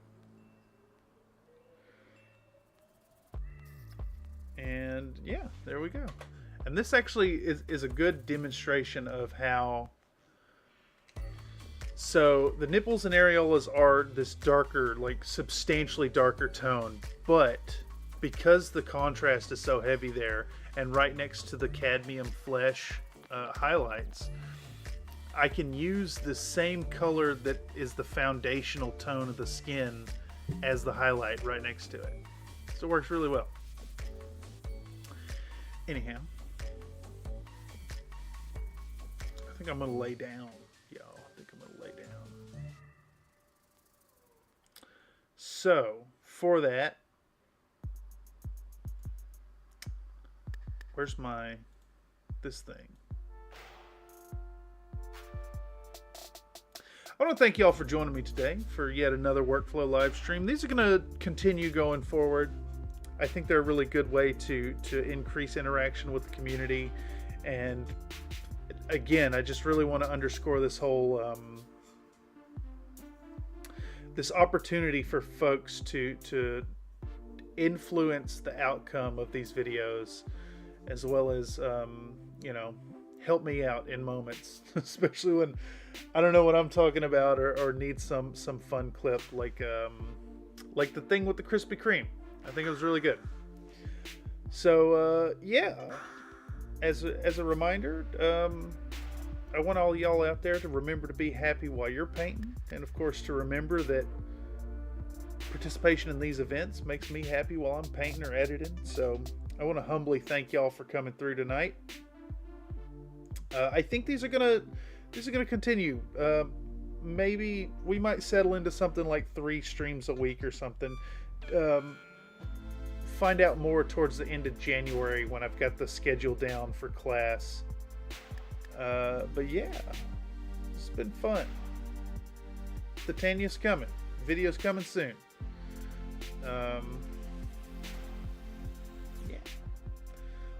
And yeah, there we go. And this actually is a good demonstration of how... So the nipples and areolas are this darker, like substantially darker tone, but because the contrast is so heavy there and right next to the cadmium flesh highlights, I can use the same color that is the foundational tone of the skin as the highlight right next to it. So it works really well. Anyhow, I think I'm going to lay down. So, for that, where's this thing? I want to thank y'all for joining me today for yet another workflow live stream. These are going to continue going forward. I think they're a really good way to increase interaction with the community. And again, I just really want to underscore this whole this opportunity for folks to influence the outcome of these videos, as well as you know, help me out in moments, especially when I don't know what I'm talking about or need some fun clip, like the thing with the Krispy Kreme. I think it was really good. So yeah, as a reminder, I want all y'all out there to remember to be happy while you're painting, and of course to remember that participation in these events makes me happy while I'm painting or editing. So I want to humbly thank y'all for coming through tonight. I think these are gonna continue. Maybe we might settle into something like 3 streams a week or something. Find out more towards the end of January when I've got the schedule down for class. But yeah, it's been fun. Thitania's coming. Video's coming soon. Yeah.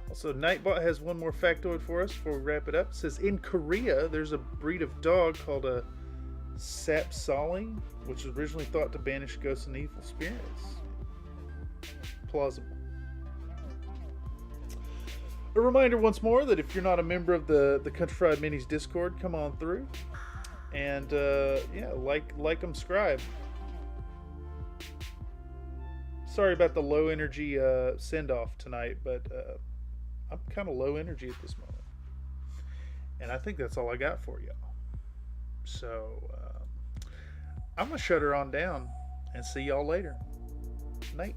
Also, Nightbot has one more factoid for us before we wrap it up. It says, in Korea, there's a breed of dog called a sapsali, which was originally thought to banish ghosts and evil spirits. Plausible. A reminder once more that if you're not a member of the Country Fried Minis Discord, come on through. And yeah, like and subscribe. Sorry about the low energy send-off tonight, but I'm kind of low energy at this moment. And I think that's all I got for y'all. So I'm going to shut her on down and see y'all later. Night.